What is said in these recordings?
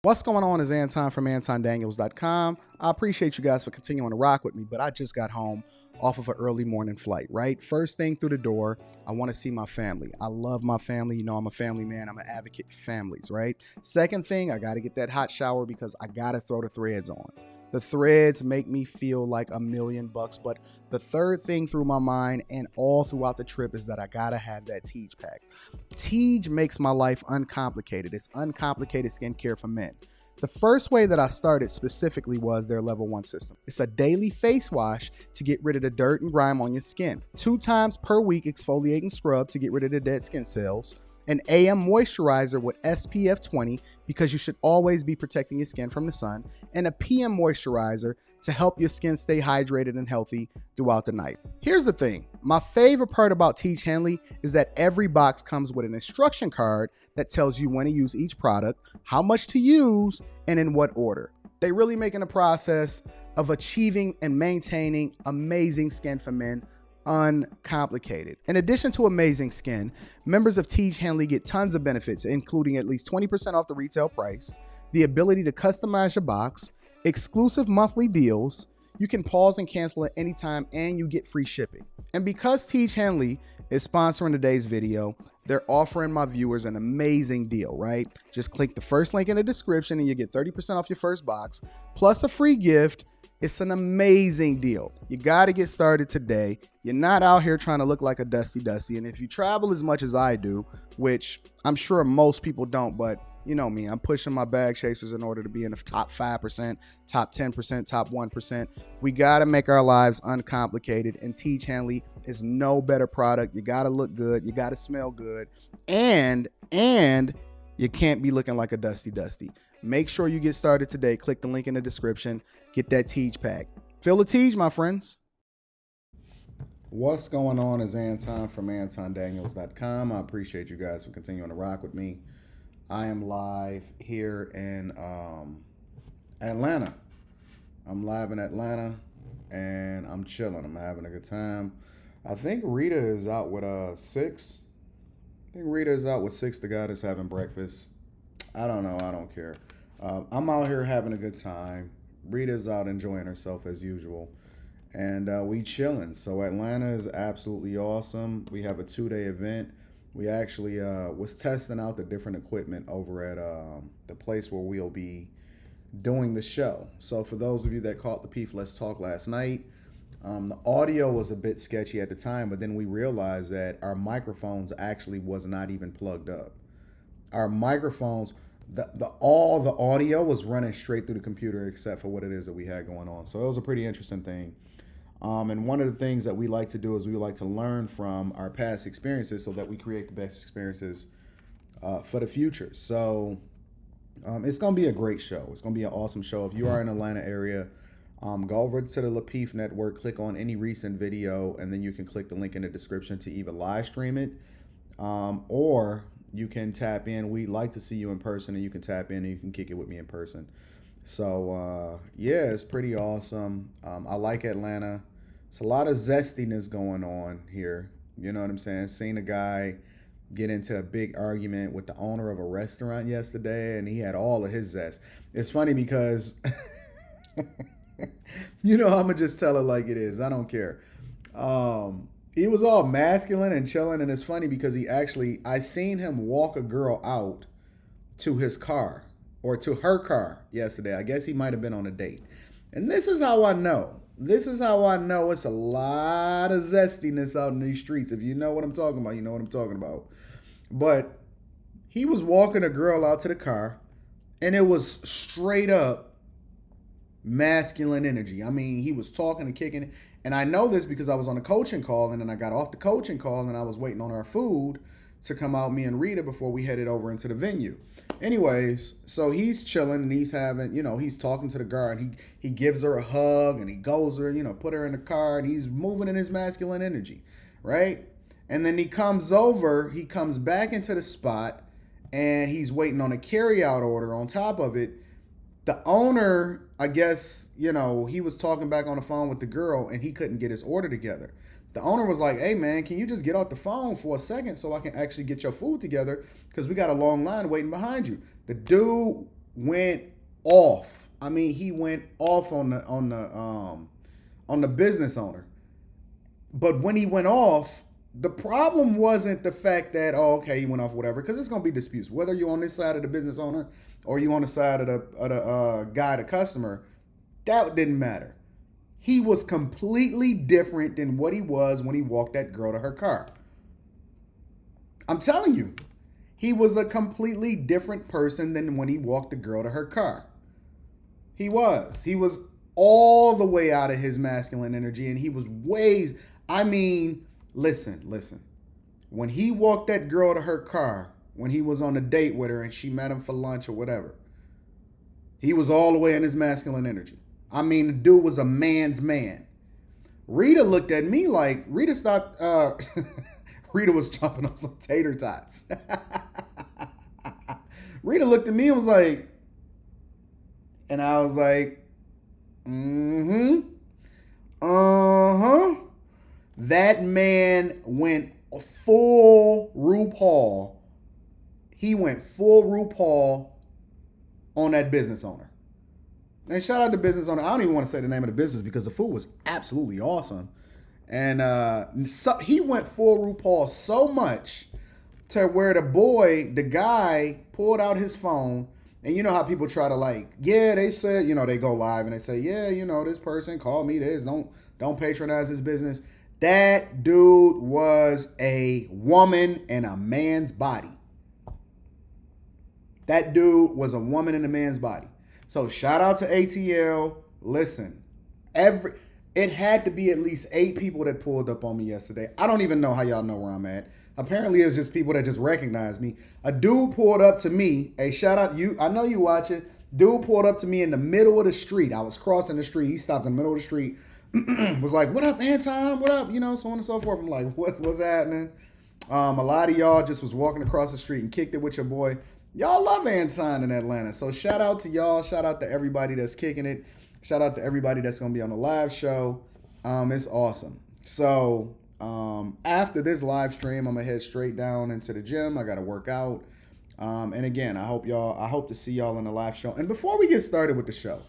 What's going on is Anton from AntonDaniels.com. I appreciate you guys for continuing to rock with me, but I just got home off of an early morning flight, right? First thing through the door, I want to see my family. I love my family. You know, I'm a family man. I'm an advocate for families, right? Second thing, I got to get that hot shower because I got to throw the threads on. The threads make me feel like $1,000,000, but the third thing through my mind and all throughout the trip is that I gotta have that Tej pack. Tej makes my life uncomplicated. It's uncomplicated skincare for men. The first way that I started specifically was their level 1 system. It's a daily face wash to get rid of the dirt and grime on your skin. 2 times per week exfoliating scrub to get rid of the dead skin cells. An AM moisturizer with SPF 20 because you should always be protecting your skin from the sun, and a PM moisturizer to help your skin stay hydrated and healthy throughout the night. Here's the thing, my favorite part about Tej Henley is that every box comes with an instruction card that tells you when to use each product, how much to use, and in what order. They really making the process of achieving and maintaining amazing skin for men uncomplicated. In addition to amazing skin, members of Tej Henley get tons of benefits, including at least 20% off the retail price, the ability to customize your box, exclusive monthly deals, you can pause and cancel at any time, and you get free shipping. And because Tej Henley is sponsoring today's video, they're offering my viewers an amazing deal, right? Just click the first link in the description and you get 30% off your first box, plus a free gift. It's an amazing deal. You got to get started today. You're not out here trying to look like a dusty. And if you travel as much as I do, which I'm sure most people don't, but you know me, I'm pushing my bag chasers in order to be in the top 5%, top 10%, top 1%. We got to make our lives uncomplicated, and Tej Henley is no better product. You got to look good. You got to smell good. And you can't be looking like a dusty. Make sure you get started today. Click the link in the description. Get that Tej pack. Feel the Tej, my friends. What's going on is Anton from AntonDaniels.com. I appreciate you guys for continuing to rock with me. I am live here in Atlanta. I'm live in Atlanta, and I'm chilling. I'm having a good time. I think Rita is out with 6. I think Rita is out with 6, the guy that's having breakfast. I don't know. I don't care. I'm out here having a good time. Rita's out enjoying herself as usual. And we chilling. So Atlanta is absolutely awesome. We have a 2-day event. We actually was testing out the different equipment over at the place where we'll be doing the show. So for those of you that caught the Peef Let's Talk last night, the audio was a bit sketchy at the time, but then we realized that our microphones actually was not even plugged up. Our microphones, all the audio was running straight through the computer except for what it is that we had going on. So it was a pretty interesting thing. And one of the things that we like to do is we like to learn from our past experiences so that we create the best experiences for the future. So it's going to be a great show. It's going to be an awesome show. If you are in the Atlanta area, go over to the Peef Network, click on any recent video, and then you can click the link in the description to either live stream it or you can tap in. We like to see you in person, and you can tap in and you can kick it with me in person. So, yeah, it's pretty awesome. I like Atlanta. It's a lot of zestiness going on here. You know what I'm saying? Seen a guy get into a big argument with the owner of a restaurant yesterday, and he had all of his zest. It's funny because, you know, I'm going to just tell it like it is. I don't care. He was all masculine and chilling, and it's funny because I seen him walk a girl out to his car. Or to her car yesterday. I guess he might have been on a date. And this is how I know. It's a lot of zestiness out in these streets. If you know what I'm talking about, you know what I'm talking about. But he was walking a girl out to the car, and it was straight up masculine energy. I mean, he was talking and kicking it. And I know this because I was on a coaching call, and then I got off the coaching call, and I was waiting on our food to come out, me and Rita, before we headed over into the venue. Anyways, so he's chilling and he's having, he's talking to the girl, and he gives her a hug, and he goes her, put her in the car, and he's moving in his masculine energy, right? And then he comes back into the spot, and he's waiting on a carryout order on top of it. The owner, I guess, he was talking back on the phone with the girl, and he couldn't get his order together. The owner was like, hey, man, can you just get off the phone for a second so I can actually get your food together? Because we got a long line waiting behind you. The dude went off. I mean, he went off on the business owner. But when he went off, the problem wasn't the fact that, oh, okay, he went off, whatever, because it's gonna be disputes. Whether you're on this side of the business owner or you on the side of the guy, the customer, that didn't matter. He was completely different than what he was when he walked that girl to her car. I'm telling you, he was a completely different person than when he walked the girl to her car. He was. He was all the way out of his masculine energy, and he was ways. I mean, listen. When he walked that girl to her car, when he was on a date with her and she met him for lunch or whatever, he was all the way in his masculine energy. I mean, the dude was a man's man. Rita looked at me like, Rita stopped, Rita was jumping on some tater tots. Rita looked at me and was like, and I was like, That man went full RuPaul. He went full RuPaul on that business owner. And shout out to business owner. I don't even want to say the name of the business because the food was absolutely awesome. And so he went full RuPaul so much to where the guy pulled out his phone. And you know how people try to they said, they go live and they say, this person called me this. Don't patronize his business. That dude was a woman in a man's body. That dude was a woman in a man's body. So shout out to ATL. Listen, it had to be at least 8 people that pulled up on me yesterday. I don't even know how y'all know where I'm at. Apparently, it's just people that just recognize me. A dude pulled up to me. Hey, shout out you. I know you watching. Dude pulled up to me in the middle of the street. I was crossing the street. He stopped in the middle of the street. Was like, "What up, Anton? What up?" So on and so forth. I'm like, "What's happening?" A lot of y'all just was walking across the street and kicked it with your boy. Y'all love Anton in Atlanta. So shout out to y'all. Shout out to everybody that's kicking it. Shout out to everybody that's gonna be on the live show. It's awesome. So after this live stream, I'm gonna head straight down into the gym. I gotta work out. And again, I hope to see y'all in the live show. And before we get started with the show,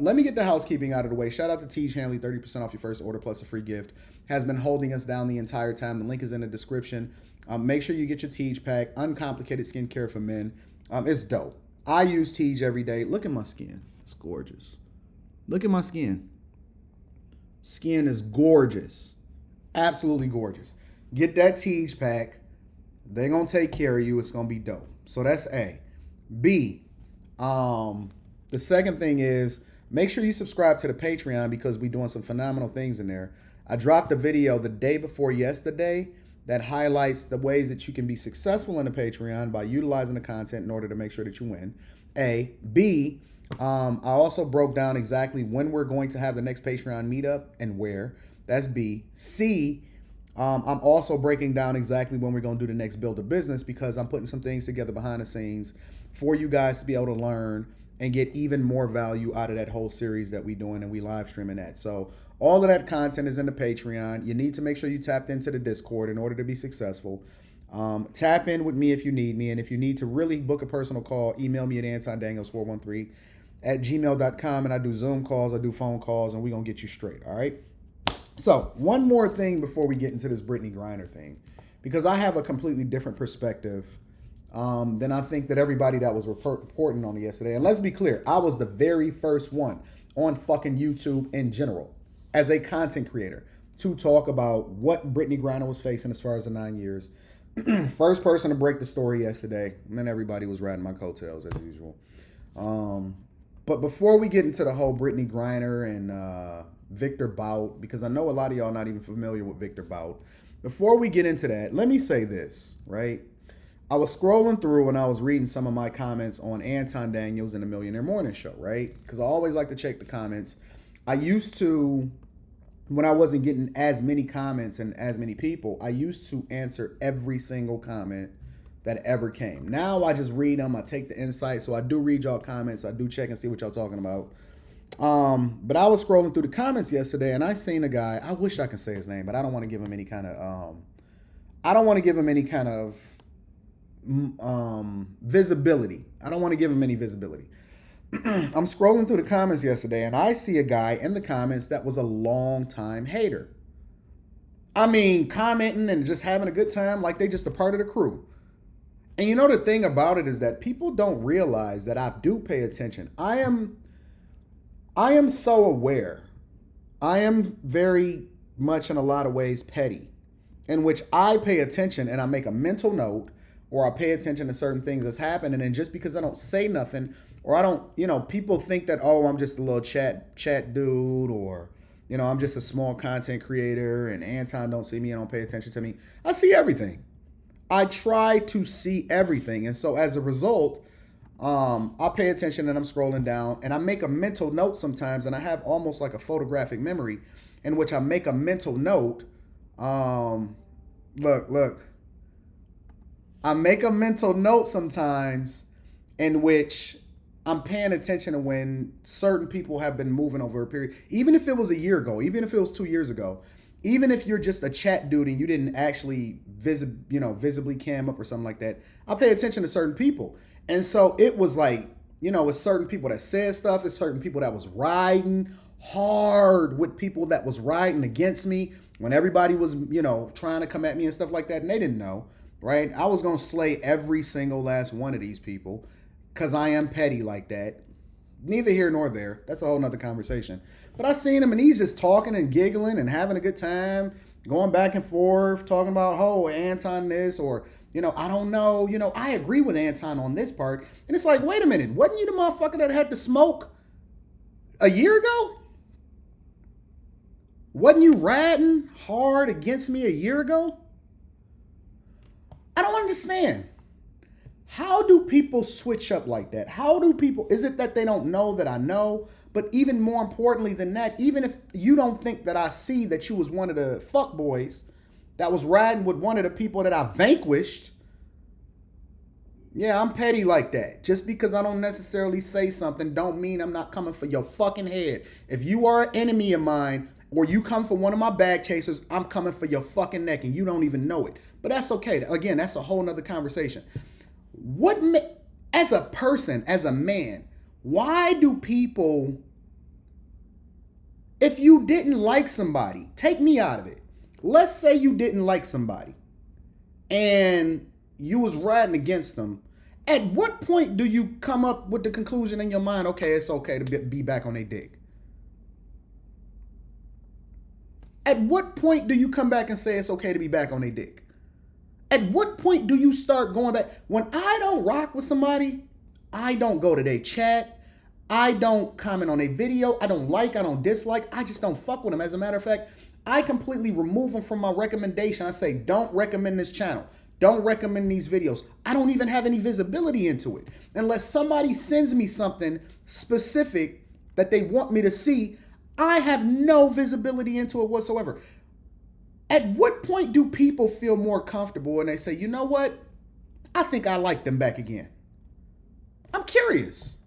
let me get the housekeeping out of the way. Shout out to Tej Hanley, 30% off your first order plus a free gift. Has been holding us down the entire time. The link is in the description. Make sure you get your Tej pack. Uncomplicated skincare for men. It's dope. I use Tej every day. Look at my skin. It's gorgeous. Look at my skin. Skin is gorgeous. Absolutely gorgeous. Get that Tej pack. They're going to take care of you. It's going to be dope. So that's A. B, the second thing is make sure you subscribe to the Patreon because we're doing some phenomenal things in there. I dropped a video the day before yesterday that highlights the ways that you can be successful in the Patreon by utilizing the content in order to make sure that you win. A. B, I also broke down exactly when we're going to have the next Patreon meetup and where. That's B. C, I'm also breaking down exactly when we're going to do the next Build a Business because I'm putting some things together behind the scenes for you guys to be able to learn and get even more value out of that whole series that we're doing and we live streaming that. So all of that content is in the Patreon. You need to make sure you tapped into the Discord in order to be successful. Tap in with me if you need me. And if you need to really book a personal call, email me at antondaniels413@gmail.com. And I do Zoom calls, I do phone calls, and we're going to get you straight. All right. So one more thing before we get into this Brittney Griner thing, because I have a completely different perspective than I think that everybody that was reporting on it yesterday. And let's be clear, I was the very first one on fucking YouTube in general as a content creator to talk about what Brittney Griner was facing as far as the 9 years. First person to break the story yesterday, and then everybody was riding my coattails as usual. But before we get into the whole Brittney Griner and Viktor Bout, because I know a lot of y'all not even familiar with Viktor Bout, before we get into that, let me say this, right? I was scrolling through and I was reading some of my comments on Anton Daniels and the Millionaire Morning Show, right? Because I always like to check the comments. I used to, when I wasn't getting as many comments and as many people, I used to answer every single comment that ever came. Now I just read them. I take the insight. So I do read y'all comments. I do check and see what y'all talking about. But I was scrolling through the comments yesterday and I seen a guy, I wish I could say his name, but I don't want to give him any kind of, visibility. I don't want to give him any visibility. I'm scrolling through the comments yesterday and I see a guy in the comments that was a long time hater. I mean, commenting and just having a good time like they just a part of the crew. And you know the thing about it is that people don't realize that I do pay attention. I am so aware. I am very much in a lot of ways petty, in which I pay attention and I make a mental note or I pay attention to certain things that's happening. And just because I don't say nothing or I don't, people think that, oh, I'm just a little chat dude or, I'm just a small content creator and Anton don't see me and don't pay attention to me. I see everything. I try to see everything. And so as a result, I pay attention and I'm scrolling down and I make a mental note sometimes and I have almost like a photographic memory in which I make a mental note. Look. I make a mental note sometimes in which I'm paying attention to when certain people have been moving over a period, even if it was a year ago, even if it was 2 years ago, even if you're just a chat dude and you didn't actually visibly cam up or something like that, I pay attention to certain people. And so it was like, it's certain people that said stuff, it's certain people that was riding hard with people that was riding against me when everybody was, trying to come at me and stuff like that. And they didn't know, right? I was going to slay every single last one of these people because I am petty like that. Neither here nor there. That's a whole nother conversation. But I seen him and he's just talking and giggling and having a good time, going back and forth, talking about, oh, Anton this or, I don't know. I agree with Anton on this part. And it's like, wait a minute. Wasn't you the motherfucker that had to smoke a year ago? Wasn't you riding hard against me a year ago? I don't understand. How do people switch up like that? Is it that they don't know that I know? But even more importantly than that, even if you don't think that I see that you was one of the fuckboys that was riding with one of the people that I vanquished, yeah, I'm petty like that. Just because I don't necessarily say something don't mean I'm not coming for your fucking head. If you are an enemy of mine or you come for one of my bag chasers, I'm coming for your fucking neck and you don't even know it. But that's okay. Again, that's a whole nother conversation. As a person, as a man, why do people, if you didn't like somebody, take me out of it. Let's say you didn't like somebody and you was riding against them. At what point do you come up with the conclusion in your mind, okay, it's okay to be back on their dick? At what point do you come back and say it's okay to be back on their dick? At what point do you start going back? When I don't rock with somebody, I don't go to their chat. I don't comment on their video. I don't dislike. I just don't fuck with them. As a matter of fact, I completely remove them from my recommendation. I say, don't recommend this channel. Don't recommend these videos. I don't even have any visibility into it. Unless somebody sends me something specific that they want me to see, I have no visibility into it whatsoever. At what point do people feel more comfortable and they say, you know what? I think I like them back again. I'm curious.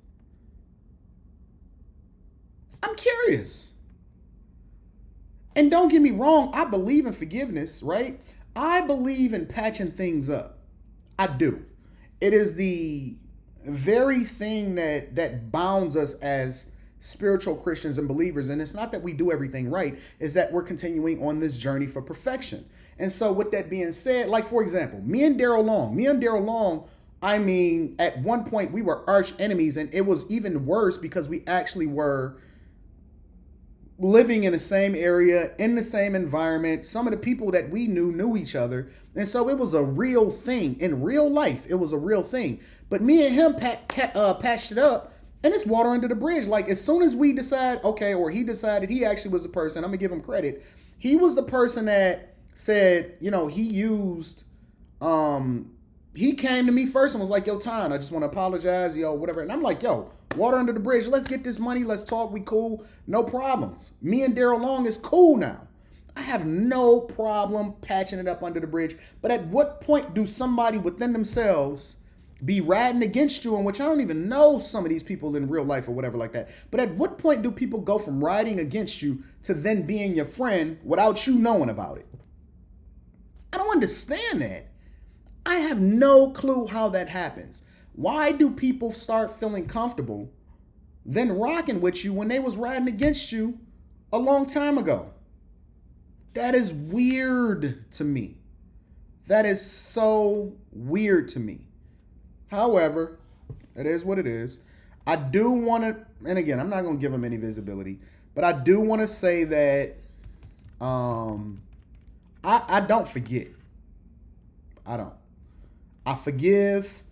And don't get me wrong, I believe in forgiveness, right? I believe in patching things up. I do. It is the very thing that bounds us as spiritual Christians and believers. And it's not that we do everything right, it's that we're continuing on this journey for perfection. And so with that being said, like for example, me and Daryl Long, I mean, at one point we were arch enemies and it was even worse because we actually were living in the same area, in the same environment. Some of the people that we knew each other. And so it was a real thing. In real life, it was a real thing. But me and him patched it up. And it's water under the bridge. Like as soon as we decide, okay, or he decided he actually was the person, I'm gonna give him credit. He was the person that said, he used, he came to me first and was like, yo, Ton, I just want to apologize, whatever. And I'm like, yo, water under the bridge. Let's get this money. Let's talk. We cool. No problems. Me and Daryl Long is cool now. I have no problem patching it up under the bridge. But at what point do somebody within themselves be riding against you, in which I don't even know some of these people in real life or whatever like that. But at what point do people go from riding against you to then being your friend without you knowing about it? I don't understand that. I have no clue how that happens. Why do people start feeling comfortable than rocking with you when they was riding against you a long time ago. That is weird to me. That is so weird to me. However, it is what it is. I do want to, and again, I'm not going to give them any visibility, but I do want to say that I don't forget. I don't. I forgive,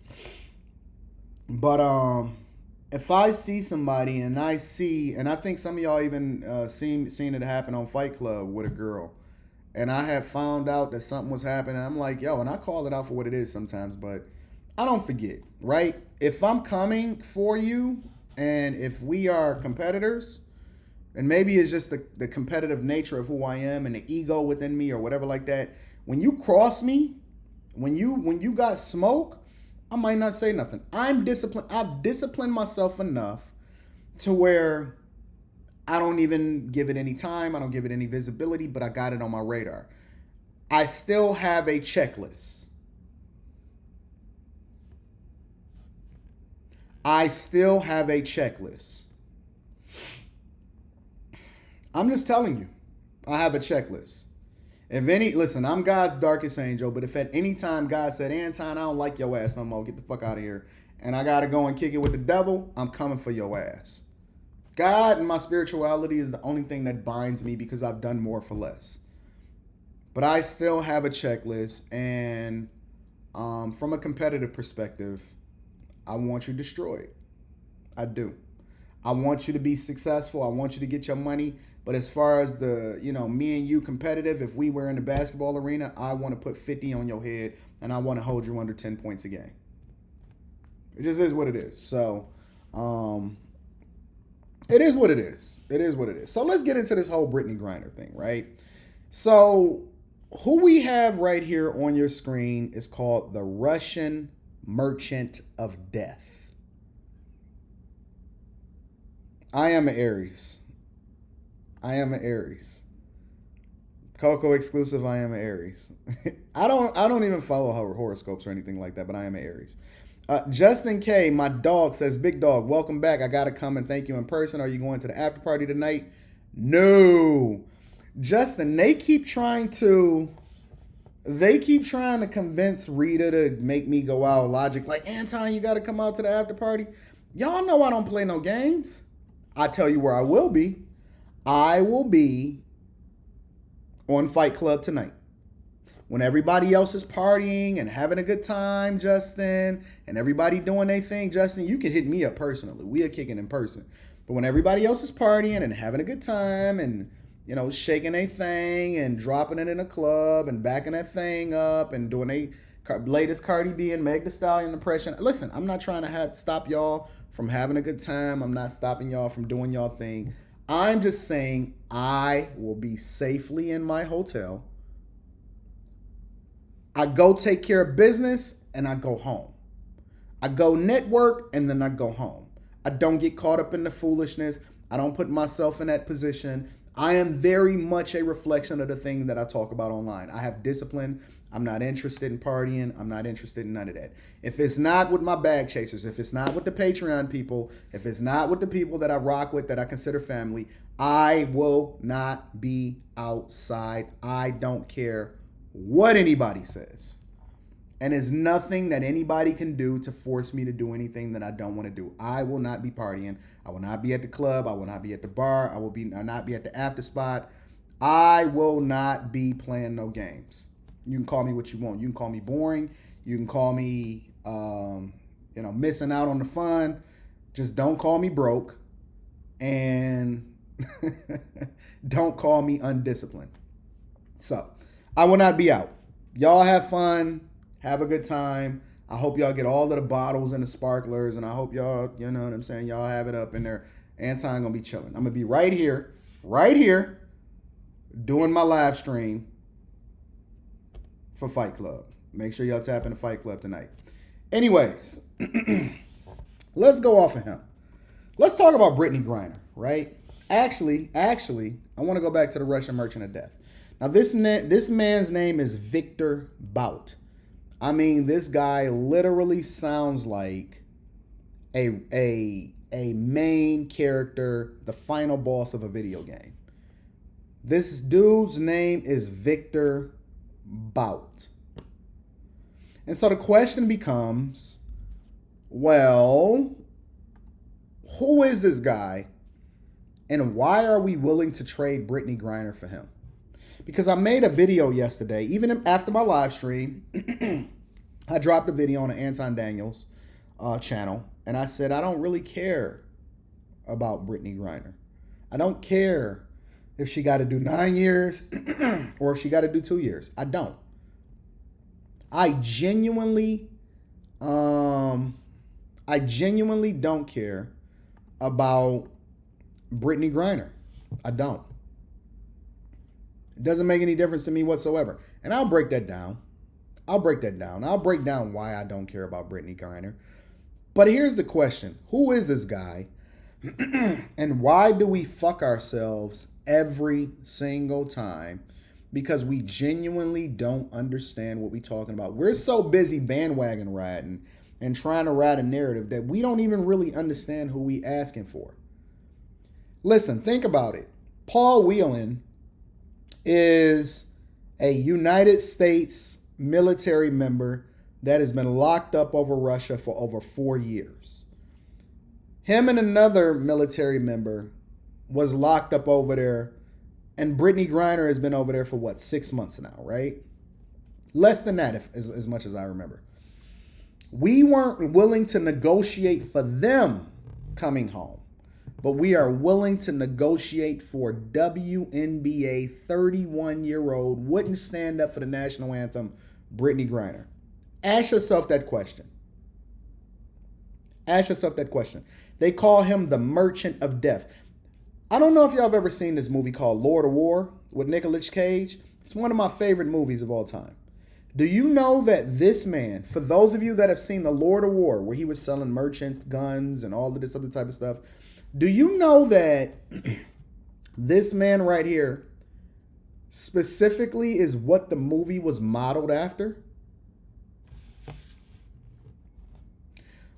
but if I see somebody and I think some of y'all even seen it happen on Fight Club with a girl, and I had found out that something was happening, I'm like, yo, and I call it out for what it is sometimes, but I don't forget, right? If I'm coming for you and if we are competitors, and maybe it's just the competitive nature of who I am and the ego within me or whatever like that, when you cross me, when you got smoke, I might not say nothing. I'm disciplined. I've disciplined myself enough to where I don't even give it any time. I don't give it any visibility, but I got it on my radar. I still have a checklist. I still have a checklist. I'm just telling you, I have a checklist. Listen, I'm God's darkest angel, but if at any time God said, Anton, I don't like your ass no more, get the fuck out of here, and I got to go and kick it with the devil, I'm coming for your ass. God and my spirituality is the only thing that binds me because I've done more for less. But I still have a checklist, and from a competitive perspective, I want you destroyed. I do. I want you to be successful. I want you to get your money. But as far as me and you competitive, if we were in the basketball arena, I want to put 50 on your head and I want to hold you under 10 points a game. It just is what it is. So, it is what it is. It is what it is. So let's get into this whole Brittney Griner thing, right? So who we have right here on your screen is called the Russian Merchant of Death. I am an Aries. I am an Aries. Coco exclusive, I am an Aries. I don't even follow horoscopes or anything like that, but I am an Aries. Justin K, my dog, says, Big Dog, welcome back. I got to come and thank you in person. Are you going to the after party tonight? No. Justin, they keep trying to convince Rita to make me go out. Logic, like, Anton, you got to come out to the after party. Y'all know I don't play no games. I tell you where I will be. I will be on Fight Club tonight. When everybody else is partying and having a good time, Justin, and everybody doing their thing, Justin, you can hit me up personally. We are kicking in person. But when everybody else is partying and having a good time and, shaking their thing and dropping it in a club and backing that thing up and doing a latest Cardi B and Meg Thee Stallion impression. Listen, I'm not trying to stop y'all from having a good time. I'm not stopping y'all from doing y'all thing. I'm just saying I will be safely in my hotel. I go take care of business and I go home. I go network and then I go home. I don't get caught up in the foolishness. I don't put myself in that position. I am very much a reflection of the thing that I talk about online. I have discipline. I'm not interested in partying. I'm not interested in none of that. If it's not with my bag chasers, if it's not with the Patreon people, if it's not with the people that I rock with, that I consider family, I will not be outside. I don't care what anybody says. And there's nothing that anybody can do to force me to do anything that I don't want to do. I will not be partying. I will not be at the club. I will not be at the bar. I will not be at the after spot. I will not be playing no games. You can call me what you want. You can call me boring. You can call me, missing out on the fun. Just don't call me broke. And don't call me undisciplined. So, I will not be out. Y'all have fun. Have a good time. I hope y'all get all of the bottles and the sparklers. And I hope y'all, you know what I'm saying, y'all have it up in there. Anton gonna be chilling. I'm gonna be right here, doing my live stream for Fight Club. Make sure y'all tap in the Fight Club tonight. Anyways, let's go off of him. Let's talk about Brittney Griner, right? Actually, I want to go back to the Russian Merchant of Death. Now, this man's name is Viktor Bout. I mean, this guy literally sounds like a a main character, the final boss of a video game. This dude's name is Viktor Bout. And so the question becomes, well, who is this guy? And why are we willing to trade Brittney Griner for him? Because I made a video yesterday, even after my live stream, I dropped a video on the Anton Daniels channel, and I said, I don't really care about Brittney Griner. I don't care if she got to do 9 years or if she got to do 2 years. I don't. I genuinely don't care about Brittney Griner. I don't. It doesn't make any difference to me whatsoever. And I'll break that down. I'll break down why I don't care about Brittney Griner. But here's the question. Who is this guy? And why do we fuck ourselves every single time? Because we genuinely don't understand what we're talking about. We're so busy bandwagon riding and trying to ride a narrative that we don't even really understand who we asking for. Listen, think about it. Paul Whelan is a United States military member that has been locked up over Russia for over 4 years. Him and another military member was locked up over there, and Brittney Griner has been over there for 6 months now, right? Less than that, as much as I remember. We weren't willing to negotiate for them coming home, but we are willing to negotiate for WNBA 31-year-old wouldn't stand up for the national anthem, Brittney Griner. Ask yourself that question. Ask yourself that question. They call him the Merchant of Death. I don't know if y'all have ever seen this movie called Lord of War with Nicolas Cage. It's one of my favorite movies of all time. Do you know that this man, for those of you that have seen the Lord of War, where he was selling merchant guns and all of this other type of stuff, do you know that this man right here specifically is what the movie was modeled after?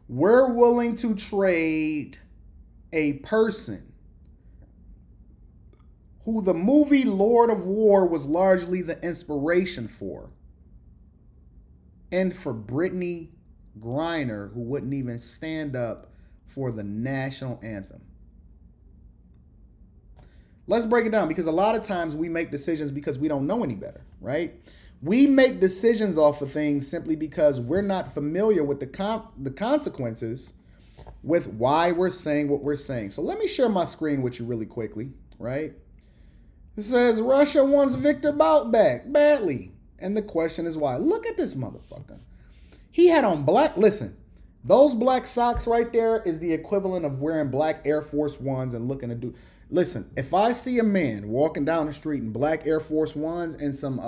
We're willing to trade a person who the movie Lord of War was largely the inspiration for, and for Brittney Griner, who wouldn't even stand up for the national anthem. Let's break it down, because a lot of times we make decisions because we don't know any better, right? We make decisions off of things simply because we're not familiar with the consequences with why we're saying what we're saying. So let me share my screen with you really quickly, right? It says Russia wants Viktor Bout back badly. And the question is why. Look at this motherfucker. He had on black, listen, those black socks right there is the equivalent of wearing black Air Force Ones and looking to do. Listen, if I see a man walking down the street in black Air Force Ones and some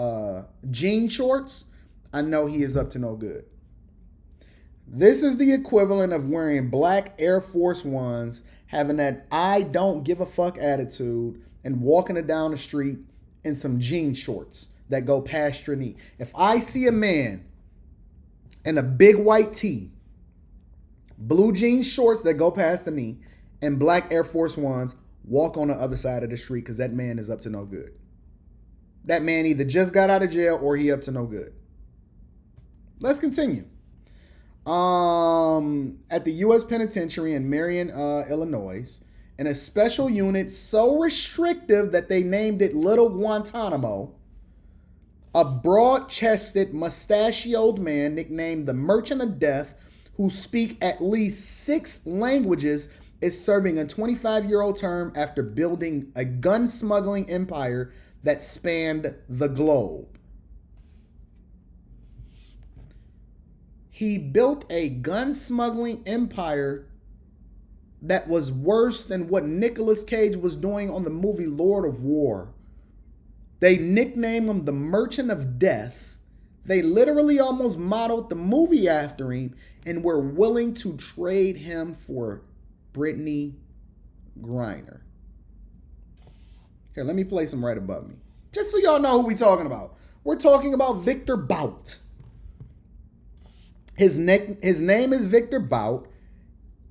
jean shorts, I know he is up to no good. This is the equivalent of wearing black Air Force Ones, having that I don't give a fuck attitude, and walking it down the street in some jean shorts that go past your knee. If I see a man in a big white tee, blue jean shorts that go past the knee, and black Air Force Ones, walk on the other side of the street, because that man is up to no good. That man either just got out of jail or he up to no good. Let's continue. At the U.S. Penitentiary in Marion, Illinois, in a special unit so restrictive that they named it Little Guantanamo, a broad-chested, mustachioed man nicknamed the Merchant of Death, who speak at least 6 languages, is serving a 25-year-old term after building a gun smuggling empire that spanned the globe. He built a gun smuggling empire that was worse than what Nicolas Cage was doing on the movie Lord of War. They nicknamed him the Merchant of Death. They literally almost modeled the movie after him and were willing to trade him for Brittney Griner. Here, let me place him right above me, just so y'all know who we're talking about. We're talking about Viktor Bout. His name is Viktor Bout,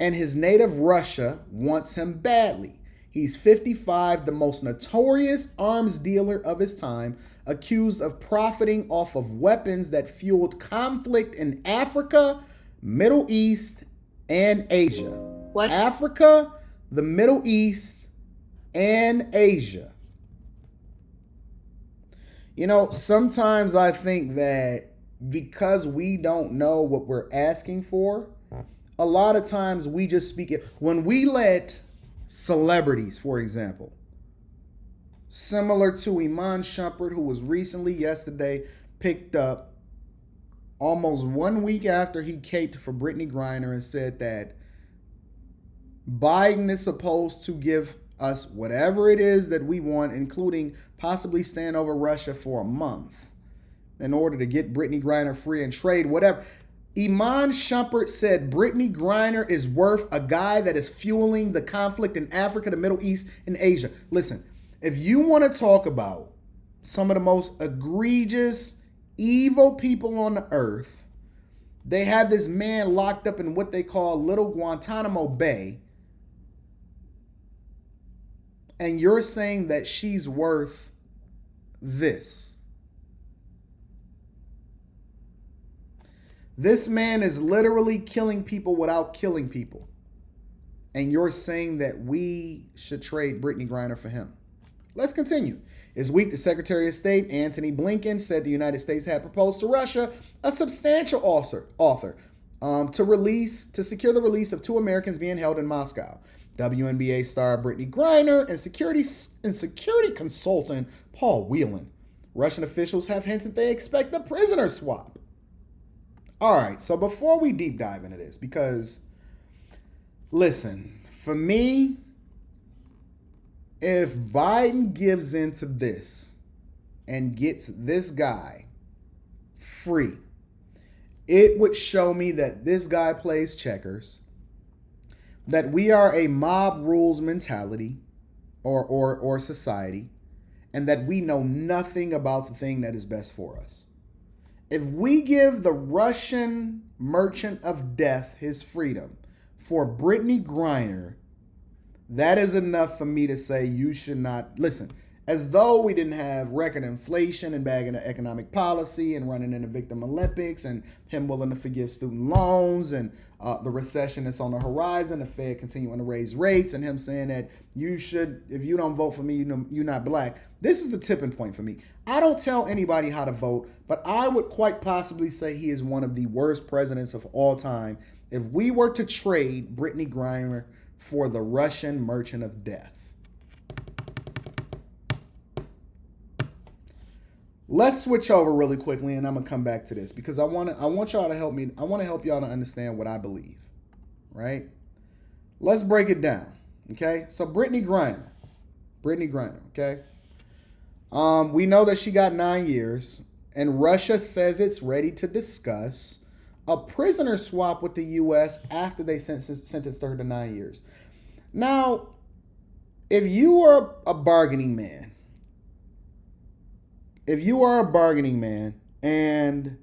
and his native Russia wants him badly. He's 55, the most notorious arms dealer of his time, accused of profiting off of weapons that fueled conflict in Africa, Middle East, and Asia. What? Africa, the Middle East, and Asia. You know, sometimes I think that because we don't know what we're asking for, a lot of times we just speak it. When we let celebrities, for example, similar to Iman Shumpert, who was recently yesterday picked up almost 1 week after he caped for Brittney Griner and said that Biden is supposed to give us whatever it is that we want, including possibly stand over Russia for a month in order to get Brittney Griner free and trade whatever. Iman Shumpert said Brittney Griner is worth a guy that is fueling the conflict in Africa, the Middle East, and Asia. Listen, if you want to talk about some of the most egregious, evil people on the earth, they have this man locked up in what they call Little Guantanamo Bay, and you're saying that she's worth this. This man is literally killing people without killing people. And you're saying that we should trade Brittney Griner for him. Let's continue. This week, the Secretary of State, Antony Blinken, said the United States had proposed to Russia a substantial offer to secure the release of 2 Americans being held in Moscow. WNBA star Brittney Griner and security consultant Paul Whelan. Russian officials have hinted they expect a prisoner swap. All right, so before we deep dive into this, because listen, for me, if Biden gives into this and gets this guy free, it would show me that this guy plays checkers, that we are a mob rules mentality or society, and that we know nothing about the thing that is best for us. If we give the Russian merchant of death his freedom for Brittney Griner, that is enough for me to say you should not listen. As though we didn't have record inflation and bagging the economic policy and running in the Victim Olympics and him willing to forgive student loans and the recession that's on the horizon, the Fed continuing to raise rates, and him saying that you should, if you don't vote for me, you're not black. This is the tipping point for me. I don't tell anybody how to vote, but I would quite possibly say he is one of the worst presidents of all time if we were to trade Brittney Griner for the Russian merchant of death. Let's switch over really quickly, and I'm gonna come back to this because I want y'all to help me. I want to help y'all to understand what I believe, right? Let's break it down, okay? So Brittney Griner, okay? We know that she got 9 years, and Russia says it's ready to discuss a prisoner swap with the U.S. after they sentenced her to 9 years. Now, if you are a bargaining man, and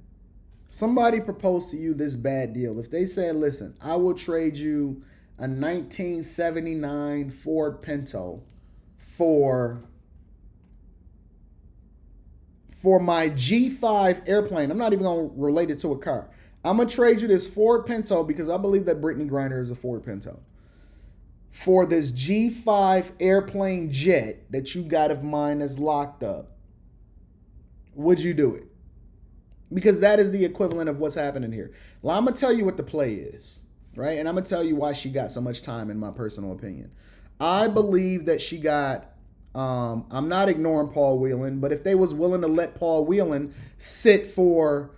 somebody proposed to you this bad deal, if they said, listen, I will trade you a 1979 Ford Pinto for my G5 airplane, I'm not even going to relate it to a car. I'm going to trade you this Ford Pinto because I believe that Brittney Griner is a Ford Pinto. For this G5 airplane jet that you got of mine that's locked up, would you do it? Because that is the equivalent of what's happening here. Well, I'm going to tell you what the play is, right? And I'm going to tell you why she got so much time, in my personal opinion. I believe that she got, I'm not ignoring Paul Whelan, but if they was willing to let Paul Whelan sit for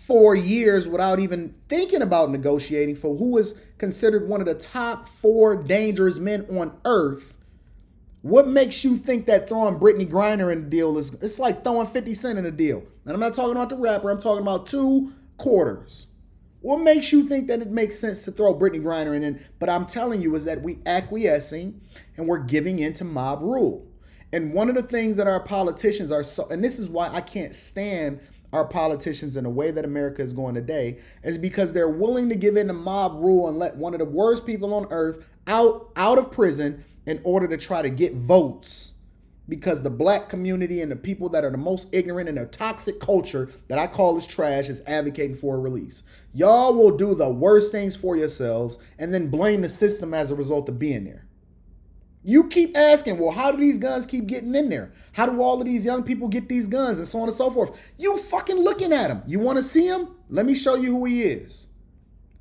4 years without even thinking about negotiating for who is considered one of the top 4 dangerous men on earth, what makes you think that throwing Brittney Griner in the deal is, it's like throwing 50 Cent in a deal? And I'm not talking about the rapper, I'm talking about 2 quarters. What makes you think that it makes sense to throw Brittney Griner in? But I'm telling you is that we acquiescing and we're giving into mob rule. And one of the things that our politicians are so, and this is why I can't stand our politicians in the way that America is going today is because they're willing to give in to mob rule and let one of the worst people on earth out of prison in order to try to get votes, because the black community and the people that are the most ignorant in a toxic culture that I call is trash is advocating for a release. Y'all will do the worst things for yourselves and then blame the system as a result of being there. You keep asking, well, how do these guns keep getting in there? How do all of these young people get these guns and so on and so forth? You fucking looking at him. You want to see him? Let me show you who he is.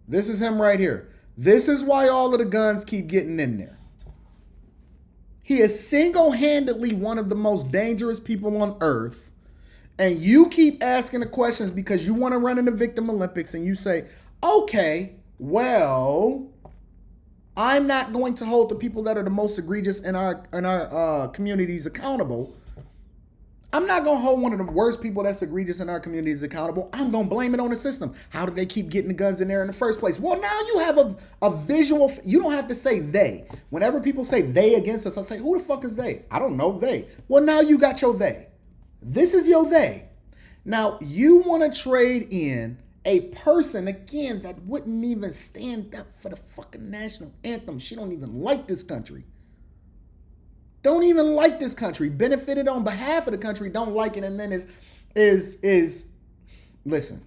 This is him right here. This is why all of the guns keep getting in there. He is single-handedly one of the most dangerous people on earth. And you keep asking the questions because you want to run in the Victim Olympics and you say, okay, well, I'm not going to hold the people that are the most egregious in our communities accountable. I'm not going to hold one of the worst people that's egregious in our communities accountable. I'm going to blame it on the system. How did they keep getting the guns in there in the first place? Well, now you have a visual. You don't have to say they. Whenever people say they against us, I say, who the fuck is they? I don't know they. Well, now you got your they. This is your they. Now, you want to trade in a person, again, that wouldn't even stand up for the fucking national anthem. She don't even like this country. Don't even like this country. Benefited on behalf of the country, don't like it, and then is listen.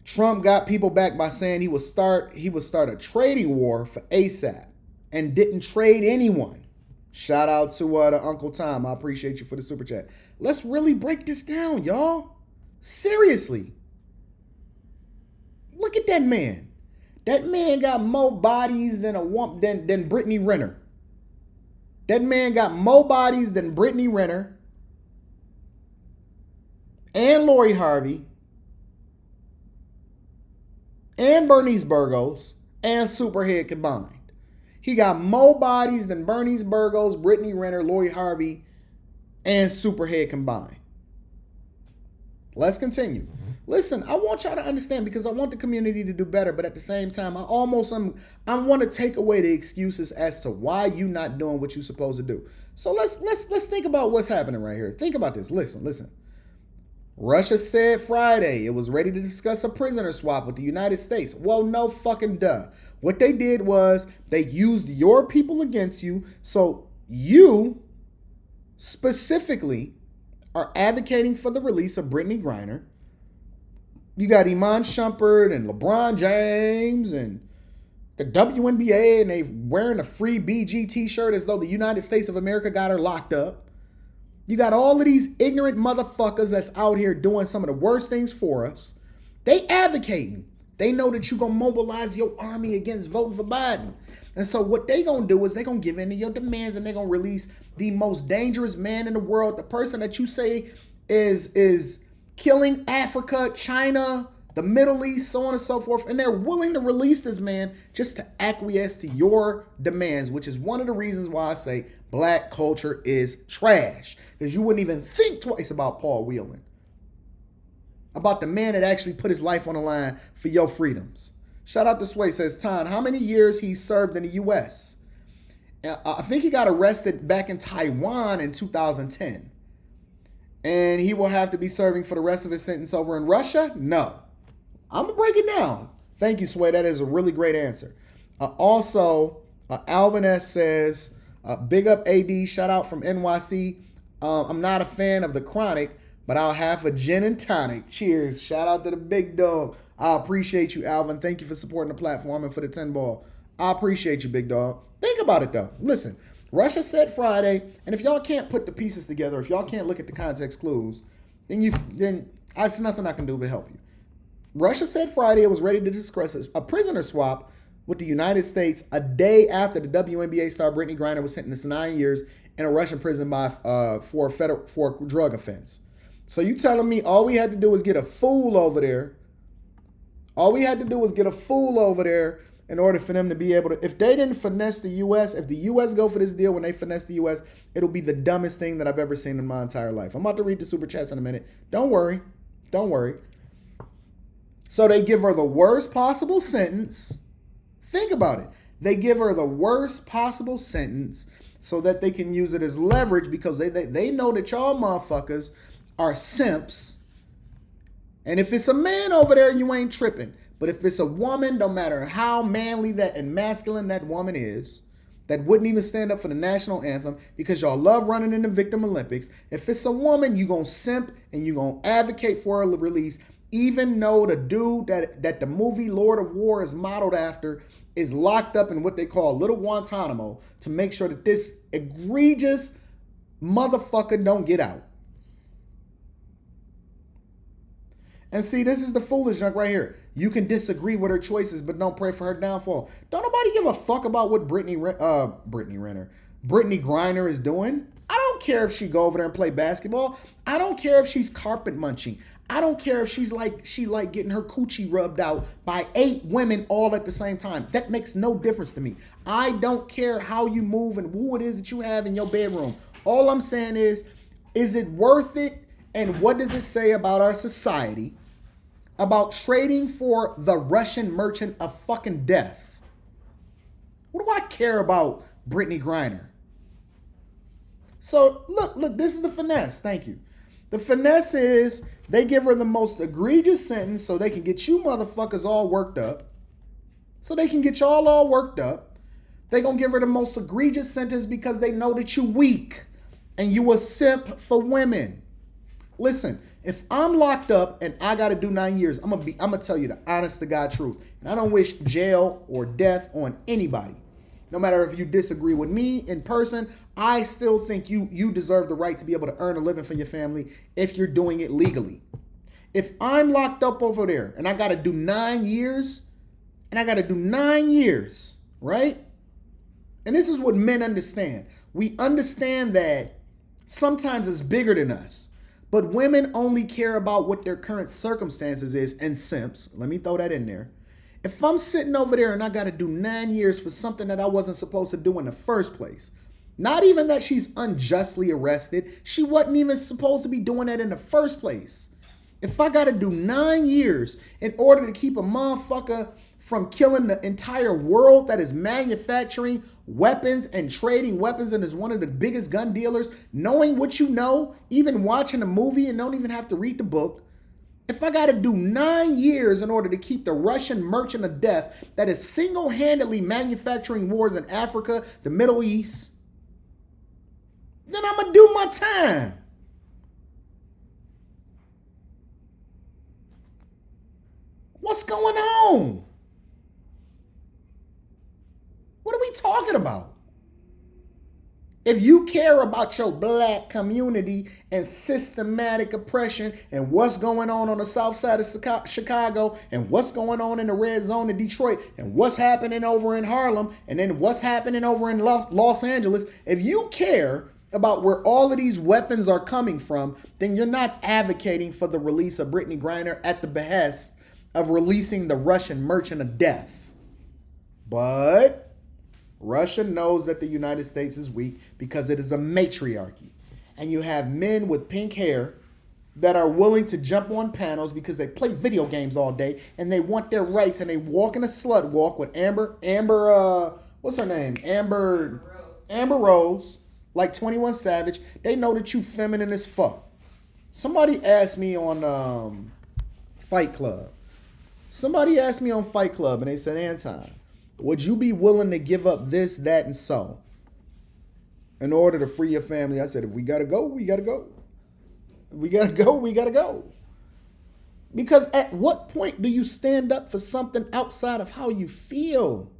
Trump got people back by saying he would start a trading war for ASAP and didn't trade anyone. Shout out to the Uncle Tom. I appreciate you for the super chat. Let's really break this down, y'all. Seriously. Look at that man. That man got more bodies than Brittney Griner. That man got more bodies than Brittney Griner and Lori Harvey and Bernice Burgos and Superhead combined. He got more bodies than Bernice Burgos, Brittney Griner, Lori Harvey, and Superhead combined. Let's continue. Listen, I want y'all to understand, because I want the community to do better, but at the same time, I want to take away the excuses as to why you not doing what you're supposed to do. So let's think about what's happening right here. Think about this. Listen. Russia said Friday it was ready to discuss a prisoner swap with the United States. Well, no fucking duh. What they did was they used your people against you. So you specifically are advocating for the release of Brittney Griner. You got Iman Shumpert and LeBron James and the WNBA, and they wearing a free BG t-shirt as though the United States of America got her locked up. You got all of these ignorant motherfuckers that's out here doing some of the worst things for us. They advocating. They know that you're going to mobilize your army against voting for Biden. And so what they going to do is they going to give in to your demands, and they're going to release the most dangerous man in the world, the person that you say is killing Africa, China, the Middle East, so on and so forth. And they're willing to release this man just to acquiesce to your demands, which is one of the reasons why I say black culture is trash. Because you wouldn't even think twice about Paul Whelan. About the man that actually put his life on the line for your freedoms. Shout out to Sway, says, Ton, how many years he served in the U.S.? I think he got arrested back in Taiwan in 2010. And he will have to be serving for the rest of his sentence over in Russia? No. I'm going to break it down. Thank you, Sway. That is a really great answer. Also, Alvin S. says, big up AD, shout out from NYC. I'm not a fan of the Chronic, but I'll have a gin and tonic. Cheers. Shout out to the big dog. I appreciate you, Alvin. Thank you for supporting the platform and for the 10 ball. I appreciate you, big dog. Think about it, though. Listen, Russia said Friday, and if y'all can't put the pieces together, if y'all can't look at the context clues, then there's nothing I can do to help you. Russia said Friday it was ready to discuss a prisoner swap with the United States a day after the WNBA star Brittney Griner was sentenced to 9 years in a Russian prison for a drug offense. So you telling me all we had to do was get a fool over there? All we had to do was get a fool over there in order for them to be able to, if they didn't finesse the U.S., if the U.S. go for this deal when they finesse the U.S., it'll be the dumbest thing that I've ever seen in my entire life. I'm about to read the super chats in a minute. Don't worry. So they give her the worst possible sentence. Think about it. They give her the worst possible sentence, so that they can use it as leverage, because they know that y'all motherfuckers are simps. And if it's a man over there, you ain't tripping. But if it's a woman, no matter how manly that and masculine that woman is, that wouldn't even stand up for the national anthem because y'all love running in the Victim Olympics, if it's a woman, you gonna simp and you gonna advocate for her release, even though the dude that the movie Lord of War is modeled after is locked up in what they call Little Guantanamo to make sure that this egregious motherfucker don't get out. And see, this is the foolish junk right here. You can disagree with her choices, but don't pray for her downfall. Don't nobody give a fuck about what Brittney Griner is doing. I don't care if she go over there and play basketball. I don't care if she's carpet munching. I don't care if she like getting her coochie rubbed out by 8 women all at the same time. That makes no difference to me. I don't care how you move and who it is that you have in your bedroom. All I'm saying is it worth it? And what does it say about our society about trading for the Russian merchant of fucking death? What do I care about Brittney Griner? So look, this is the finesse. Thank you. The finesse is they give her the most egregious sentence so they can get you motherfuckers all worked up. So they can get y'all all worked up. They gonna give her the most egregious sentence because they know that you weak and you a simp for women. Listen, if I'm locked up and I got to do 9 years, I'm gonna tell you the honest to God truth. And I don't wish jail or death on anybody. No matter if you disagree with me in person, I still think you deserve the right to be able to earn a living for your family if you're doing it legally. If I'm locked up over there and I got to do 9 years, right? And this is what men understand. We understand that sometimes it's bigger than us. But women only care about what their current circumstances is, and simps, let me throw that in there. If I'm sitting over there and I got to do 9 years for something that I wasn't supposed to do in the first place, not even that she's unjustly arrested, she wasn't even supposed to be doing that in the first place. If I got to do 9 years in order to keep a motherfucker from killing the entire world that is manufacturing weapons and trading weapons and is one of the biggest gun dealers, knowing what you know, even watching a movie and don't even have to read the book. If I got to do 9 years in order to keep the Russian merchant of death that is single-handedly manufacturing wars in Africa, the Middle East, then I'm going to do my time. What's going on? What are we talking about? If you care about your black community and systematic oppression and what's going on the south side of Chicago and what's going on in the red zone of Detroit and what's happening over in Harlem and then what's happening over in Los Angeles, if you care about where all of these weapons are coming from, then you're not advocating for the release of Brittney Griner at the behest of releasing the Russian merchant of death. But Russia knows that the United States is weak because it is a matriarchy. And you have men with pink hair that are willing to jump on panels because they play video games all day and they want their rights, and they walk in a slut walk with Amber, what's her name? Amber Rose, like 21 Savage. They know that you feminine as fuck. Somebody asked me on Fight Club. And they said, Anton, would you be willing to give up this, that, and so in order to free your family? I said, if we got to go, we got to go. We got to go. Because at what point do you stand up for something outside of how you feel?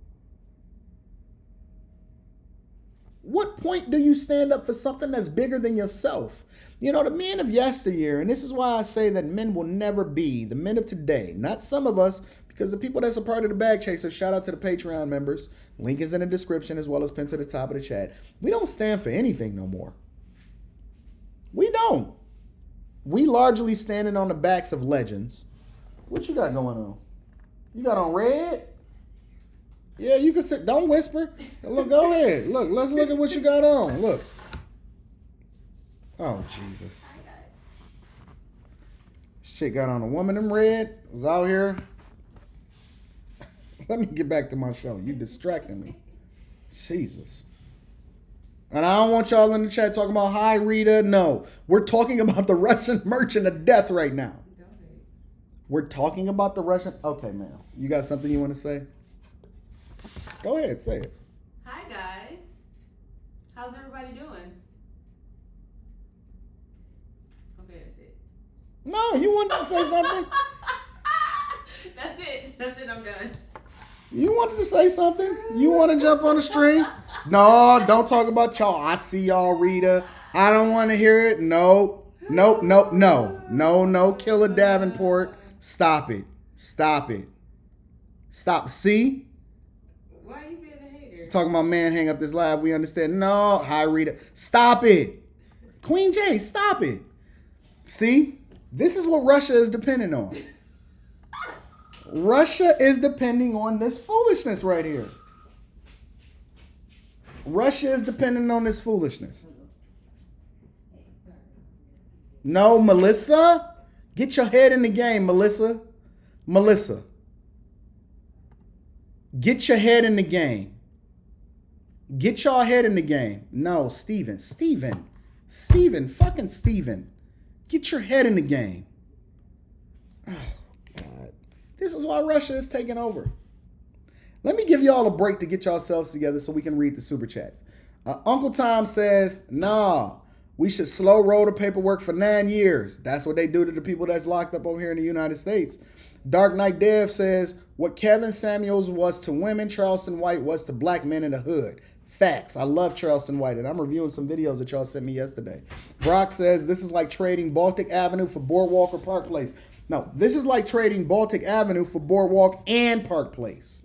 What point do you stand up for something that's bigger than yourself? You know, the men of yesteryear, and this is why I say that men will never be the men of today, not some of us, because the people that's a part of the Bag Chasers, shout out to the Patreon members. Link is in the description as well as pinned to the top of the chat. We don't stand for anything no more. We don't. We largely standing on the backs of legends. What you got going on? You got on red? Yeah, you can sit. Don't whisper. Look, go ahead. Look, let's look at what you got on. Look. Oh, Jesus. This chick got on a woman in red. Was out here. Let me get back to my show. You distracting me. Jesus. And I don't want y'all in the chat talking about, hi, Rita. No, we're talking about the Russian merchant of death right now. We're talking about the Russian. Okay, ma'am. You got something you want to say? Go ahead, say it. Hi, guys. How's everybody doing? Okay, that's it. No, you wanted to say something? That's it. That's it. I'm done. You wanted to say something? You want to jump on the stream? No, don't talk about y'all. I see y'all, Rita. I don't want to hear it. Nope. Nope. Nope. No. No. No. Killer Davenport. Stop it. Stop it. Stop. See? Why are you being a hater? Talking about man, hang up this live. We understand. No. Hi, Rita. Stop it. Queen J, stop it. See? This is what Russia is depending on. Russia is depending on this foolishness right here. Russia is depending on this foolishness. No, Melissa. Get your head in the game, Melissa. Melissa. Get your head in the game. Get your head in the game. No, Steven. Fucking Steven. Get your head in the game. Oh, God. This is why Russia is taking over. Let me give y'all a break to get yourselves together so we can read the super chats. Uncle Tom says, nah, we should slow roll the paperwork for 9 years. That's what they do to the people that's locked up over here in the United States. Dark Knight Dev says, what Kevin Samuels was to women, Charleston White was to black men in the hood. Facts. I love Charleston White, and I'm reviewing some videos that y'all sent me yesterday. Brock says, this is like trading Baltic Avenue for Boardwalk or Park Place. No, this is like trading Baltic Avenue for Boardwalk and Park Place.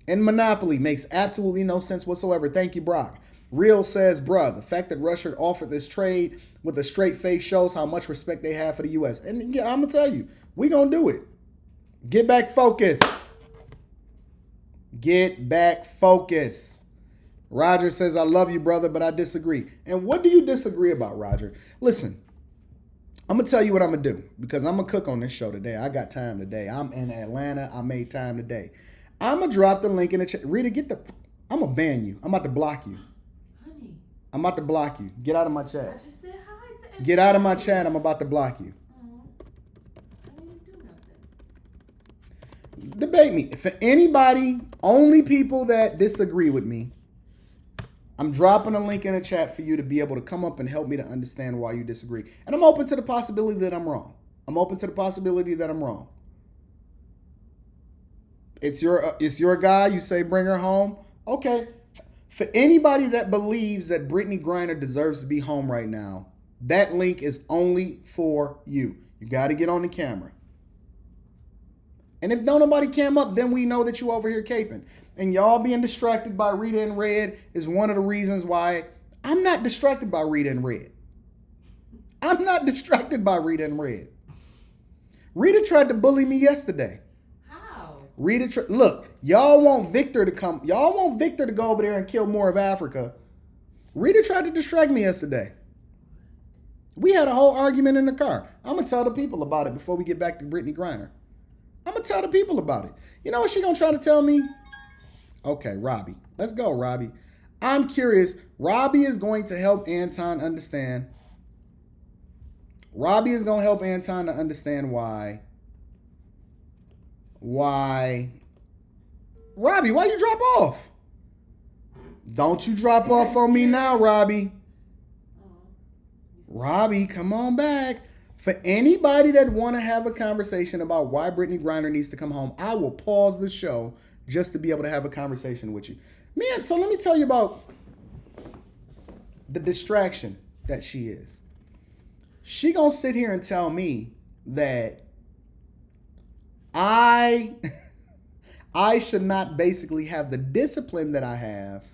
And Monopoly makes absolutely no sense whatsoever. Thank you, Brock. Real says, bruh, the fact that Russia offered this trade with a straight face shows how much respect they have for the U.S. And yeah, I'm going to tell you, we going to do it. Get back focused. Get back focused. Roger says, I love you, brother, but I disagree. And what do you disagree about, Roger? Listen, I'm going to tell you what I'm going to do because I'm going to cook on this show today. I got time today. I'm in Atlanta. I made time today. I'm going to drop the link in the chat. Rita, I'm going to ban you. I'm about to block you. Honey. I'm about to block you. Get out of my chat. I just said hi to everybody. Get out of my chat. I'm about to block you. I didn't do nothing. Debate me. For anybody, only people that disagree with me, I'm dropping a link in the chat for you to be able to come up and help me to understand why you disagree. And I'm open to the possibility that I'm wrong. It's your guy. You say bring her home. Okay. For anybody that believes that Brittney Griner deserves to be home right now, that link is only for you. You got to get on the camera. And if don't nobody came up, then we know that you over here caping. And y'all being distracted by Rita in red is one of the reasons why I'm not distracted by Rita in red. I'm not distracted by Rita in red. Rita tried to bully me yesterday. Look, y'all want Victor to come. Y'all want Victor to go over there and kill more of Africa. Rita tried to distract me yesterday. We had a whole argument in the car. I'm going to tell the people about it before we get back to Brittney Griner. I'm going to tell the people about it. You know what she going to try to tell me? Okay, Robbie. Let's go, Robbie. I'm curious. Robbie is going to help Anton understand. Robbie is going to help Anton to understand why. Robbie, why you drop off? Don't you drop off on me now, Robbie. Robbie, come on back. For anybody that want to have a conversation about why Brittney Griner needs to come home, I will pause the show just to be able to have a conversation with you. Man, so let me tell you about the distraction that she is. She gonna sit here and tell me that I should not basically have the discipline that I have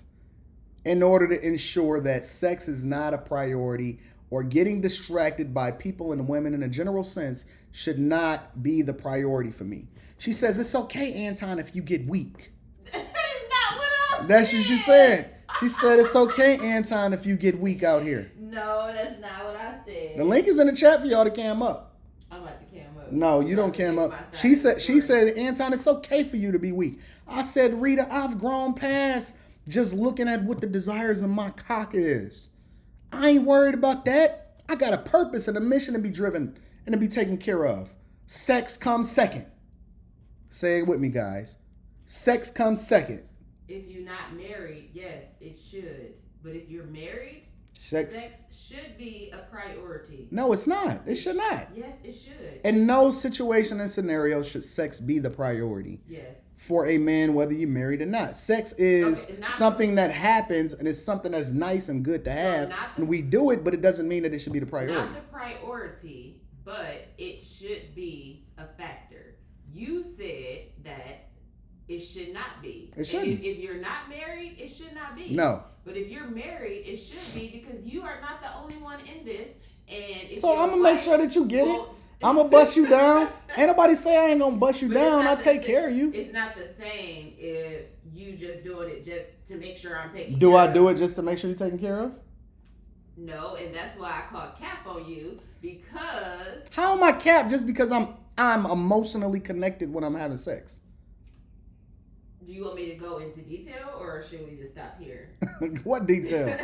in order to ensure that sex is not a priority or getting distracted by people and women in a general sense should not be the priority for me. She says, it's okay, Anton, if you get weak. That is not what I said. That's what she said. She said, it's okay, Anton, if you get weak out here. No, that's not what I said. The link is in the chat for y'all to cam up. I'm about to cam up. No, you don't cam up. She said, Anton, it's okay for you to be weak. I said, Rita, I've grown past just looking at what the desires of my cock is. I ain't worried about that. I got a purpose and a mission to be driven and to be taken care of. Sex comes second. Say it with me, guys. Sex comes second. If you're not married, yes, it should. But if you're married, Sex should be a priority. No, it's not. It should not. Yes, it should. In no situation and scenario should sex be the priority. Yes. For a man, whether you're married or not. Sex is something that happens and it's something that's nice and good to have. And we do it, but it doesn't mean that it should be the priority. Not the priority, but it should be a factor. You said that it should not be. It shouldn't. If you're not married, it should not be. No. But if you're married, it should be because you are not the only one in this. And if so I'm going to make sure that you get it. I'm going to bust you down. Ain't nobody say I ain't going to bust you down. I'll take care of you. It's not the same if you just doing it just to make sure I'm taking care of. Do I do it just to make sure you're taken care of? No, and that's why I called cap on you because... How am I cap just because I'm emotionally connected when I'm having sex? Do you want me to go into detail or should we just stop here? What detail?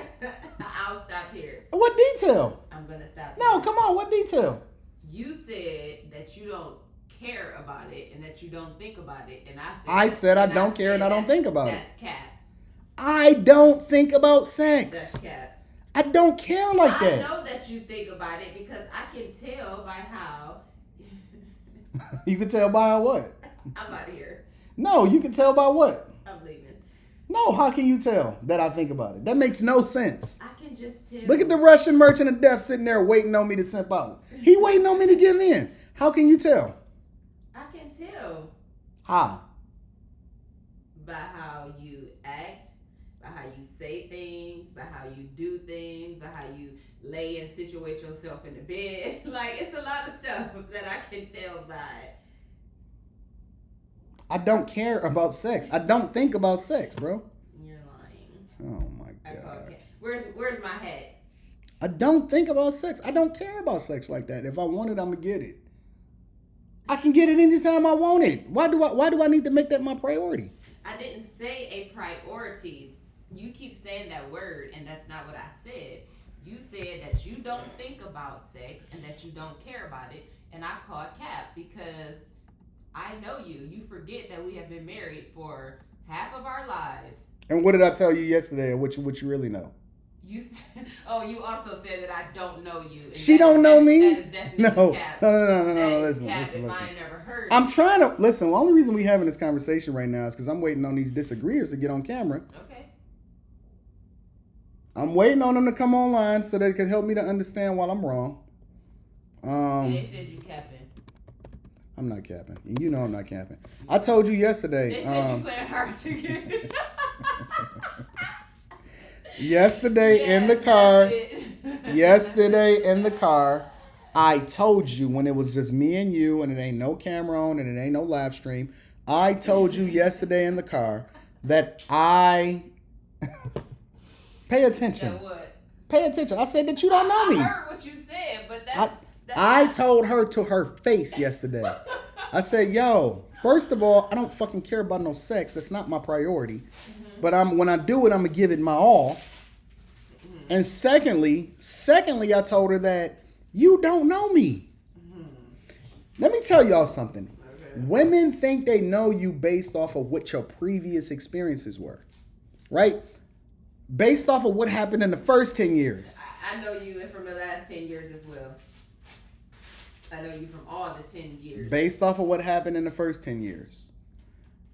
I'll stop here. What detail? I'm going to stop No, here. come on. What detail? You said that you don't care about it and that you don't think about it. And I said I don't care and I don't think about it. That's cap. I don't think about sex. That's cap. I don't care like that. I know that you think about it because I can tell by how... You can tell by what? I'm out of here. No, you can tell by what? I'm leaving. No, how can you tell that I think about it? That makes no sense. I can just tell. Look at the Russian merchant of death sitting there waiting on me to simp out. He waiting on me to give in. How can you tell? I can tell. How? By how you act, by how you say things, by how you do things, by how you lay and situate yourself in the bed. Like, it's a lot of stuff that I can tell by. I don't care about sex. I don't think about sex, bro. You're lying. Oh my God. Okay. Where's my hat? I don't think about sex. I don't care about sex like that. If I want it, I'm gonna get it. I can get it anytime I want it. Why do I need to make that my priority? I didn't say a priority. You keep saying that word, and that's not what I said. You said that you don't think about sex and that you don't care about it, and I called cap because I know you. You forget that we have been married for half of our lives. And what did I tell you yesterday? What you really know? You also said that I don't know you. She don't know me. That is definitely cap. No. Listen. I never heard. I'm trying to listen. The only reason we having this conversation right now is because I'm waiting on these disagreeers to get on camera. Okay. I'm waiting on them to come online so they can help me to understand while I'm wrong. They said you capping. I'm not capping. You know I'm not capping. I told you yesterday. They said you playing hard to get. Yesterday in the car, I told you when it was just me and you and it ain't no camera on and it ain't no live stream. I told you yesterday in the car that I pay attention. That what? Pay attention. I said that you don't know me. I heard what you said, but that's I told her to her face yesterday. I said, yo, first of all, I don't fucking care about no sex. That's not my priority. Mm-hmm. But when I do it, I'm going to give it my all. Mm-hmm. And secondly, I told her that you don't know me. Mm-hmm. Let me tell y'all something. Okay. Women think they know you based off of what your previous experiences were. Right? Based off of what happened in the first 10 years. I know you from the last 10 years as well. I know you from all the 10 years. Based off of what happened in the first 10 years.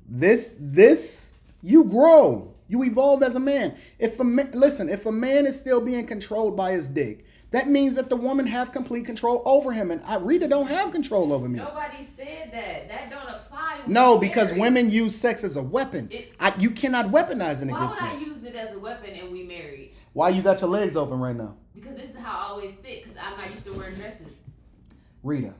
This, you grow. You evolve as a man. If a man is still being controlled by his dick, that means that the woman have complete control over him. And Rita don't have control over me. Nobody said that. That don't apply. No, because women use sex as a weapon. You cannot weaponize it against me. Why would I use it as a weapon and we married? Why you got your legs open right now? Because this is how I always sit. Because I'm not used to wearing dresses. Rita,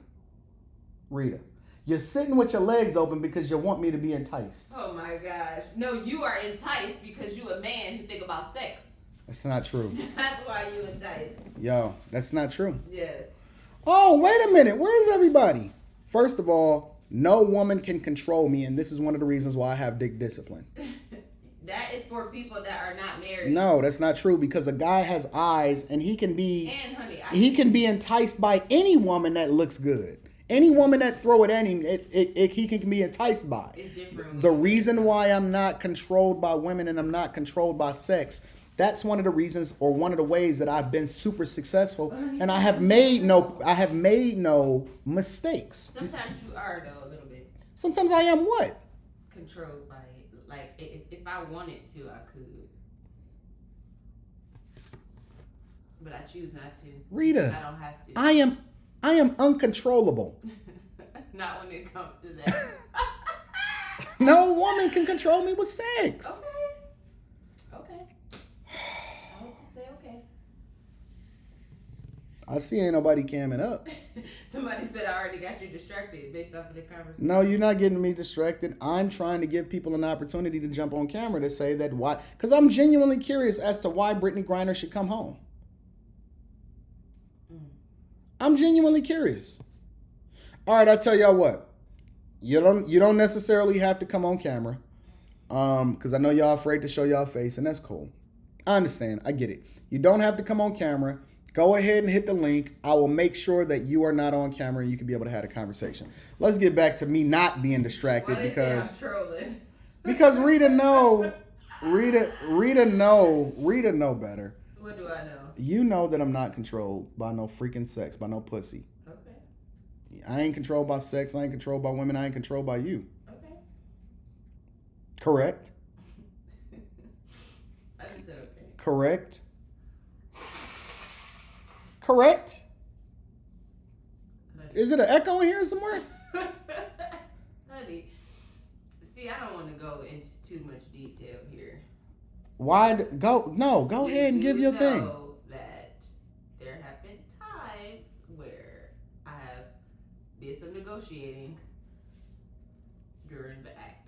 you're sitting with your legs open because you want me to be enticed. Oh my gosh. No, you are enticed because you a man who think about sex. That's not true. That's why you enticed. Yo, that's not true. Yes. Oh, wait a minute. Where is everybody? First of all, no woman can control me, and this is one of the reasons why I have dick discipline. That is for people that are not married. No, that's not true because a guy has eyes and he can be And honey, he can be enticed by any woman that looks good. Any woman that throw it at him, he can be enticed by. It's different. The reason why I'm not controlled by women and I'm not controlled by sex, that's one of the reasons or one of the ways that I've been super successful and I have made no mistakes. Sometimes you are though a little bit. Sometimes I am what? Controlled by it. Like if I wanted to, I could. But I choose not to. Rita, I don't have to. I am uncontrollable. Not when it comes to that. No woman can control me with sex. Okay. I'll just say okay. I see ain't nobody camming up. Somebody said I already got you distracted based off of the conversation. No, you're not getting me distracted. I'm trying to give people an opportunity to jump on camera to say that why. Because I'm genuinely curious as to why Brittney Griner should come home. I'm genuinely curious. All right, I tell y'all what. You don't necessarily have to come on camera. Because I know y'all afraid to show y'all face, and that's cool. I understand. I get it. You don't have to come on camera. Go ahead and hit the link. I will make sure that you are not on camera and you can be able to have a conversation. Let's get back to me not being distracted because I'm trolling. Because Rita know better. What do I know? You know that I'm not controlled by no freaking sex, by no pussy. Okay. I ain't controlled by sex. I ain't controlled by women. I ain't controlled by you. Okay. Correct? I just said okay. Correct? Correct? Is it an echo in here somewhere? Honey, see, I don't want to go into too much detail here. Why? Go ahead and give your thing. That there have been times where I have did some negotiating during the act,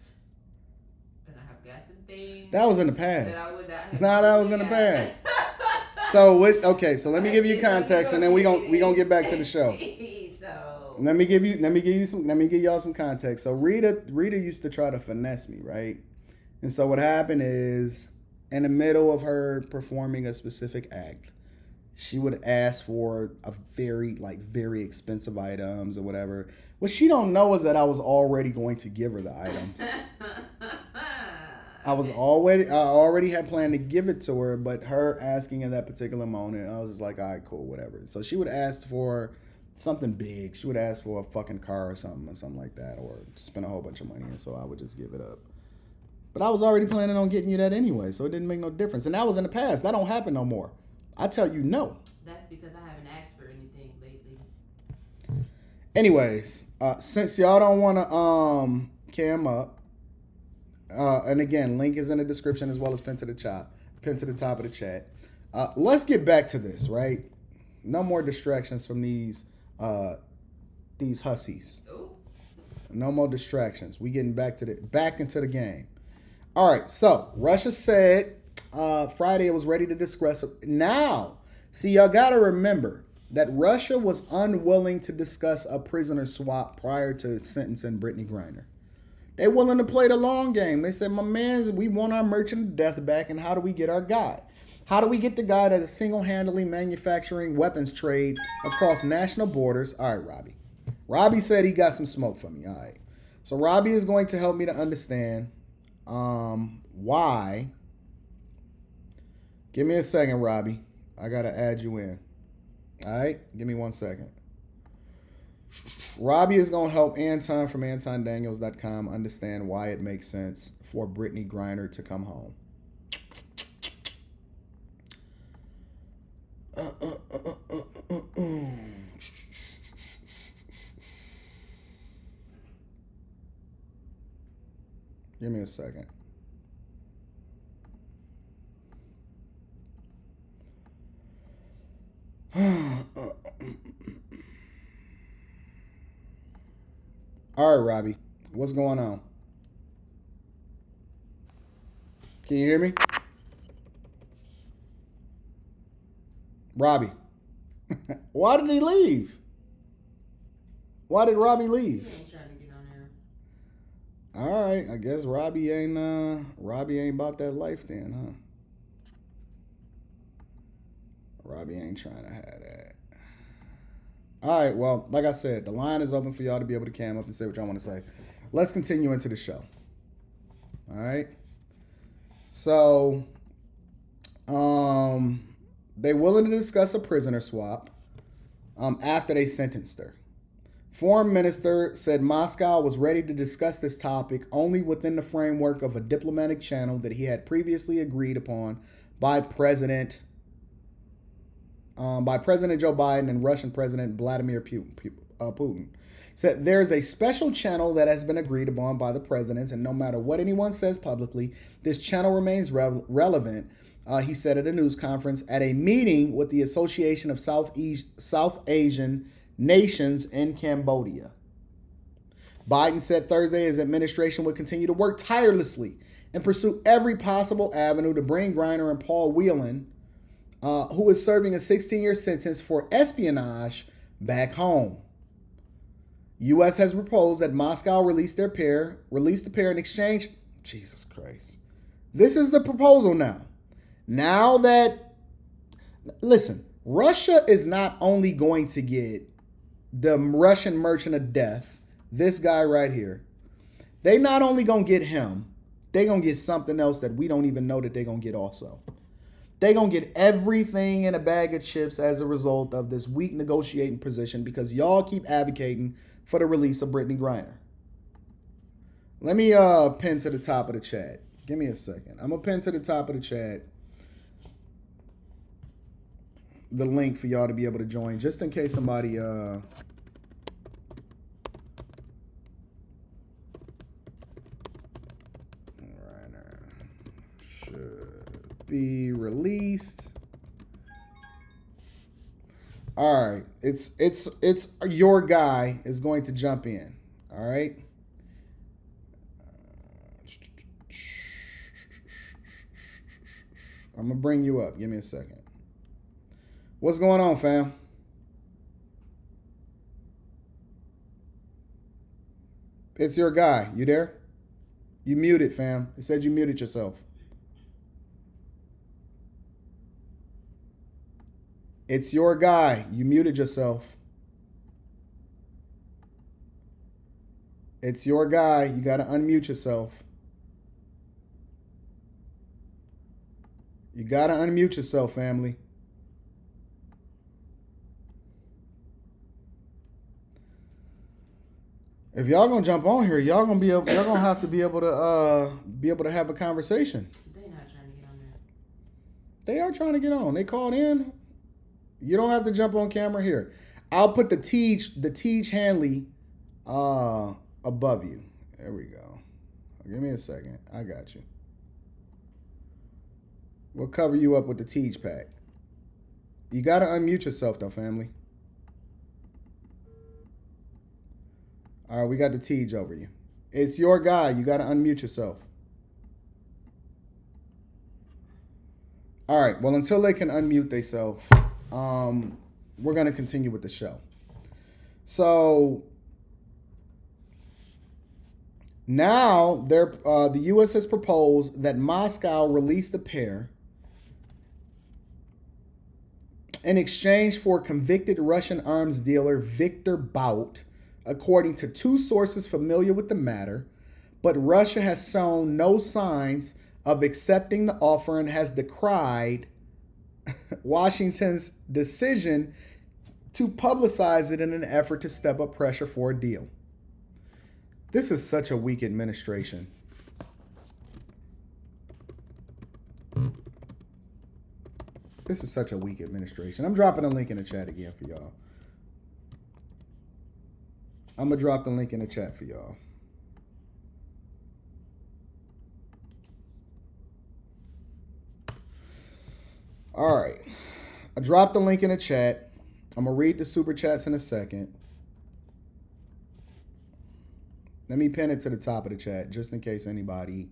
and I have got some things that was in the past. that I would not have. No, that was in the past. So let me give you context, and then we gonna get back to the show. So Let me give y'all some context. So Rita used to try to finesse me, right? And so what happened is, in the middle of her performing a specific act, she would ask for a very expensive items or whatever. What she don't know is that I was already going to give her the items. I already had planned to give it to her, but her asking in that particular moment, I was just like, all right, cool, whatever. So she would ask for something big. She would ask for a fucking car or something like that, or spend a whole bunch of money, and so I would just give it up. But I was already planning on getting you that anyway, so it didn't make no difference. And that was in the past. That don't happen no more. I tell you no. That's because I haven't asked for anything lately. Anyways, since y'all don't want to cam up, and again, link is in the description as well as pinned to the top of the chat. Let's get back to this, right? No more distractions from these hussies. Ooh. No more distractions. We getting back into the game. All right, so Russia said Friday it was ready to discuss it. Now, see, y'all got to remember that Russia was unwilling to discuss a prisoner swap prior to sentencing Brittney Griner. They willing to play the long game. They said, my man, we want our merchant of death back, and how do we get our guy? How do we get the guy that is single-handedly manufacturing weapons trade across national borders? All right, Robbie. Robbie said he got some smoke for me. All right. So Robbie is going to help me to understand why. Give me a second, Robbie. I got to add you in. All right? Give me 1 second. Robbie is going to help Anton from AntonDaniels.com understand why it makes sense for Brittney Griner to come home. Give me a second. All right, Robbie, what's going on? Can you hear me? Robbie. Why did he leave? Why did Robbie leave? He ain't trying to get on there. All right, I guess Robbie ain't about that life then, huh? Robbie ain't trying to have that. All right, well, like I said, the line is open for y'all to be able to cam up and say what y'all want to say. Let's continue into the show. All right. So, they willing to discuss a prisoner swap after they sentenced her. Foreign minister said Moscow was ready to discuss this topic only within the framework of a diplomatic channel that he had previously agreed upon by President Joe Biden and Russian President Vladimir Putin. Said there's a special channel that has been agreed upon by the presidents, and no matter what anyone says publicly, this channel remains relevant. He said at a news conference at a meeting with the Association of South Asian Nations in Cambodia. Biden said Thursday his administration would continue to work tirelessly and pursue every possible avenue to bring Griner and Paul Whelan, who is serving a 16-year sentence for espionage, back home. U.S. has proposed that Moscow release the pair in exchange. Jesus Christ. This is the proposal now. Now that, listen, Russia is not only going to get the Russian merchant of death, this guy right here. They not only going to get him, they going to get something else that we don't even know that they going to get also. They going to get everything in a bag of chips as a result of this weak negotiating position because y'all keep advocating for the release of Brittney Griner. Let me pin to the top of the chat. Give me a second. I'm going to pin to the top of the chat the link for y'all to be able to join, just in case somebody Griner should be released. All right, it's your guy is going to jump in. All right. I'm gonna bring you up. Give me a second. What's going on, fam? It's your guy. You there? You muted, fam. It said you muted yourself. It's your guy. You muted yourself. It's your guy. You got to unmute yourself. You got to unmute yourself, family. If y'all gonna jump on here, y'all gonna have to be able to have a conversation. They're not trying to get on there. They are trying to get on. They called in. You don't have to jump on camera here. I'll put the Tej Hanley above you. There we go. Give me a second. I got you. We'll cover you up with the Tej pack. You gotta unmute yourself though, family. All right, we got the Tej over you. It's your guy. You got to unmute yourself. All right. Well, until they can unmute themselves, we're going to continue with the show. So now the U.S. has proposed that Moscow release the pair in exchange for convicted Russian arms dealer Viktor Bout, according to two sources familiar with the matter, but Russia has shown no signs of accepting the offer and has decried Washington's decision to publicize it in an effort to step up pressure for a deal. This is such a weak administration. This is such a weak administration. I'm dropping a link in the chat again for y'all. I'm going to drop the link in the chat for y'all. All right. I dropped the link in the chat. I'm going to read the super chats in a second. Let me pin it to the top of the chat just in case anybody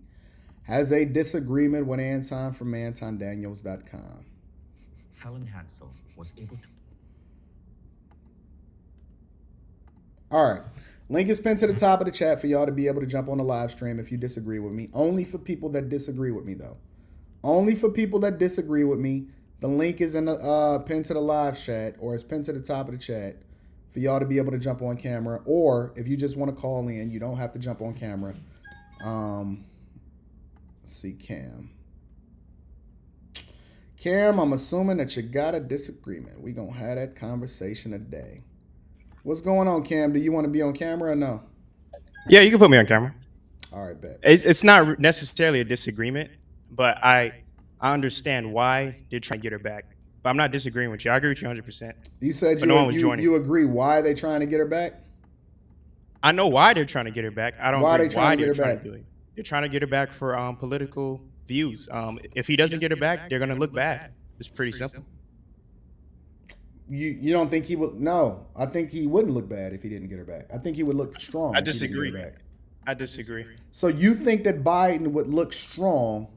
has a disagreement with Anton from AntonDaniels.com. Helen Hansel was able to. All right. Link is pinned to the top of the chat for y'all to be able to jump on the live stream if you disagree with me. Only for people that disagree with me, though. Only for people that disagree with me. The link is in the pinned to the live chat, or it's pinned to the top of the chat for y'all to be able to jump on camera. Or if you just want to call in, you don't have to jump on camera. Let's see, Cam. Cam, I'm assuming that you got a disagreement. We gonna have that conversation today. What's going on, Cam? Do you want to be on camera or no? Yeah, you can put me on camera. All right, bet. It's not necessarily a disagreement, but I understand why they're trying to get her back. But I'm not disagreeing with you. I agree with you 100%. You said you agree. Why are they trying to get her back? I know why they're trying to get her back. I don't Why agree they trying to why get her they're trying back? to do it. They're trying to get her back for political views. If he doesn't get her back, they're going to look bad. It's pretty simple. You don't think he would? No, I think he wouldn't look bad if he didn't get her back. I think he would look strong. I if he didn't disagree. get her back. I disagree. So you think that Biden would look strong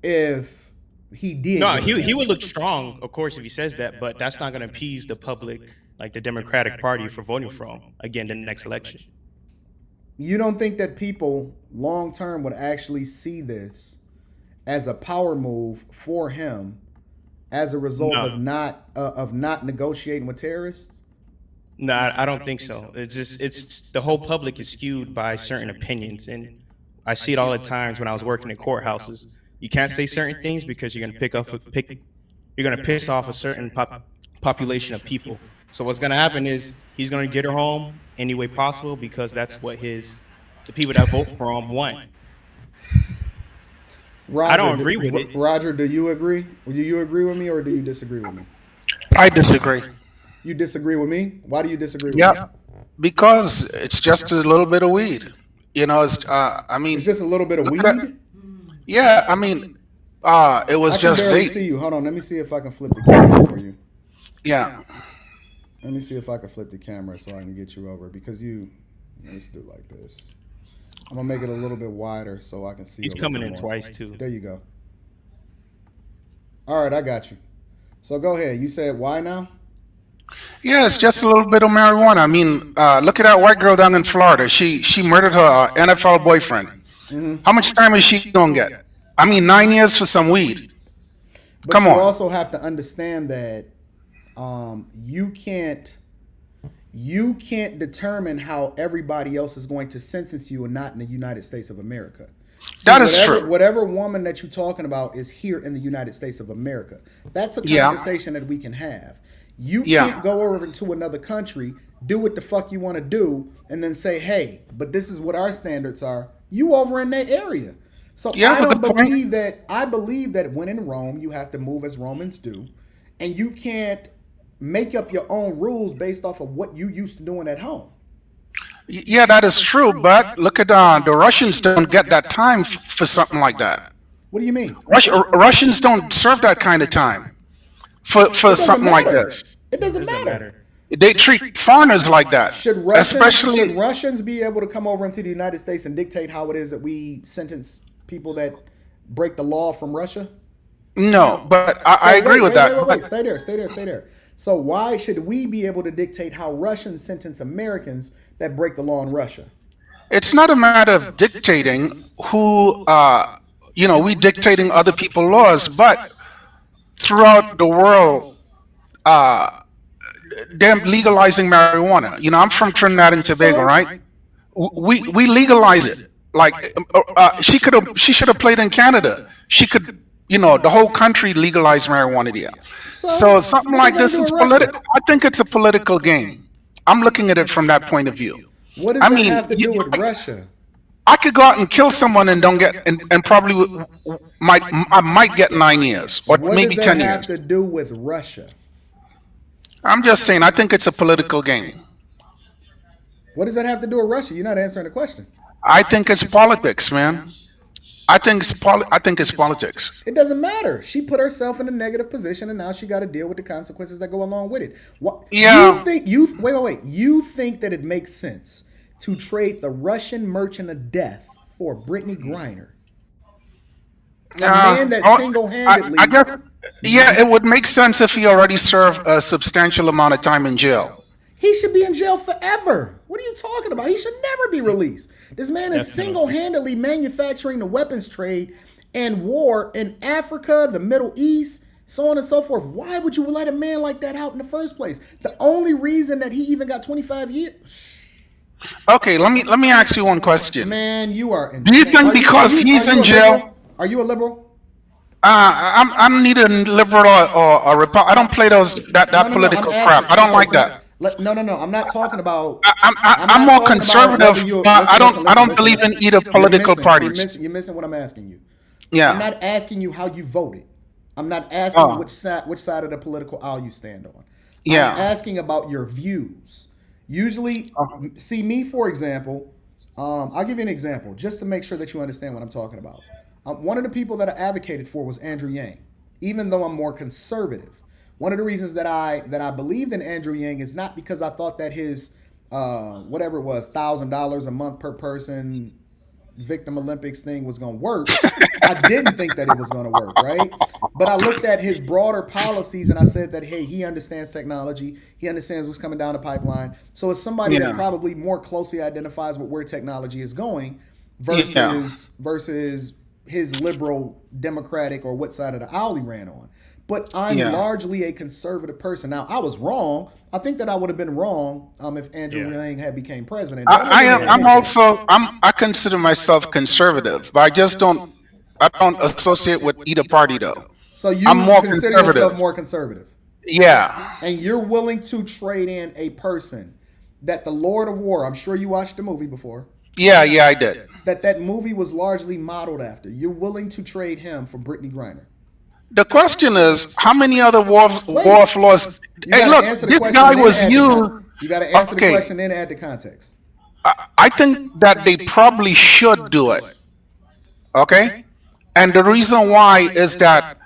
if he did? No, get her back? he would look strong, of course, if he says that, but that's not going to appease the public, like the Democratic Party, for voting for him again in the next election. You don't think that people long term would actually see this as a power move for him as a result No. of not negotiating with terrorists? No, I don't think so. It's the whole public is skewed by certain opinions, and I see it all the times when I was working in courthouses. You can't say certain things because you're gonna piss off a certain population of people. So what's gonna happen is he's gonna get her home any way possible because that's what the people that vote for him want. Roger, I don't agree with it. Roger, do you agree? Do you agree with me or do you disagree with me? I disagree. You disagree with me? Why do you disagree with me? Yeah, because it's just a little bit of weed. You know, I mean, It's just a little bit of look weed? at that. Yeah, I mean, it was I can just barely vape. see you. Hold on. Let me see if I can flip the camera for you. Yeah, Let me see if I can flip the camera so I can get you over because let's do it like this. I'm going to make it a little bit wider so I can see. He's a little coming bit in more. twice too. There you go. All right, I got you. So go ahead. You said why now? yeah, it's just a little bit of marijuana. I mean, look at that white girl down in Florida. She murdered her NFL boyfriend. How much time is she gonna get? I mean, 9 years for some weed. But Come you on. also have to understand that you can't determine how everybody else is going to sentence you and not in the United States of America. See, That is true. Whatever woman that you're talking about is here in the United States of America. That's a Yeah. conversation that we can have. You Yeah. can't go over to another country, do what the fuck you want to do, and then say, hey, but this is what our standards are. You over in that area. So Yeah, I but don't the point- believe that. I believe that when in Rome, you have to move as Romans do, and you can't make up your own rules based off of what you used to doing at home. Yeah, that is true. But look at the Russians don't get that time for something like that. What do you mean? Russians don't serve that kind of time for It doesn't something like matter. this. It doesn't Doesn't matter. matter. They treat foreigners like that, Should especially. Russians be able to come over into the United States and dictate how it is that we sentence people that break the law from Russia? No, but So I agree with that. Wait. Stay there. So why should we be able to dictate how Russians sentence Americans that break the law in Russia? It's not a matter of dictating who, we dictating other people's laws, but throughout the world, they're legalizing marijuana. You know, I'm from Trinidad and Tobago, right? We legalize it. Like she should have played in Canada. She could, the whole country legalized marijuana there. So something what like you gotta this do is in Russia? political. I think it's a political game. I'm looking at it from that point of view. What does I that mean, have to do with Russia? I could go out and kill someone and don't get, and probably I might get 9 years or What maybe does 10 that have years. to do with Russia? I'm just saying, I think it's a political game. What does that have to do with Russia? You're not answering the question. I think it's politics, man. I think it's politics. It doesn't matter. She put herself in a negative position, and now she got to deal with the consequences that go along with it. What, Yeah. wait. You think that it makes sense to trade the Russian merchant of death for Brittney Griner, a man that single-handedly? I guess, yeah, it would make sense if he already served a substantial amount of time in jail. He should be in jail forever. What are you talking about? He should never be released. This man is single-handedly manufacturing the weapons trade and war in Africa, the Middle East, so on and so forth. Why would you let a man like that out in the first place? The only reason that he even got 25 years. Okay, let me ask you one question. Man, you are insane. Do you think because he's in jail? Are you a liberal? I'm neither liberal or a Republican. I don't play that political crap. I don't like that. No. I'm not talking about. I'm more conservative. I don't believe in either political parties. You're missing what I'm asking you. Yeah. I'm not asking you how you voted. I'm not asking you which side of the political aisle you stand on. Yeah. I'm asking about your views. Usually, see me, for example, I'll give you an example just to make sure that you understand what I'm talking about. One of the people that I advocated for was Andrew Yang, even though I'm more conservative. One of the reasons that I believed in Andrew Yang is not because I thought that his whatever it was, $1,000 a month per person Victim Olympics thing was going to work. I didn't think that it was going to work, right? But I looked at his broader policies and I said that, hey, he understands technology. He understands what's coming down the pipeline. So it's somebody that probably more closely identifies with where technology is going versus his liberal Democratic or what side of the aisle he ran on. But I'm largely a conservative person. Now, I was wrong. I think that I would have been wrong if Andrew Yang had became president. I consider myself conservative, but I don't associate with either party though. So I'm more consider conservative. yourself more conservative. Yeah. And you're willing to trade in a person that the Lord of War, I'm sure you watched the movie before. Yeah, I did. That movie was largely modeled after. You're willing to trade him for Brittney Griner. The question is, how many other war flaws? Hey, look, this guy was used. You got to answer the question and add the context. I think that they probably should do it. Okay? And the reason why is that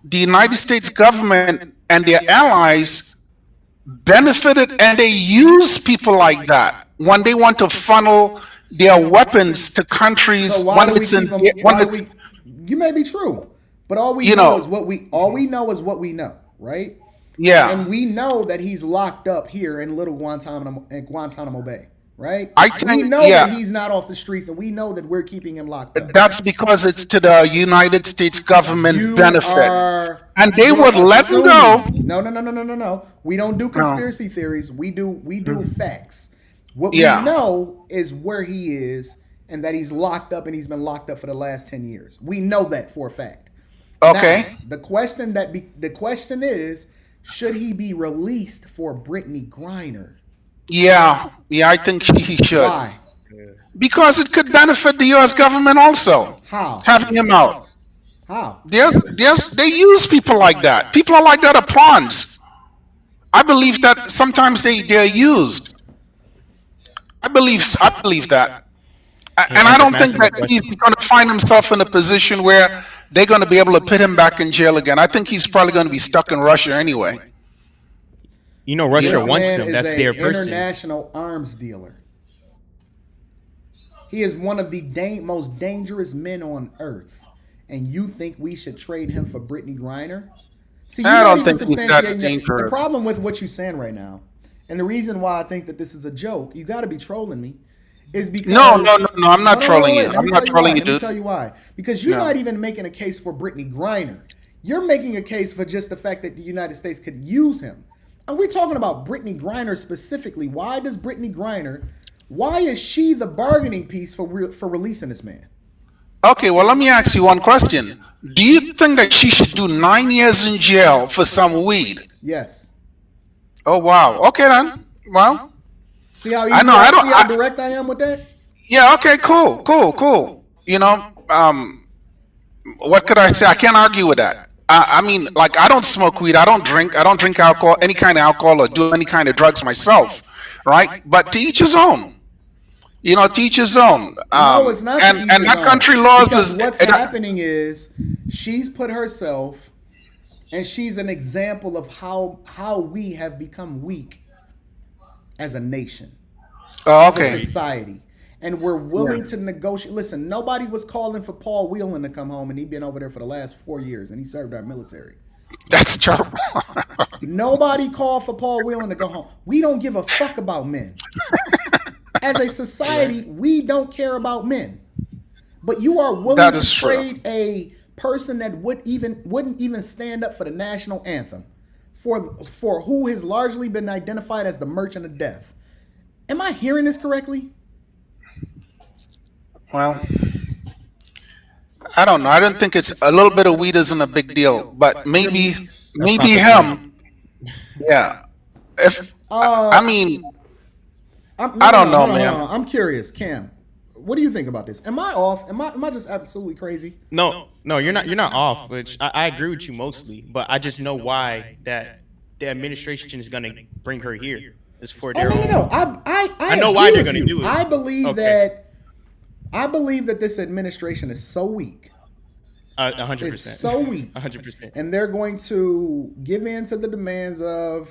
the United States government and their allies benefited and they use people like that when they want to funnel their weapons to countries you may be true. But all we know is what we know, right? Yeah. And we know that he's locked up here in Little Guantanamo Bay, right? We know that he's not off the streets, and we know that we're keeping him locked up. That's because it's to the United States government benefit. And they would let him go. No. We don't do conspiracy theories. We do facts. What we know is where he is and that he's locked up and he's been locked up for the last 10 years. We know that for a fact. Okay. Now, the question is, should he be released for Brittney Griner? Yeah, I think he should. Why? Because it could benefit the U.S. government also. How? Having him out. How? They use people like that. People like that are pawns. I believe that sometimes they're used. I believe that. And I don't think that he's going to find himself in a position where they're going to be able to put him back in jail again. I think he's probably going to be stuck in Russia anyway. You know, Russia wants him. That's their person. International arms dealer. He is one of the most dangerous men on earth. And you think we should trade him for Brittney Griner? See, I don't think he's that dangerous. The problem with what you're saying right now, and the reason why I think that this is a joke, you got to be trolling me, is because... No, I'm not trolling you. I'm not trolling you, dude. Let me tell you why. Because you're not even making a case for Brittney Griner. You're making a case for just the fact that the United States could use him. And we're talking about Brittney Griner specifically. Why is she the bargaining piece for releasing this man? Okay, well, let me ask you one question. Do you think that she should do 9 years in jail for some weed? Yes. Oh, wow. Okay, then. Well... See how how direct I am with that? Yeah, okay, cool. You know, what could I say? I can't argue with that. I mean, like, I don't smoke weed. I don't drink alcohol, any kind of alcohol or do any kind of drugs myself, right? But to each his own. You know, to each his own. No, it's not. And that country laws is... What's happening is she's put herself, and she's an example of how we have become weak as a nation, as a society, and we're willing to negotiate. Listen, nobody was calling for Paul Whelan to come home, and he's been over there for the last 4 years, and he served our military. That's terrible. Nobody called for Paul Whelan to go home. We don't give a fuck about men. As a society, Right. we don't care about men. But you are willing That to is true. trade a person that wouldn't even stand up for the national anthem for who has largely been identified as the merchant of death. Am I hearing this correctly? Well, I don't know. I don't think it's a little bit of weed isn't a big deal, but That's not maybe the point. him. Yeah. If I Uh, mean, no, I no, don't no, know, hold on, hold on, man. hold on. I'm curious, Cam. What do you think about this? Am I off? Am I just absolutely crazy? No, no, you're not. You're not off. Which I agree with you mostly, but I just know why that the administration is gonna bring her here. It's for Oh their no, no, no. own. I I know why agree they're with gonna you. do it. Okay, I believe that this administration is so weak. a hundred It's percent, so weak, 100%. and they're going to give in to the demands of,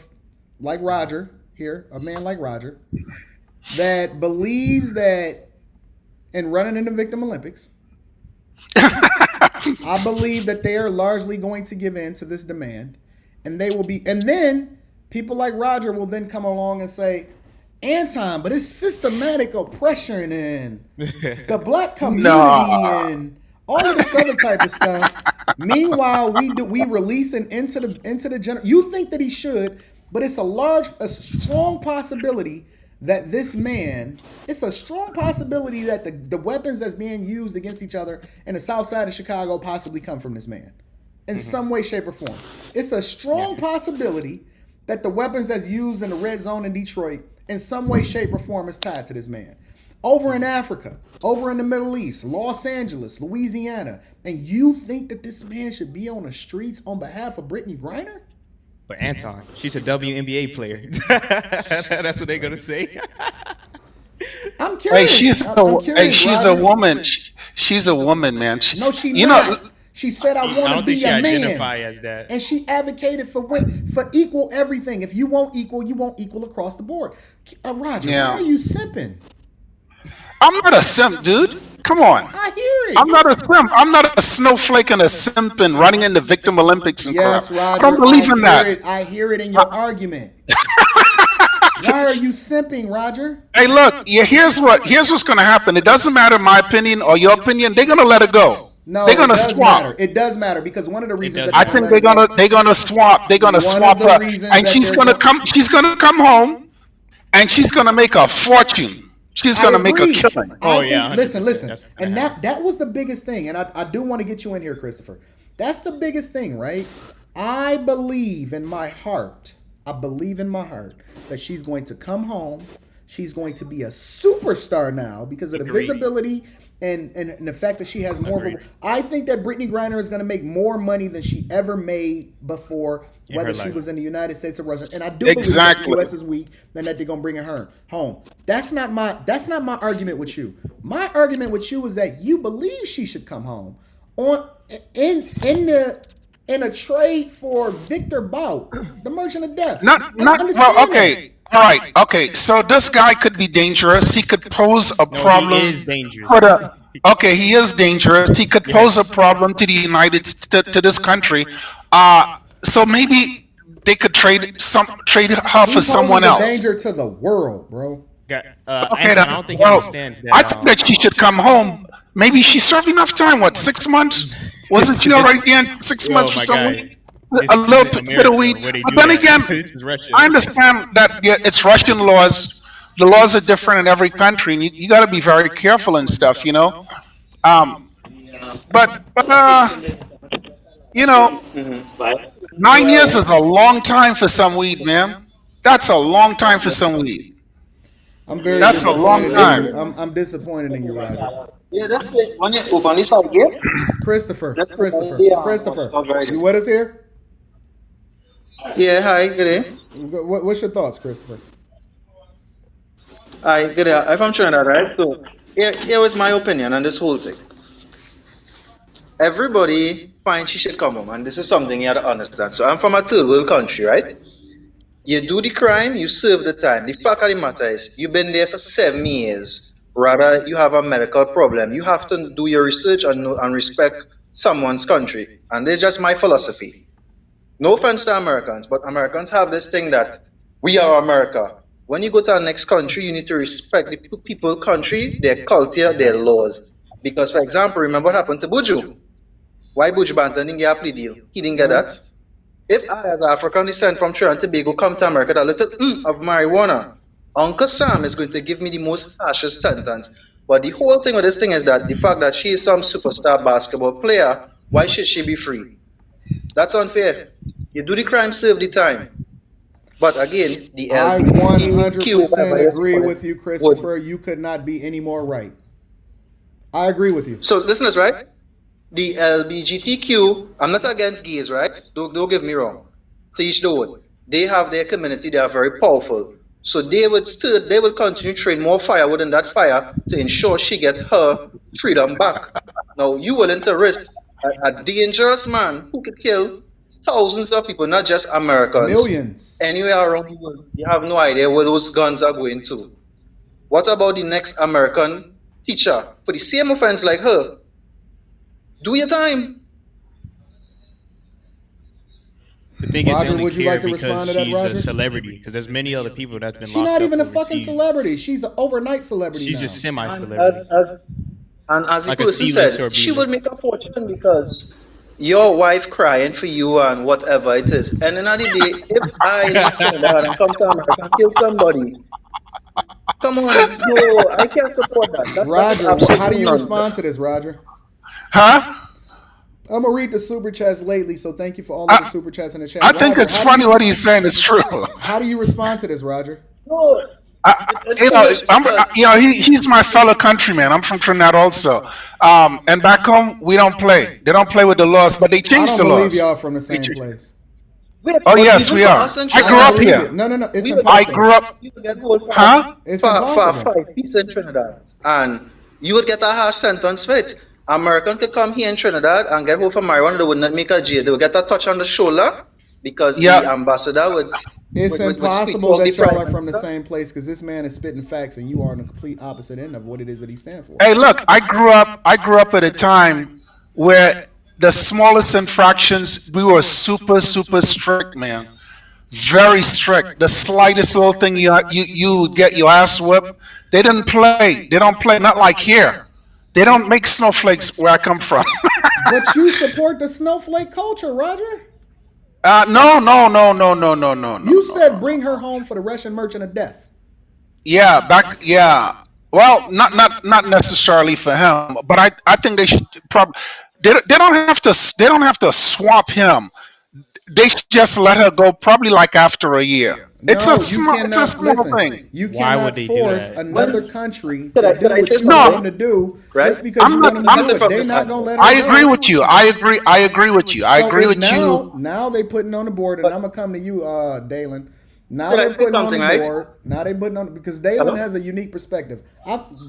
like Roger here, a man like Roger, that believes that in running in the Victim Olympics, I believe that they are largely going to give in to this demand, and they will be, and then people like Roger will then come along and say, Anton, but it's systematic oppression and the black community No. and all of this other type of stuff. Meanwhile, we release it into the general. You think that he should, but it's a strong possibility that this man. It's a strong possibility that the weapons that's being used against each other in the South Side of Chicago possibly come from this man, in some way, shape, or form. It's a Yeah. strong possibility that the weapons that's used in the red zone in Detroit, in some way, shape, or form, is tied to this man. Over in Africa, over in the Middle East, Los Angeles, Louisiana, and you think that this man should be on the streets on behalf of Brittney Griner? But Anton, she's a WNBA player. That's what they're gonna say. I'm Hey, curious. I'm curious, she's a Roger. woman. She's a woman, man. No, she You know, not. She said, "I I want to don't think be she a man," identify as that. and she advocated for equal everything. If you want equal, you want equal across the board. Roger, why yeah. are you simping? I'm not a simp, dude. Come on. I hear it. I'm not a simp. I'm not a snowflake and a simp and running in the Victim Olympics and crap. Yes, I don't Roger. believe in that. I hear it in your argument. Why are you simping, Roger? Hey, look. Yeah, here's what's going to happen. It doesn't matter my opinion or your opinion. They're going to let it go. No, They're it going to does swap. matter. It does matter because one of the reasons does that I they're matter. think letting it go, they're gonna swap. They're gonna one swap of the her, reasons and that she's gonna come home, and she's gonna make a fortune. She's I gonna make a agree. killing. Oh, I yeah, think, listen, 100%. listen, That's gonna and happen. that was the biggest thing, and I do want to get you in here, Christopher. That's the biggest thing, right? I believe in my heart. I believe in my heart that she's going to come home. She's going to be a superstar now because of the Agreed. visibility and the fact that she has more of a. Agreed. I think that Brittney Griner is going to make more money than she ever made before, In whether her she life. was in the United States or Russia. And I do believe that Exactly. the U.S. is weak and that they're going to bring her home. That's not my argument with you. My argument with you is that you believe she should come home on in a trade for Viktor Bout, the Merchant of Death. Not Understand well. that. Okay, all right. Okay, so this guy could be dangerous. He could pose a No, problem. he is dangerous. Okay, he is dangerous. He could pose a Yes. problem to the to this country. So maybe they could trade her He for someone poses a else. danger to the world, bro. Okay, Anton, I don't think he well, understands I that. think that she should come home. Maybe she served enough time. What, 6 months? Wasn't she already there 6 months for my some guy, weed? this A little isn't bit of America weed. where they But do then that. again, This is Russia. I understand that it's Russian laws. The laws are different in every country, and you got to be very careful and stuff, you know. Um, but you know, 9 years is a long time for some weed, man. That's a long time for some weed. I'm very That's a long disappointed in you. time. I'm disappointed in you, Roger. Yeah, that's it. When you open this side gate, Christopher, that's Christopher, the Christopher. coverage. You with us here? Yeah, hi, good day. What's your thoughts, Christopher? Hi, good day. I'm from Trinidad, right? So, here was my opinion on this whole thing. Everybody finds she should come home, and this is something you have to understand. So, I'm from a third world country, right? You do the crime, you serve the time. The fact of the matter is, you've been there for 7 years. Rather, you have a medical problem. You have to do your research and respect someone's country. And it's just my philosophy. No offense to Americans, but Americans have this thing that we are America. When you go to our next country, you need to respect the people, country, their culture, their laws. Because, for example, remember what happened to Buju? Why Buju Banton didn't get a plea deal? He didn't get Right. that. If I, as African descent from Trinidad and Tobago, come to America, that little of marijuana, Uncle Sam is going to give me the most harshest sentence. But the whole thing with this thing is that the fact that she is some superstar basketball player, why should she be free? That's unfair. You do the crime, serve the time. But again, the I LGBTQ, 100% whatever you agree call it, with you, would. Christopher. You could not be any more right. I agree with you. So listeners, right? The LGBTQ, I'm not against gays, right? Don't get me wrong. To each their own. They have their community, they are very powerful. So they would continue to train more firewood in that fire to ensure she gets her freedom back. Now you willing to risk a dangerous man who could kill thousands of people, not just Americans, Millions. anywhere around the world. You have no idea where those guns are going to. What about the next American teacher for the same offense like her? Do your time. The thing is, they Roger, only would you care like to respond because to that, she's Roger? a celebrity. Because there's many other people that's been She's locked not up even a fucking overseas. celebrity. She's an overnight celebrity She's now. a And semi-celebrity. as the Like a person C-list said, or she B-list. would make a fortune because your wife crying for you and whatever it is. And in the day, if I leave Trinidad and come to America and kill somebody, come on, no, I can't support that. That's Roger, how do absolutely you nonsense. respond to this, Roger? Huh? I'm gonna read the super chats lately, so thank you for all of the super chats in the chat. I think Roger, it's funny what he's saying is true. how do you respond to this, Roger? No, it's You know, foolish because he's my fellow countryman. I'm from Trinidad also. And back home, we don't play. They don't play with the laws, but they I changed don't the believe laws. y'all from the They same changed- place. wait, Oh, but yes, even we for are. us in I I grew don't up Trinidad, believe here. it. No, it's we would I impossible. grew up. you would get hold for Huh? It's for impossible. five piece in Trinidad, and you would get a harsh sentence for it. American could come here in Trinidad and get hold for marijuana. They would not make a jail. They would get a touch on the shoulder because the Yeah. ambassador would It's sweet impossible talk the that y'all prime are from the minister. same place because this man is spitting facts and you are on the complete opposite end of what it is that he stands for. Hey, look, I grew up. I grew up at a time where the smallest infractions we were super strict, man. Very strict. The slightest little thing you would get your ass whipped. They didn't play. They don't play. Not like here. They don't make snowflakes where I come from. But you support the snowflake culture, Roger. No. You said bring her home for the Russian merchant of death. Yeah. Well, not necessarily for him, but I think they should probably. They don't have to swap him. They should just let her go. Probably like after a year. It's No, a you small. It's a cannot small listen. thing. You Why cannot would they do force that? another country Could to I do what say you something? want them to do Right? just because I'm you not- want them to I'm- do it. from They're this not side. gonna let her I go. agree with you. I agree with you. I So agree if with now, you. Now they putting on the board, and I'm gonna come to you, Dalen. Now Could I they're say putting on something, the right? board. Now they putting on because Dalen Hello? has a unique perspective.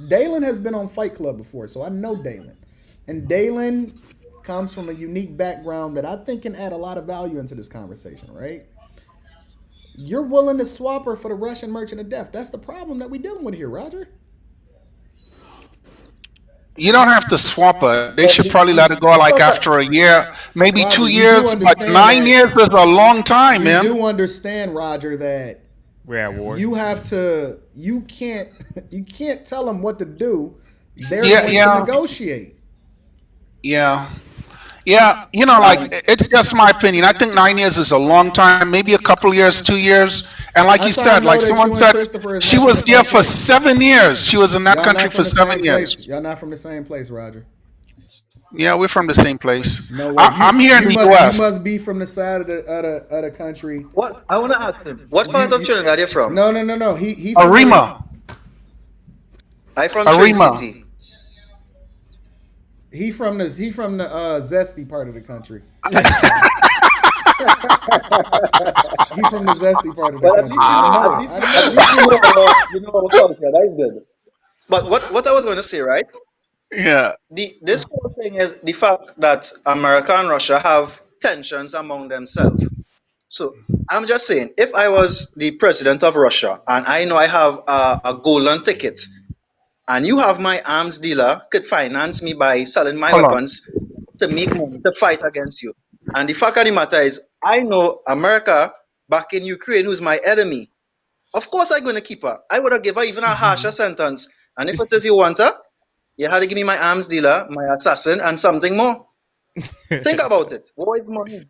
Dalen has been on Fight Club before, so I know Dalen, and Dalen comes from a unique background that I think can add a lot of value into this conversation. Right? You're willing to swap her for the Russian merchant of death. That's the problem that we're dealing with here, Roger. You don't have to swap her. They should probably let her go like after a year, maybe Roger, 2 you do years, but understand 9 years is a long time, You man. do understand, Roger, that We're at war. you have to. You can't tell them what to do. They're Yeah, going yeah. to negotiate. Yeah. Like it's just my opinion. I think 9 years is a long time. Maybe a couple years, 2 years. And like you That's how I said, know like that someone you and said, Christopher is she not from was the there same for place. 7 years. She was in that Y'all country not from for the 7 same years. place. Y'all not from the same place, Roger. Yeah, we're from the same place. No way. I'm here in the You U.S. must be from the side of the country. What I want to ask him, what part of Trinidad are you from? No. He from Arima. I from Trin Arima. City. He from the zesty part of the country. He from the zesty part of the Well, country. I at know. least you know our culture. That is good. But what I was going to say, right? Yeah. This whole thing is the fact that America and Russia have tensions among themselves. So I'm just saying, if I was the president of Russia and I know I have a golden ticket, and you have my arms dealer could finance me by selling my Hold on. weapons to make money to fight against you. And the fact of the matter is, I know America back in Ukraine, who's my enemy. Of course, I'm going to keep her. I would have given her even a harsher sentence. And if it is you want her, you had to give me my arms dealer, my assassin, and something more. Think about it. What is money?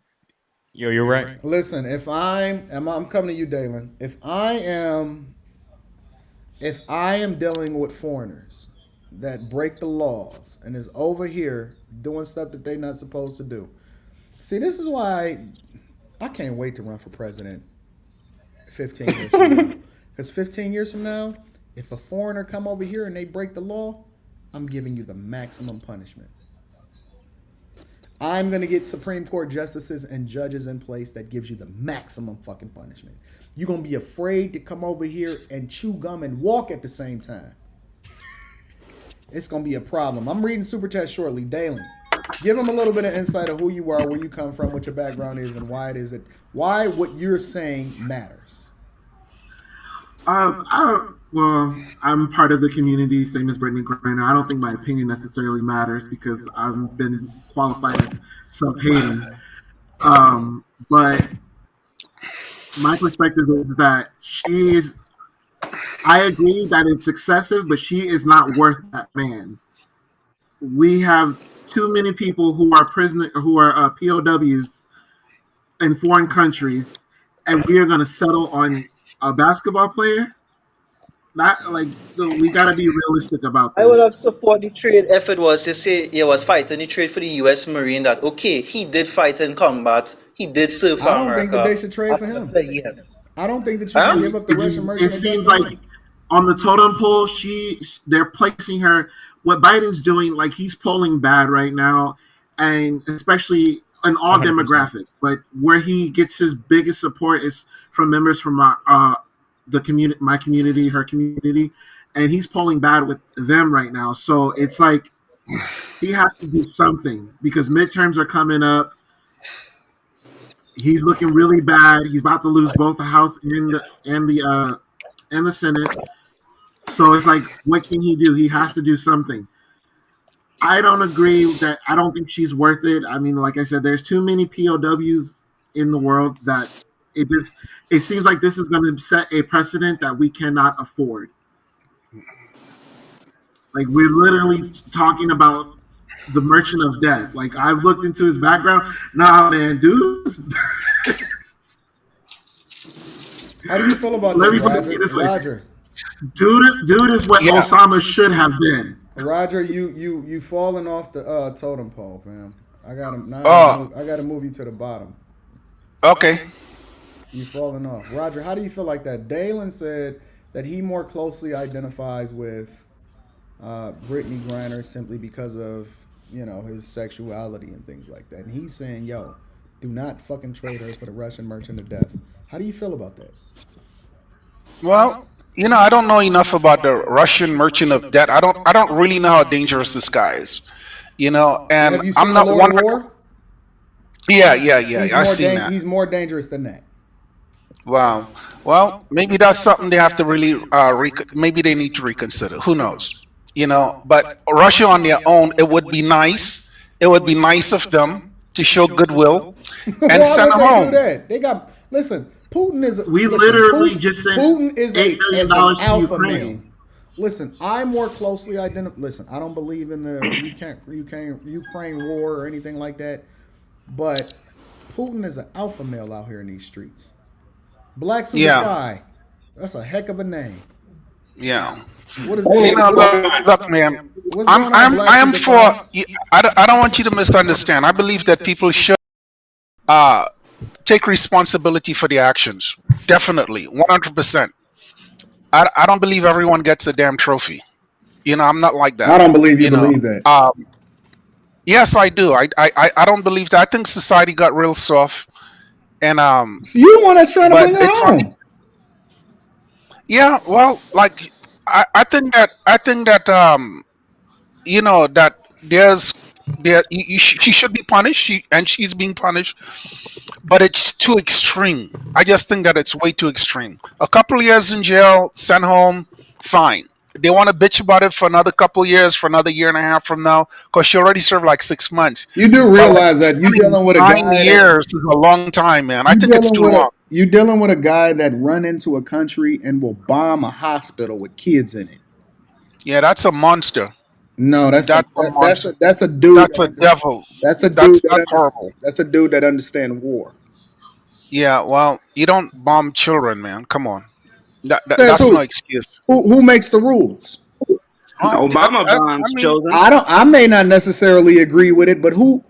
Yo, you're right. Listen, if I'm coming to you, Dalen. If I am dealing with foreigners that break the laws and is over here doing stuff that they're not supposed to do. See, this is why I can't wait to run for president 15 years from now. Because 15 years from now, if a foreigner come over here and they break the law, I'm giving you the maximum punishment. I'm going to get Supreme Court justices and judges in place that gives you the maximum fucking punishment. You're going to be afraid to come over here and chew gum and walk at the same time. It's going to be a problem. I'm reading Super Chat shortly. Dalen, give them a little bit of insight of who you are, where you come from, what your background is, and why what you're saying matters. Well, I'm part of the community, same as Brittney Griner. I don't think my opinion necessarily matters because I've been qualified as self-hating. But my perspective is that I agree that it's excessive, but she is not worth that man. We have too many people who are POWs in foreign countries, and we are going to settle on a basketball player. Not like we gotta be realistic about this. I would have supported the trade if it was to say he was fighting the trade for the U.S. Marine. That okay, he did fight in combat, he did serve for I don't America. think that they should trade for him. Say yes. I don't think that you can give up the Russian merchant. It seems like on the totem pole, they're placing her. What Biden's doing, like he's polling bad right now, and especially in all 100%. Demographics. But where he gets his biggest support is from members from the community, my community, her community, and he's polling bad with them right now. So it's like he has to do something because midterms are coming up. He's looking really bad. He's about to lose both the House and the Senate. So it's like, what can he do? He has to do something. I don't agree that. I don't think she's worth it. I mean, like I said, there's too many POWs in the world that it seems like this is going to set a precedent that we cannot afford. Like we're literally talking about the Merchant of Death. Like I've looked into his background. Nah, man, dude. How do you feel about that, Roger? Dude is what Osama should have been. Roger, you falling off the totem pole, fam. I gotta move you to the bottom. Okay. You falling off. Roger, how do you feel like that? Dalen said that he more closely identifies with Brittney Griner simply because of, his sexuality and things like that. And he's saying, yo, do not fucking trade her for the Russian merchant of death. How do you feel about that? Well, I don't know enough about the Russian merchant of death. I don't really know how dangerous this guy is. And I'm not one. War? Yeah. I've seen that. He's more dangerous than that. Wow. Well, maybe that's something they have to really, maybe they need to reconsider. Who knows? But Russia on their own, it would be nice. It would be nice of them to show goodwill and send them home. They got, listen, Putin is. Just said Putin is $8 billion an alpha Ukraine. male. Listen, I'm more closely identified. Listen, I don't believe in the Ukraine war or anything like that, but Putin is an alpha male out here in these streets. Black Super Sky. That's a heck of a name. Yeah. What is look, man. I am for. I don't want you to misunderstand. I believe that people should take responsibility for their actions. Definitely, 100%. I don't believe everyone gets a damn trophy. I'm not like that. I don't believe you believe that. Yes, I do. I don't believe that. I think society got real soft. And so you're the one that's trying to bring it home. Yeah, well, like I think that that she should be punished, and she's being punished, but it's too extreme. I just think that it's way too extreme. A couple of years in jail, sent home, fine. they want to bitch about it for another couple of years, for another year and a half from now, because she already served like 6 months. You do But like, realize that you dealing with a 9 years is a long time, man. I you think it's dealing too with long. you dealing with a guy that run into a country and will bomb a hospital with kids in it. Yeah, that's a monster. No, That's a monster. that's a dude That's that a devil. that's a dude That's that horrible. that's a dude that understand war. Yeah, well, you don't bomb children, man. Come on. Says That's no who? excuse. Who makes the rules? Well, Obama I bombs mean, children. I may not necessarily agree with it, but who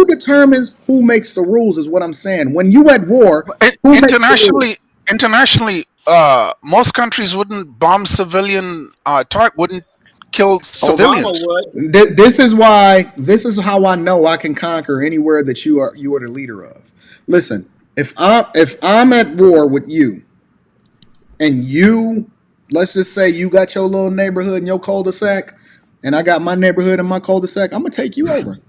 determines who makes the rules is what I'm saying. When you at war, who makes the rules? internationally, most countries wouldn't bomb civilian wouldn't kill Obama civilians. would. This is how I know I can conquer anywhere that you are the leader of. Listen, if I'm at war with you and you, let's just say you got your little neighborhood in your cul-de-sac and I got my neighborhood in my cul-de-sac, I'm gonna take you over.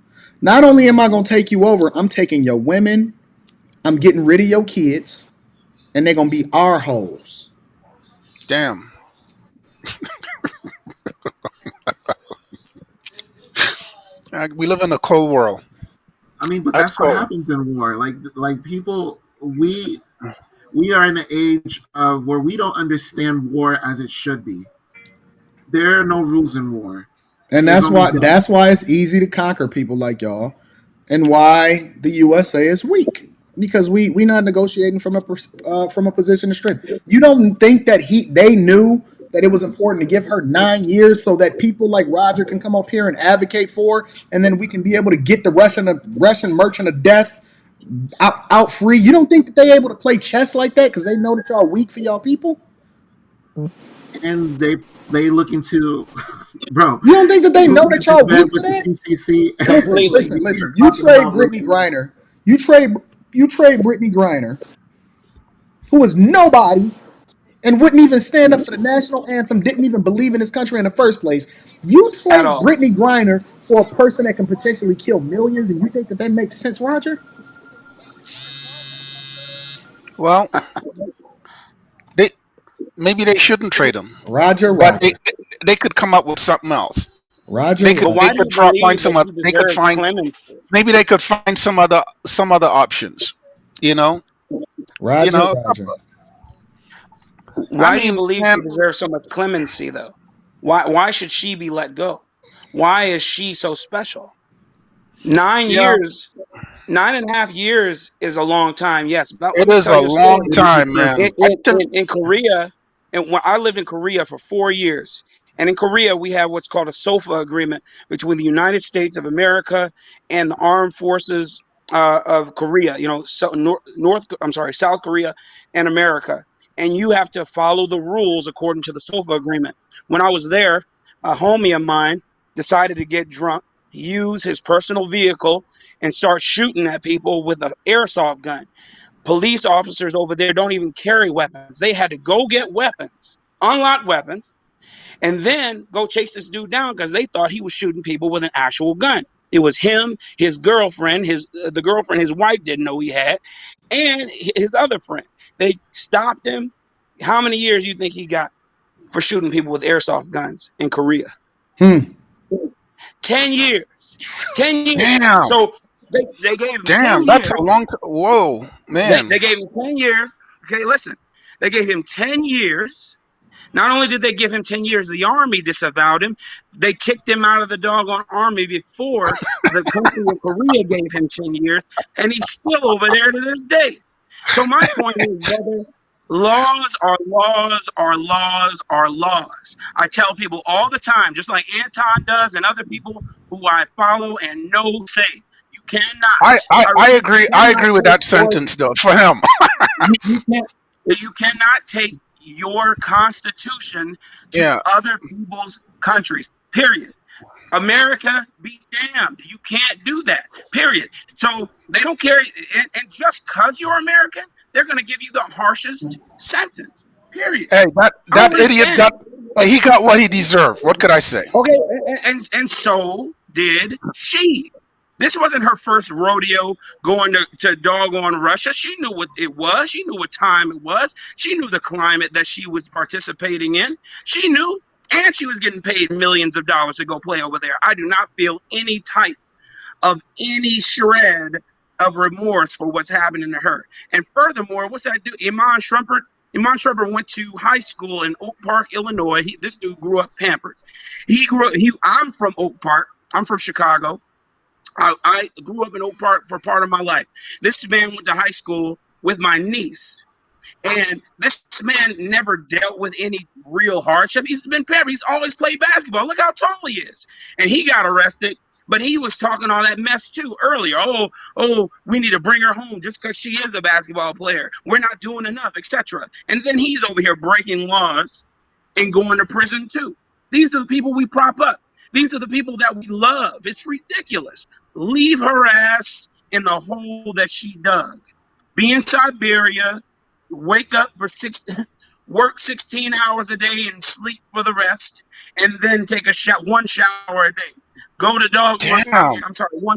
Not only am I gonna take you over, I'm taking your women, I'm getting rid of your kids, and they're gonna be our hoes. Damn. We live in a cold world. I mean, but That's that's what cold. happens in war. Like people, we are in an age of where we don't understand war as it should be. There are no rules in war. And There's that's only why death. that's why it's easy to conquer people like y'all, and why the USA is weak because we not negotiating from a position of strength. You don't think that they knew that it was important to give her 9 years so that people like Roger can come up here and advocate for, her, and then we can be able to get the Russian merchant of death out free. You don't think that they able to play chess like that because they know that y'all weak for y'all people? And they look into, bro. You don't think that they You know look that at this y'all man weak for with the that? CCC. Listen, Completely. listen, listen. You're You talking trade about Brittney looking. Griner. You trade Brittney Griner, who is nobody and wouldn't even stand up for the national anthem, didn't even believe in his country in the first place. You At trade all. Brittney Griner for a person that can potentially kill millions, and you think that makes sense, Roger? Well, they maybe they shouldn't trade him, Roger, but Roger, they could come up with something else. Roger, But They why do Roger, you could find believe that some she they could deserves find clemency? maybe they could find some other options. You know, you Roger, know. Roger. I Why do you mean, believe man, she deserves so much clemency, though? Why should she be let go? Why is she so special? Nine yeah, years, 9.5 years is a long time, yes. But let it me is tell a you a long story. time, man. In Korea, and when I lived in Korea for 4 years, and in Korea we have what's called a SOFA agreement between the United States of America and the armed forces of Korea. South Korea and America, and you have to follow the rules according to the SOFA agreement. When I was there, a homie of mine decided to get drunk, use his personal vehicle, and start shooting at people with an airsoft gun. Police officers over there don't even carry weapons. They had to go get weapons, unlock weapons, and then go chase this dude down because they thought he was shooting people with an actual gun. It was him, his girlfriend, the girlfriend his wife didn't know he had, and his other friend. They stopped him. How many years do you think he got for shooting people with airsoft guns in Korea? Hmm. 10 years. 10 years. Damn, So they gave him 10 damn, that's years. a long. Whoa, man. They gave him 10 years. Okay, listen. They gave him 10 years. Not only did they give him 10 years, the army disavowed him. They kicked him out of the doggone army before the country of Korea gave him 10 years, and he's still over there to this day. So my point is, brother, laws are laws are laws are laws. I tell people all the time, just like Anton does and other people who I follow and know say, you I, cannot, I, I I repeat, agree. you I cannot agree with take that sentence though. For him, you cannot take your constitution to yeah. other people's countries. Period. America be damned. You can't do that. Period. So they don't care. And just because you're American, they're going to give you the harshest sentence. Period. Hey, I don't that idiot understand. he got what he deserved. What could I say? Okay, and so did she. This wasn't her first rodeo going to doggone Russia. She knew what it was. She knew what time it was. She knew the climate that she was participating in. She knew. and she was getting paid millions of dollars to go play over there. I do not feel any type of any shred of remorse for what's happening to her. And furthermore, what's that do? Iman Shumpert. Iman Shumpert went to high school in Oak Park, Illinois. This dude grew up pampered. He grew up. I'm from Oak Park. I'm from Chicago. I grew up in Oak Park for part of my life. This man went to high school with my niece. And this man never dealt with any real hardship. He's been pampered. He's always played basketball. Look how tall he is. And he got arrested, but he was talking all that mess too earlier. Oh, we need to bring her home just because she is a basketball player. We're not doing enough, etc. And then he's over here breaking laws and going to prison too. These are the people we prop up. These are the people that we love. It's ridiculous. Leave her ass in the hole that she dug. Be in Siberia, wake up for work 16 hours a day and sleep for the rest, and then take one shower a day. Go to dog one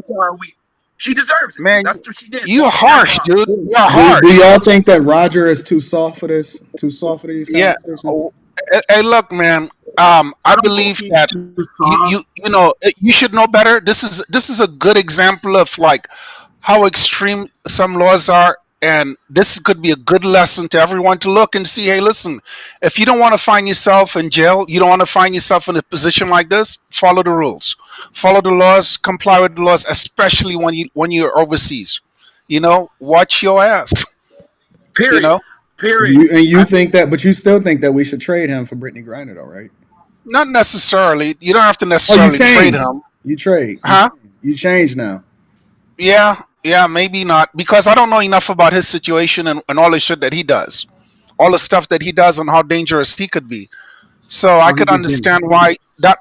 shower a week. She deserves it. Man, that's what she did. you're harsh, dude. You're harsh. Do y'all think that Roger is too soft for this? Too soft for these Yeah. conversations? Hey, look, man. I believe that you should know better. This is a good example of like how extreme some laws are, and this could be a good lesson to everyone to look and see. Hey, listen, if you don't want to find yourself in jail, you don't want to find yourself in a position like this. Follow the rules, follow the laws, comply with the laws, especially when you're overseas. Watch your ass. Period. You know, Period. You think that, but you still think that we should trade him for Brittney Griner, though, right? not necessarily. You don't have to Oh, you necessarily trade changed. him, You trade. huh? You changed now. Yeah, maybe not, because I don't know enough about his situation and all the shit that he does, all the stuff that he does, and how dangerous he could be. So I Oh, he could gets in. understand why that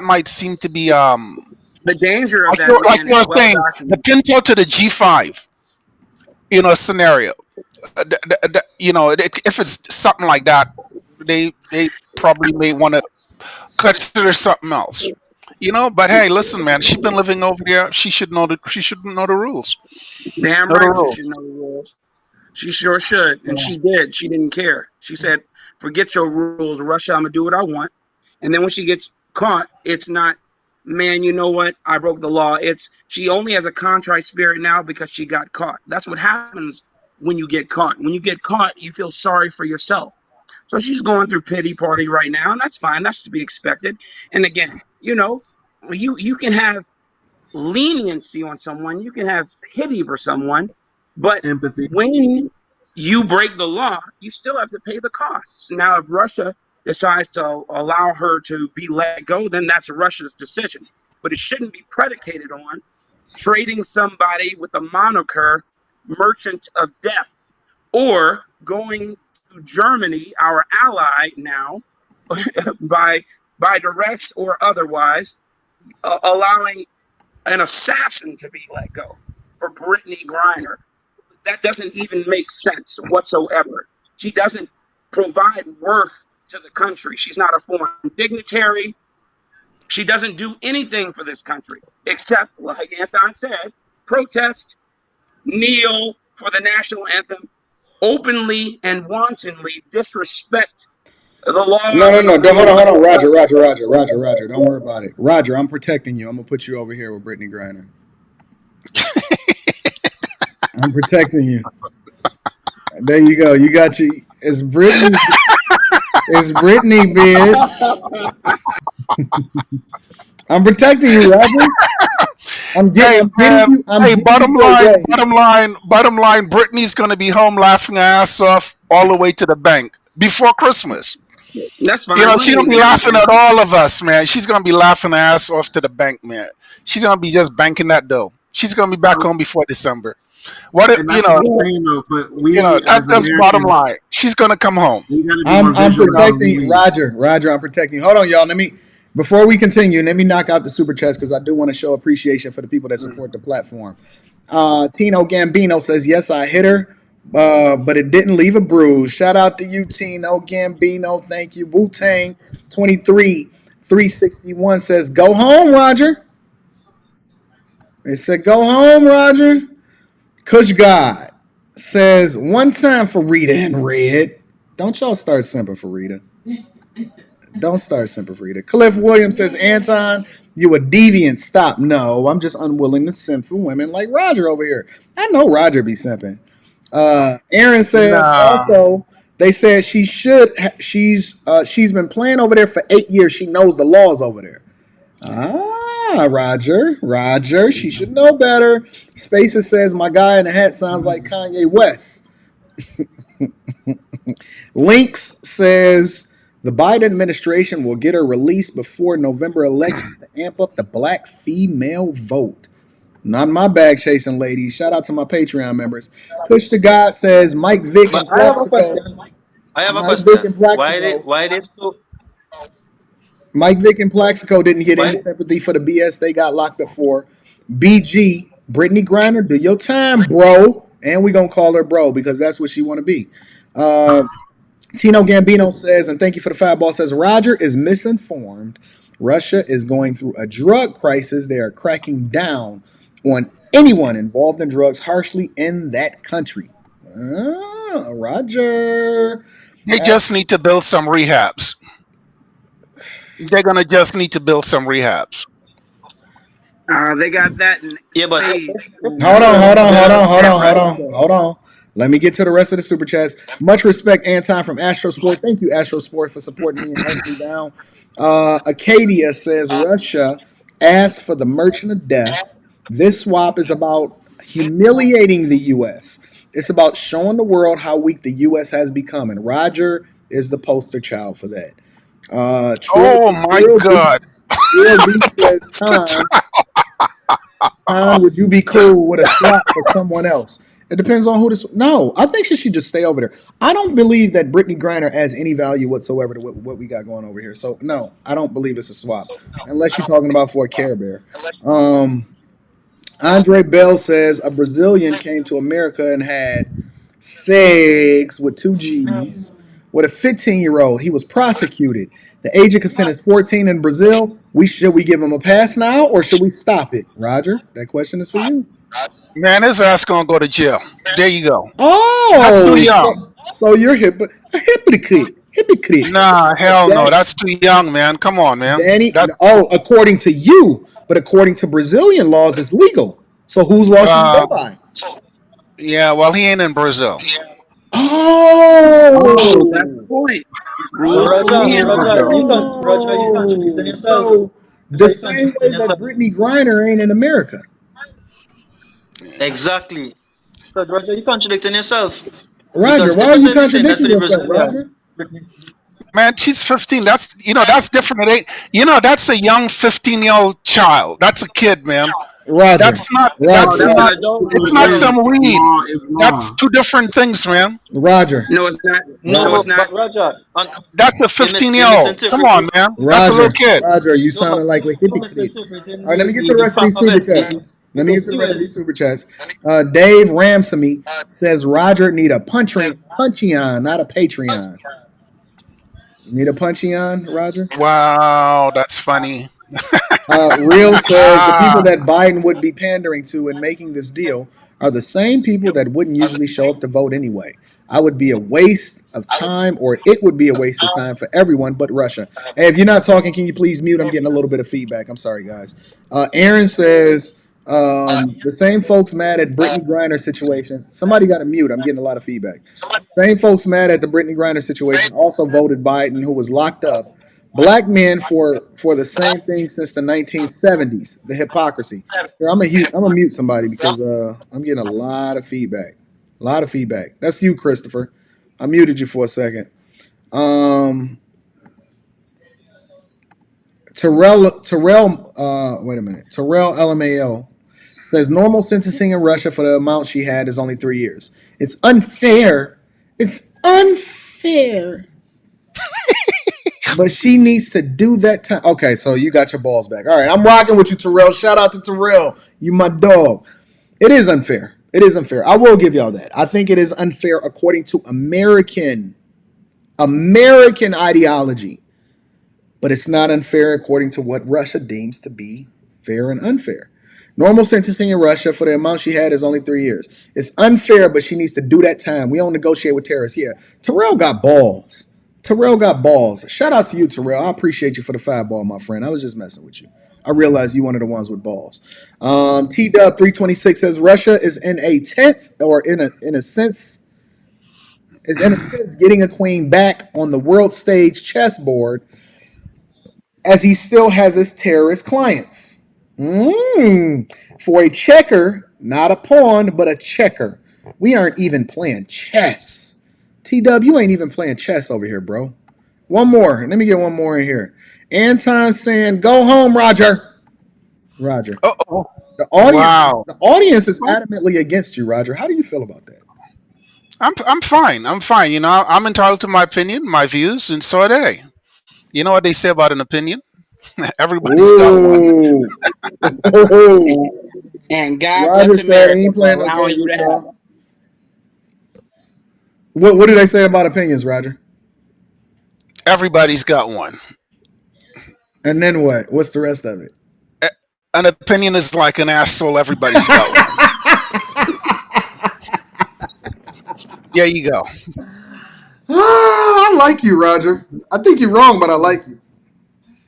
might seem to be The danger of like that like man you is were well saying, the documented. Pinto to the G5, scenario. If it's something like that, they probably may want to consider something else. But hey, listen, man, she's been living over there. She should know the rules. Damn Know the right she rules. should know the rules. She sure should. And she did. She didn't care. She said, forget your rules, Russia, I'm going to do what I want. And then when she gets caught, it's not, man, you know what? I broke the law. It's she only has a contrite spirit now because she got caught. That's what happens when you get caught. When you get caught, you feel sorry for yourself. So she's going through pity party right now, and that's fine. That's to be expected. And again, you can have leniency on someone, you can have pity for someone, but Empathy. when you break the law, you still have to pay the costs. Now, if Russia decides to allow her to be let go, then that's Russia's decision. But it shouldn't be predicated on trading somebody with the moniker merchant of death, or going to Germany, our ally now, by duress or otherwise, allowing an assassin to be let go for Brittney Griner. That doesn't even make sense whatsoever. She doesn't provide worth to the country. She's not a foreign dignitary. She doesn't do anything for this country except, like Anton said, protest, kneel for the national anthem, openly and wantonly disrespect the laws No. and the Don't, hold rules. on. Roger. Don't worry about it. Roger, I'm protecting you. I'm gonna put you over here with Brittney Griner. I'm protecting you. There you go. You got you. It's Brittney. It's Brittney, bitch. I'm protecting you, Roger. Hey, I'm man. getting you. I'm Hey, getting bottom you line, away. bottom line. Brittany's gonna be home laughing her ass off all the way to the bank before Christmas. That's fine. She's Money gonna ain't be laughing everything. at all of us, man. She's gonna be laughing her ass off to the bank, man. She's gonna be just banking that dough. She's gonna be back home before December. What if, And that's what I'm saying though. But we that's as just bottom Americans, line. She's gonna come home. we got to be more I'm vigilant when we protecting leave. Roger. I'm protecting. Hold on, y'all. Before we continue, let me knock out the super chats because I do want to show appreciation for the people that support the platform. Tino Gambino says, "Yes, I hit her, but it didn't leave a bruise." Shout out to you, Tino Gambino. Thank you. Wu Tang 23 361 says, "Go home, Roger." They said, "Go home, Roger." Kush God says, "One time for Rita and Red." Don't y'all start simping for Rita. Don't start simping for Rita. Cliff Williams says, Anton, you a deviant. Stop. No, I'm just unwilling to simp for women like Roger over here. I know Roger be simping. Aaron says Nah. also they said she's been playing over there for 8 years. She knows the laws over there. Roger, she should know better. Spacer says my guy in the hat sounds like Kanye West. Links says the Biden administration will get her released before November elections to amp up the black female vote. Not my bag chasing ladies. Shout out to my Patreon members. Push to God says Mike Vick But and I have a Plaxico. question. I have a Mike Vick and question. Plaxico. Why they so Mike Vick and Plaxico didn't get why any sympathy for the BS they got locked up for. BG, Brittney Griner, do your time, bro. And we gonna call her bro because that's what she want to be. Tino Gambino says, and thank you for the fat ball, says Roger is misinformed. Russia is going through a drug crisis. They are cracking down on anyone involved in drugs harshly in that country. Roger. They just need to build some rehabs. They're gonna just need to build some rehabs. They got that in yeah, but spades. Hold on. Let me get to the rest of the super chats. Much respect, Anton from Astro Sport. Thank you, Astro Sport, for supporting me and holding me down. Acadia says Russia asked for the merchant of death. This swap is about humiliating the U.S. It's about showing the world how weak the U.S. has become, and Roger is the poster child for that. Oh my God. Trill Beats says, Tom, would you be cool with a swap for someone else? It depends on who this. No, I think she should just stay over there. I don't believe that Brittney Griner adds any value whatsoever to what we got going over here. So no, I don't believe it's a swap unless you're talking about for a Care Bear. Andre Bell says a Brazilian came to America and had sex with two G's with a 15-year-old. He was prosecuted. The age of consent is 14 in Brazil. Should we give him a pass now or should we stop it? Roger, that question is for you. Man, his ass gonna go to jail. There you go. Oh, That's too young. So you're a hypocrite. Nah, hell no. That's too young, man. Come on, man. Danny, That according to you, but according to Brazilian laws, it's legal. So whose law should we go by? yeah, well he ain't in Brazil. Oh, that's the Oh, point. Rules Roger, to be in Roger, Brazil. you contradicting yourself. so the Roger, you same contradicting way that yourself. Brittney Griner ain't in America. exactly. So Roger, you contradicting yourself. Roger, Because why are you hypothetically saying that for contradicting the yourself, Brazilian. Roger? Man, she's 15. That's different. It ain't, that's a young 15-year-old child. That's a kid, man. Roger, That's not No, Roger, that's an not adult. it's not some weed. Law is That's law. two different things, man. Roger, No, it's not. No, No, it's not. but Roger, That's a You 15-year-old. Come on, misinterpret. man. That's a little Roger, kid. Roger. You no, but sounding like a you hypocrite. misinterpreting All right, let me get to the the rest of these fact of super it. chats. Let me get to the rest of Well, these super chats. Dave Ramsamy says Roger need a puncheon, not a Patreon. Need a puncheon, Roger? Wow, that's funny. Real says the people that Biden would be pandering to in making this deal are the same people that wouldn't usually show up to vote anyway. I would be a waste of time, or it would be a waste of time for everyone but Russia. Hey, if you're not talking, can you please mute? I'm getting a little bit of feedback. I'm sorry, guys. Aaron says the same folks mad at Brittney Griner situation. Somebody got to mute. I'm getting a lot of feedback. Same folks mad at the Brittney Griner situation also voted Biden, who was locked up. Black men for the same thing since the 1970s. The hypocrisy. Here, I'm gonna mute somebody because I'm getting a lot of feedback. A lot of feedback. That's you, Christopher. I muted you for a second. Wait a minute. Terrell LMAO says normal sentencing in Russia for the amount she had is only 3 years. It's unfair. It's unfair. But she needs to do that time. Okay, so you got your balls back. All right, I'm rocking with you, Terrell. Shout out to Terrell. You my dog. It is unfair. It is unfair. I will give y'all that. I think it is unfair according to American ideology. But it's not unfair according to what Russia deems to be fair and unfair. Normal sentencing in Russia for the amount she had is only 3 years. It's unfair, but she needs to do that time. We don't negotiate with terrorists here. Terrell got balls. Terrell got balls. Shout out to you, Terrell. I appreciate you for the five ball, my friend. I was just messing with you. I realize you one of the ones with balls. T Dub 326 says Russia is in a tent, or in a sense, getting a queen back on the world stage chessboard, as he still has his terrorist clients. For a checker, not a pawn, but a checker. We aren't even playing chess. T Dub, you ain't even playing chess over here, bro. One more. Let me get one more in here. Anton saying, "Go home, Roger." Roger. Oh, The wow. audience is adamantly against you, Roger. How do you feel about that? I'm fine. I'm fine. You know, I'm entitled to my opinion, my views, and so are they. You know what they say about an opinion? Everybody's got one. Ooh. And, and God Roger bless said he America ain't for playing no allowing games you with to have y'all. What do they say about opinions, Roger? Everybody's got one. And then what? What's the rest of it? A- An opinion is like an asshole. Everybody's got one. There you go. I like you, Roger. I think you're wrong, but I like you.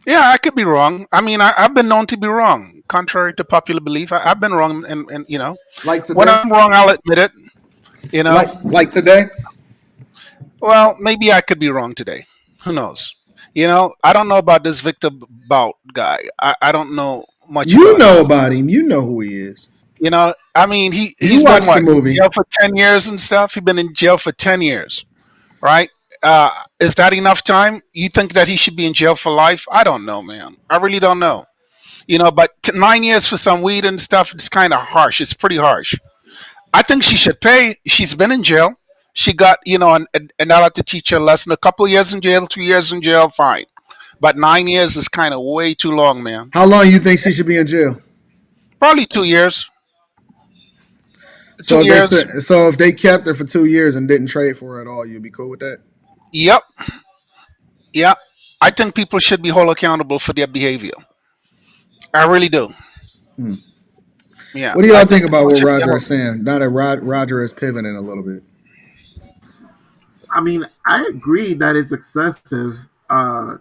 Yeah, I could be wrong. I mean, I've been known to be wrong, contrary to popular belief. I've been wrong, and you know, Like when today? I'm wrong, I'll admit it. You know, Like today? well, maybe I could be wrong today. Who knows? You know, I don't know about this Victor Bout guy. I don't know much You about him. know about him. You know who he is. You know, I mean, You he's been watched the what, in movie. jail for 10 years and stuff. He's been in jail for 10 years, right? Is that enough time? You think that he should be in jail for life? I don't know, man. I really don't know. You know, but 9 years for some weed and stuff, it's kind of harsh. It's pretty harsh. I think she should pay. She's been in jail. She got, you know, and I'll have to teach her a lesson. A couple of years in jail, 2 years in jail, fine. But 9 years is kind of way too long, man. How long you think she should be in jail? Probably 2 years. Two So if they years. said, so if they kept her for 2 years and didn't trade for her at all, you'd be cool with that? Yep. Yep. I think people should be held accountable for their behavior. I really do. Hmm. Yeah. What do I y'all think think about people what should be Roger held. is saying? Now that Roger is pivoting a little bit. I mean, I agree that it's excessive, but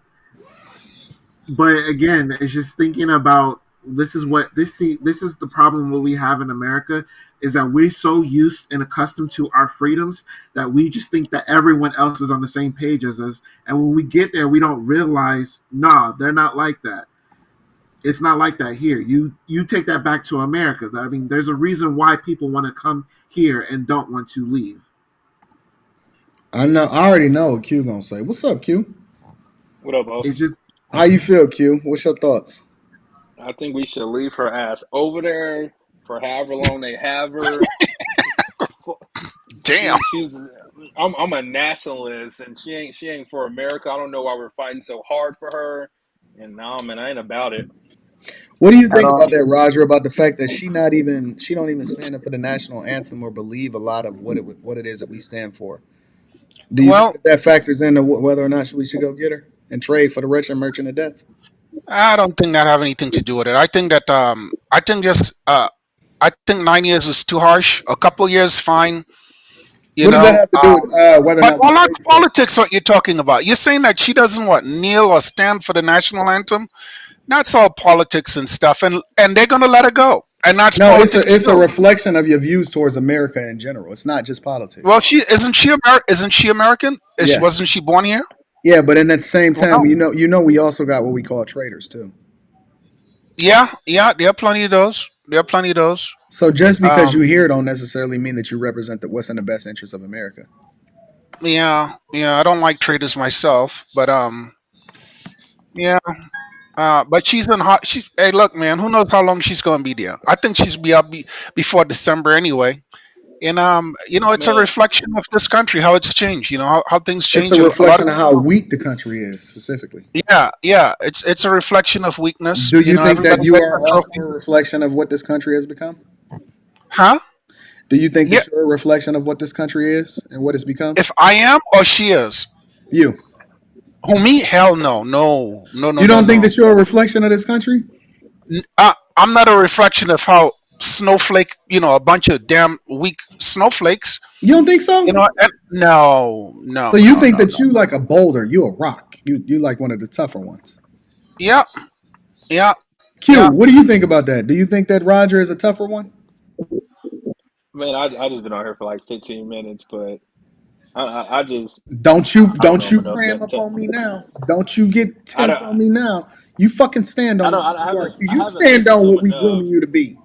again, it's just thinking about this is the problem what we have in America is that we're so used and accustomed to our freedoms that we just think that everyone else is on the same page as us, and when we get there, we don't realize, nah, they're not like that. It's not like that here. You take that back to America. I mean, there's a reason why people want to come here and don't want to leave. I know. I already know what Q gonna say. What's up, Q? What up, It's boss? just How you feel, Q? What's your thoughts? I think we should leave her ass over there for however long they have her. Damn. She's I'm a nationalist and she ain't for America. I don't know why we're fighting so hard for her. And nah, man, I ain't about it. What do you at think all. about that, Roger? About the fact that she don't even stand up for the national anthem or believe a lot of what it is that we stand for. Do you think Well, that factors into whether or not we should go get her and trade for the rich and merchant of death? I don't think that have anything to do with it. I think that I think 9 years is too harsh. A couple of years, fine. You What does that know. have to do with whether or But not we well, that's trade for her? politics. What you're talking about? You're saying that she doesn't what kneel or stand for the national anthem. That's all politics and stuff, and they're gonna let her go, and that's No, politics it's a too. reflection of your views towards America in general. It's not just Well, politics. isn't she American? Yes. Wasn't she born here? Yeah, but in at the same time, Well, we also got what we call traders too. yeah, yeah. There are plenty of those. There are plenty of those. So just because you Um, here don't necessarily mean that you represent what's in the best interest of America. yeah, yeah. I don't like traders myself, but yeah. But she's in hot. She's hey, look, man. Who knows how long she's gonna be there? I think she's be up before December anyway. And you know, it's a Man, reflection of this country, how it's changed. You know, how things It's change. a A lot of reflection of how people. weak the country is, specifically. Yeah, yeah. It's a reflection of weakness. Do You you know, think that everybody you gets are a also a trophy. reflection of what this country has become? Huh? Do you think Yeah. that you're a reflection of what this country is and what it's become? If I am or she is. You. Who me? Hell no, no, no, no, You no, don't think no. that you're a reflection of this country? I'm not a reflection of how. snowflake, a bunch of damn weak snowflakes. You don't think so? And no, no, So you no, think no, that no. you like a boulder, you a rock. You like one of the tougher ones. Yeah, yeah, Q, yeah. what do you think about that? Do you think that Roger is a tougher one? Man, I just been on here for like 15 minutes, but I just Don't you I don't know don't him you enough cram up to on me now. Don't you get I tense don't on me now. You fucking stand I on don't who I you are, haven't Q. I You haven't stand listened on to what him we enough. grooming you to be.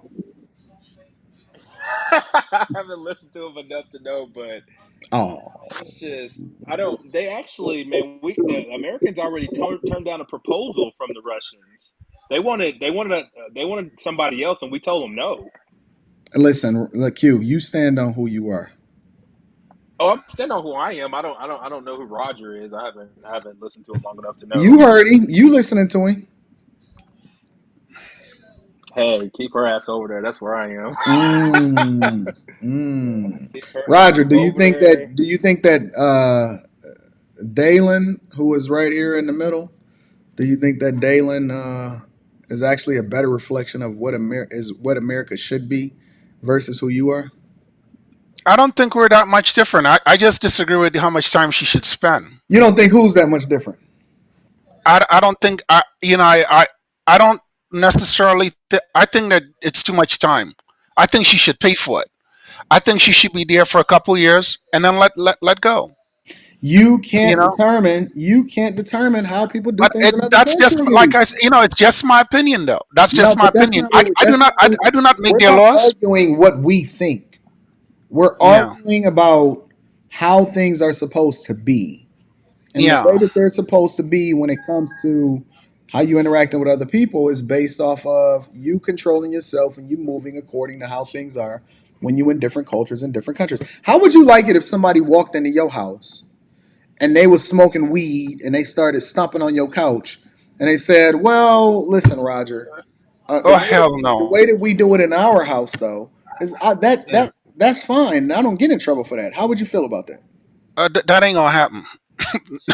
I haven't listened to him enough to know, but Oh. it's just I don't. They actually, man, the Americans already turned down a proposal from the Russians. They wanted somebody else, and we told them no. Listen, look, Q, you stand on who you are. Oh, I'm standing on who I am. I don't know who Roger is. I haven't listened to him long enough to know. You heard him. You listening to him. Hey, keep her ass over there. That's where I am. Mm, mm. Keep her Roger, ass over there. do you think that Dalen, who is right here in the middle, do you think that Dalen is actually a better reflection of what America should be versus who you are? I don't think we're that much different. I just disagree with how much time she should spend. You don't think who's that much different? I don't think I don't necessarily. I think that it's too much time. I think she should pay for it. I think she should be there for a couple of years and then let go. You know, You can't determine how people do but things in other that's just like countries. I said. It's just my opinion, though. That's No, just my but opinion. I do that's not. not what I do not make we're their not laws. arguing what we think. We're Yeah, arguing about how things are supposed to be. And the way yeah. that they're supposed to be when it comes to how you interacting with other people is based off of you controlling yourself and you moving according to how things are when you in different cultures in different countries. How would you like it if somebody walked into your house and they was smoking weed and they started stomping on your couch and they said, "Well, listen, Roger, Oh hell the no. way that we do it in our house though is Yeah. that's fine. I don't get in trouble for that." How would you feel about that? That ain't gonna happen.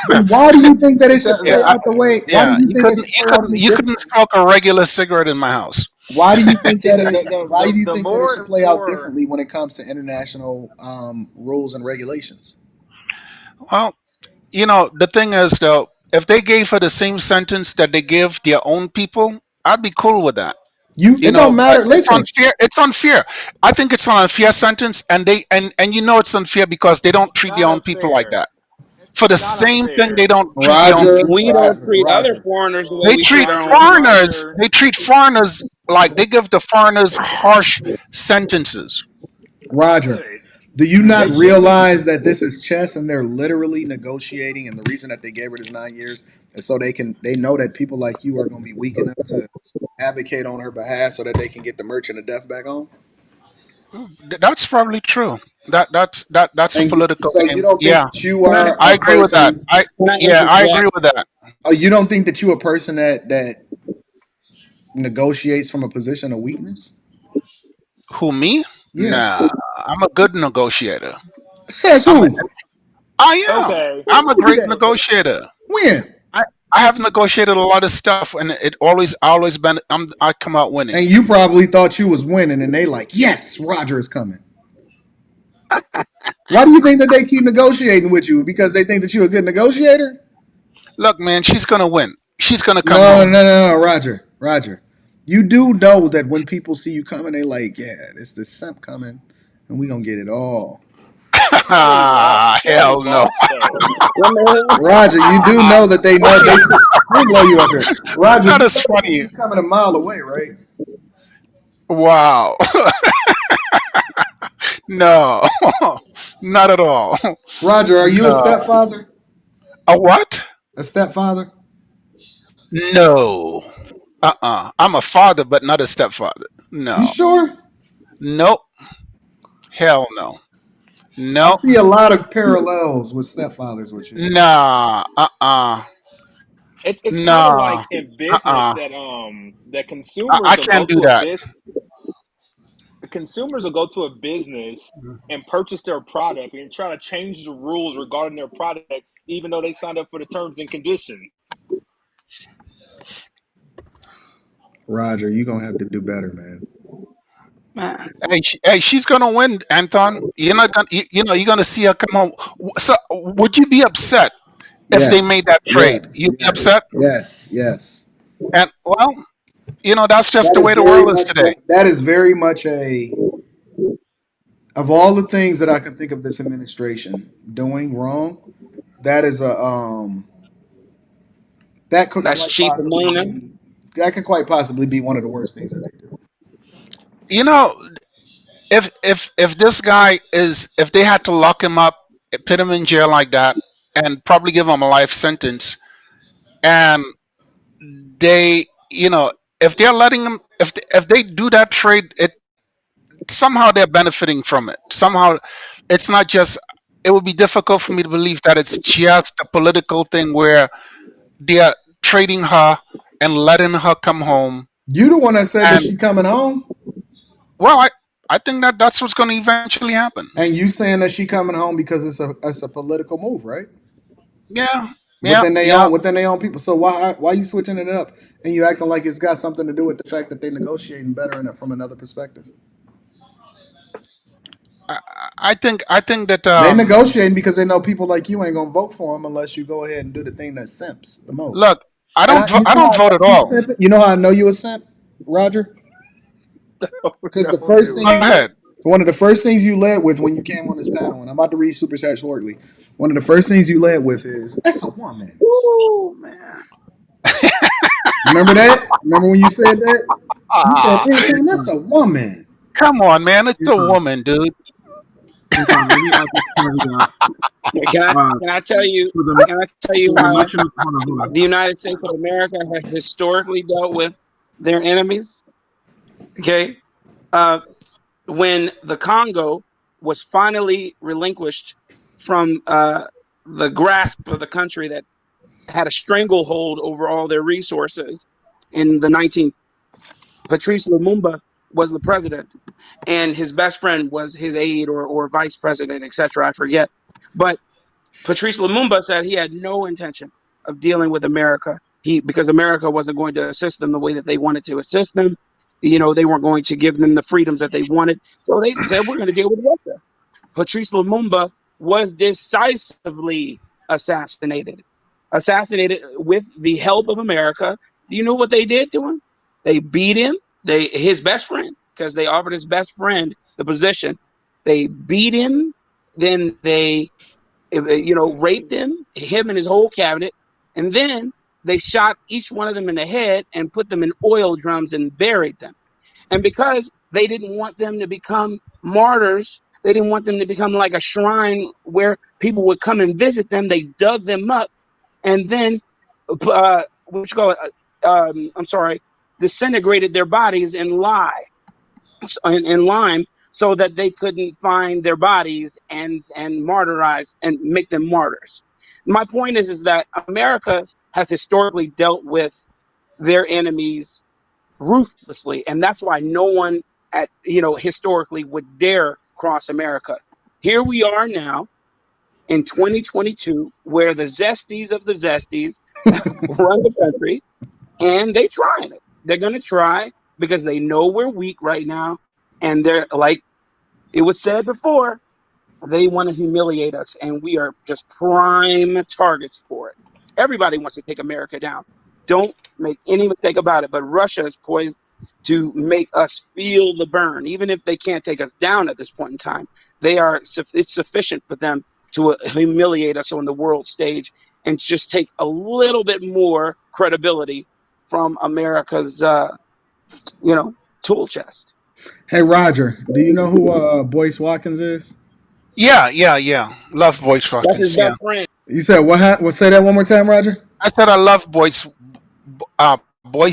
Then why do you think that it should Yeah, play out the way? Why do yeah. you think it should play out any You couldn't differently? smoke a regular cigarette in my house. Why do you think See, that it's? Why do you the think that it more should and play out more. differently when it comes to international rules and regulations? Well, the thing is though, if they gave her the same sentence that they give their own people, I'd be cool with that. It don't But matter. it's Listen, unfair. It's unfair. I think it's an unfair sentence, and it's unfair because they don't It's treat their not own people like unfair. that. For It's the not same thing, unfair. they don't treat their own Roger, people We like that. don't Roger, treat other Roger, foreigners the way They we treat treat our own Roger, people. foreigners. Roger. They treat foreigners like they give the foreigners harsh sentences. They Roger. should. Do you not They should be. realize that this is chess and they're literally negotiating? And the reason that they gave her this 9 years is so they know that people like you are going to be weak enough to advocate on her behalf so that they can get the merchant of death back on. That's probably true. That's a And political so you game. don't think Yeah, that you Can I are I a agree with that. person. I agree with that. You don't think that you a person that negotiates from a position of weakness? Who, me? Yeah. Nah, I'm a good negotiator. Says I'm a, who? I am. Okay. Who I'm a told you great that? negotiator. When? I I have negotiated a lot of stuff, and it always been I come out winning. And you probably thought you was winning, and they like, yes, Roger is coming. Why do you think that they keep negotiating with you? Because they think that you're a good negotiator? Look, man, she's gonna win. She's gonna come No, no, home. no, no, Roger, Roger. You do know that when people see you coming, they like, yeah, it's the simp coming, and we gonna get it all. She already lost. She already Hell no. lost though. Roger, you do know that they know they see. Let me blow you up here, Roger. That You is know they see funny. you coming a mile away, right? Wow. No, not at all. Roger, are you a No. stepfather? A what? A stepfather? No. I'm a father, but not a stepfather. You No. sure? Nope. Hell no. I Nope. see a lot of parallels with stepfathers with you. Nah. It's kind of like Nah. in Uh business uh. that consumers I will can't go do to a that. business. Consumers will go to a business and purchase their product and try to change the rules regarding their product, even though they signed up for the terms and conditions. Roger, you're gonna have to do better, man. Man, Hey, she's gonna win, Anton. You're not gonna, you're gonna see her come home. So, would you be upset if they Yes, made that trade? yes, You'd be yes, upset, yes, yes. and well, that's just That the is way the very world is much. today. That is very much a. Of all the things that I can think of this administration doing wrong, that is a that could that's quite cheap possibly ammonia. be that could quite possibly be one of the worst things that they do. You know, if this guy is, if they had to lock him up, put him in jail like that, and probably give him a life sentence, and they, if they're letting him, if they do that trade, it somehow they're benefiting from it. Somehow, it's not just. It would be difficult for me to believe that it's just a political thing where they're trading her and letting her come home. You the one that said that And she coming home, well, I think that that's what's going to eventually happen. and you saying that she coming home because it's a political move, right? Yeah, yeah, Within yeah. their own people. So why you switching it up and you acting like it's got something to do with the fact that they negotiating better in it from another perspective? I, I think that They negotiating because they know people like you ain't gonna vote for them unless you go ahead and do the thing that simps the most. look, I And don't you I know don't how I vote know at you all. simping? You know how I know you a simp, Roger? Because the No, first thing Go dude. ahead. one of the first things you led with when you came on this panel, and I'm about to read super chat shortly. One of the first things you led with is that's a woman. Ooh, man. Remember that? Remember when you said that? You said, Ah, Anton, that's Anton, a woman. come on, man. It's a Anton, woman, dude. Anton, let me add this caveat. Can I Uh, can I tell you for the can I tell you for the how merchant of hold the on. United States of America has historically dealt with their enemies? Okay. Uh, when the Congo was finally relinquished from the grasp of the country that had a stranglehold over all their resources in the 19th, Patrice Lumumba was the president, and his best friend was his aide or vice president, etc. I forget. But Patrice Lumumba said he had no intention of dealing with America. Because America wasn't going to assist them the way that they wanted to assist them. They weren't going to give them the freedoms that they wanted. So they said, we're going to deal with Russia. Patrice Lumumba was decisively assassinated. Assassinated with the help of America. Do you know what they did to him? They beat him. His best friend, because they offered his best friend the position. They beat him. Then they raped him and his whole cabinet, and then they shot each one of them in the head and put them in oil drums and buried them. And because they didn't want them to become martyrs, they didn't want them to become like a shrine where people would come and visit them. They dug them up and then, what you call it? I'm sorry, disintegrated their bodies in lime so that they couldn't find their bodies and martyrize and make them martyrs. My point is that America has historically dealt with their enemies ruthlessly, and that's why no one historically would dare cross America. Here we are now in 2022, where the zesties of the zesties run the country, and they trying it. They're gonna try because they know we're weak right now, and they're like it was said before, they want to humiliate us, and we are just prime targets for it. Everybody wants to take America down. Don't make any mistake about it. But Russia is poised to make us feel the burn, even if they can't take us down at this point in time. It's sufficient for them to humiliate us on the world stage and just take a little bit more credibility from America's, tool chest. Hey Roger, do you know who Boyce Watkins is? Yeah, yeah, yeah. Love Boyce That's his Watkins. Yeah. best friend. You said what? What? Say that one more time, Roger. I said I love Boyce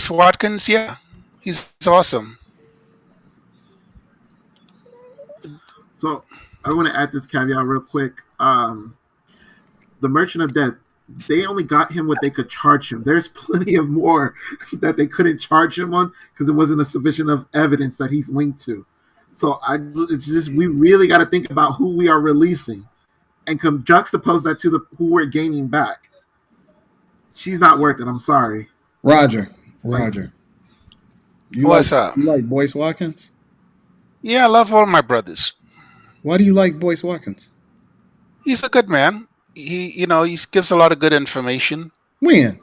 Watkins. Yeah, he's awesome. So I want to add this caveat real quick. The Merchant of Death, they only got him what they could charge him. There's plenty of more that they couldn't charge him on because it wasn't a sufficient of evidence that he's linked to. So it's just we really got to think about who we are releasing and juxtapose that to the who we're gaining back. She's not worth it. I'm sorry. Roger, Like Roger. You like What's up? you like Boyce Watkins? Yeah, I love all my brothers. Why do you like Boyce Watkins? He's a good man. He gives a lot of good information. When?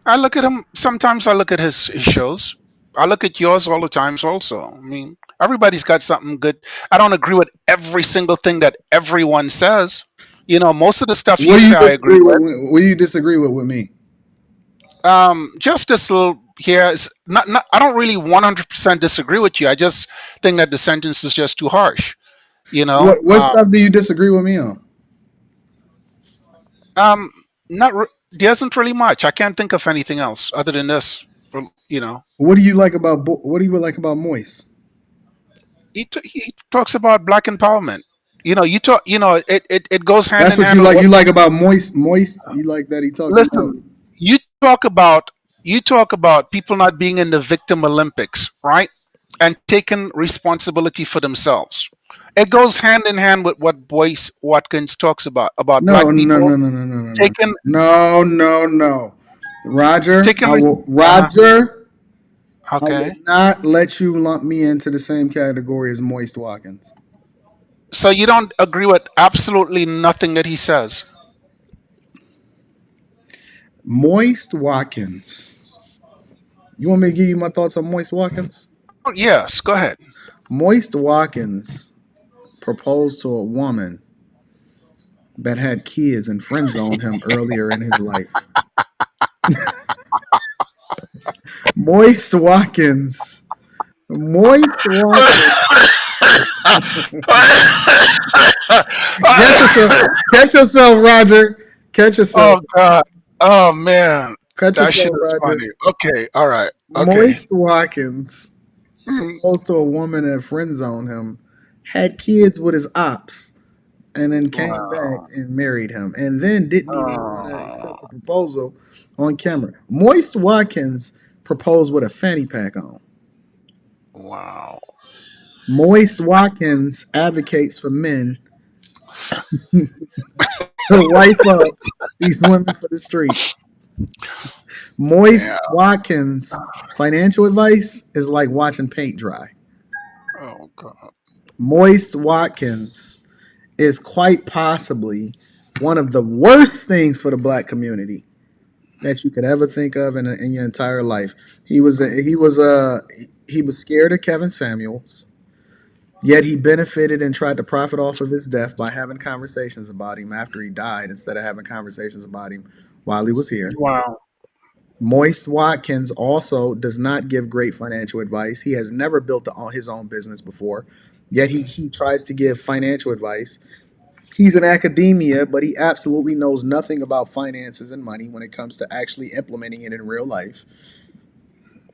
I look at him. Sometimes I look at his shows. I look at yours all the times. Also, I mean, everybody's got something good. I don't agree with every single thing that everyone says. Most of the stuff What you do you say, I agree disagree with? with. What do you disagree with me? Just this little here is not. I don't really 100% disagree with you. I just think that the sentence is just too harsh. You know. What stuff do you disagree with me on? Um, not. There isn't really much. I can't think of anything else other than this. You know. What do you like about what do you like about Moise? He talks about black empowerment. You talk. It goes hand That's in what hand you with like. what. You like about Moist. Moist. You like that he talks about. Listen, you talk about people not being in the victim Olympics, right? And taking responsibility for themselves. It goes hand in hand with what Boyce Watkins talks about No, black no, people no, no, no, no, no, no, taking no, no, no. Roger, taking. Uh-huh. Roger, I will Okay. not let you lump me into the same category as Moist Watkins. So you don't agree with absolutely nothing that he says. Moist Watkins. You want me to give you my thoughts on Moist Watkins? Oh, yes, go ahead. Moist Watkins proposed to a woman that had kids and friend zoned him earlier in his life. Moist Watkins. Moist Watkins. Catch yourself. Catch yourself, Roger. Catch yourself. Oh God. Oh man. Catch That shit yourself, is Roger. funny. Okay. All right. Okay. Moist Watkins Mm, proposed to a woman that friend zoned him, had kids with his ops, and then came back wow. and married him, and then didn't even want to Oh, accept the proposal on camera. Moist Watkins proposed with a fanny pack on. wow. Moist Watkins advocates for men to wife up these women for the street. Yeah. Moist Watkins' financial advice is like watching paint dry. Oh God. Moist Watkins is quite possibly one of the worst things for the black community that you could ever think of in your entire life. He was scared of Kevin Samuels, yet he benefited and tried to profit off of his death by having conversations about him after he died instead of having conversations about him while he was here. Wow. Moist Watkins also does not give great financial advice. He has never built his own business before, yet he tries to give financial advice. He's in academia, but he absolutely knows nothing about finances and money when it comes to actually implementing it in real life.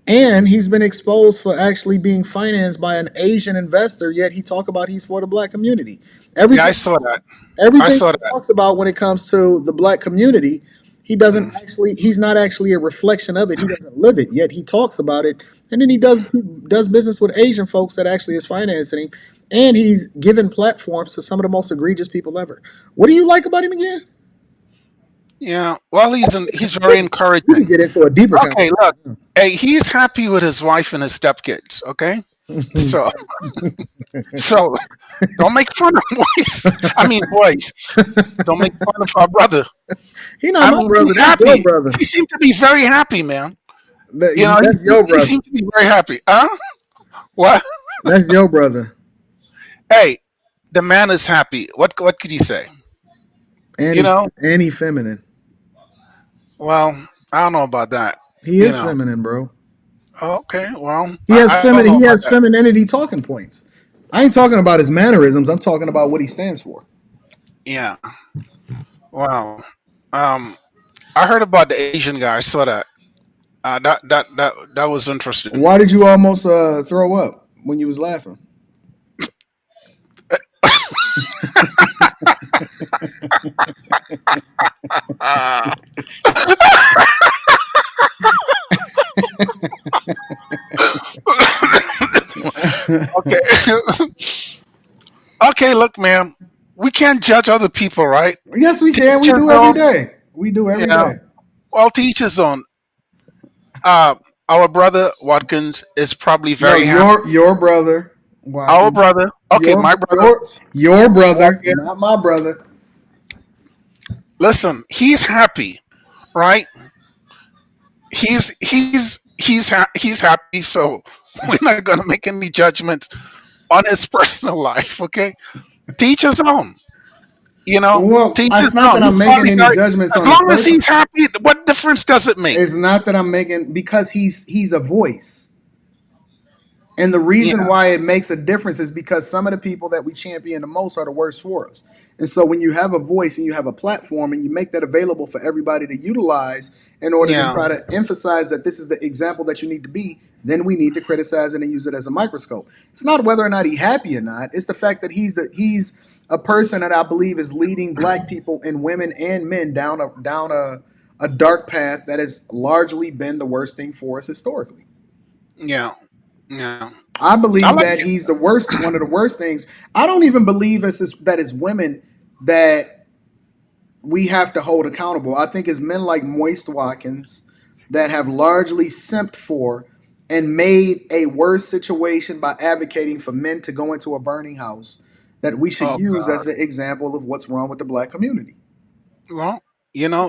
And he's been exposed for actually being financed by an Asian investor, yet he talk about he's for the black community. Yeah, I Everything saw that. I everything saw he that. talks about when it comes to the black community, he doesn't Mm. actually he's not actually a reflection of it. He doesn't live it, yet he talks about it. And then he does business with Asian folks that actually is financing him. And he's given platforms to some of the most egregious people ever. What do you like about him again? Yeah. Well, he's We very can, we can encouraging. get into a deeper Okay. Look. conversation. Hey, he's happy with his wife and his stepkids. Okay. So so don't make fun of boys. I mean boys. Don't make fun of our brother. He not I my mean, brother. he's That's your happy. brother. He seemed to be very happy, man. That's your He brother. seemed to be very happy. Huh? What? That's your brother. Hey, the man is happy. What could you say? And You he know? and he feminine. Well, I don't know about that. He You is know. feminine, bro. Okay, well, He has I don't know he about has that. femininity talking points. I ain't talking about his mannerisms. I'm talking about what he stands for. Yeah. Wow. Um, I heard about the Asian guy. I saw that. That was interesting. Why did you almost throw up when you was laughing? Ah. Okay. Okay, look, man. We can't judge other people, right? Yes, we can. Teach We his do every own. day. We do every Yeah. day. Well, to each his own. Uh, our brother Watkins is probably No, very happy. your brother, Our Watkins. brother, okay, Your my brother, your brother, Watkins. not my brother. Listen, he's happy, right? He's happy. So we're not gonna make any judgments on his personal life. Okay, teach his own. You know, Well, teach his it's not own. that He's I'm making probably any got. judgments As on his long as person. he's happy, what difference does it make? It's not that I'm making because he's a voice. And the reason Yeah, why it makes a difference is because some of the people that we champion the most are the worst for us. And so when you have a voice and you have a platform and you make that available for everybody to utilize in order to yeah, try to emphasize that this is the example that you need to be, then we need to criticize it and use it as a microscope. It's not whether or not he's happy or not. It's the fact that he's a person that I believe is leading black people and women and men down a dark path that has largely been the worst thing for us historically. yeah, yeah. I I believe like that it. he's the worst, one of the worst things. I don't even believe that it's women that we have to hold accountable. I think it's men like Moist Watkins that have largely simped for and made a worse situation by advocating for men to go into a burning house that we should Oh use God. as the example of what's wrong with the black community. Well,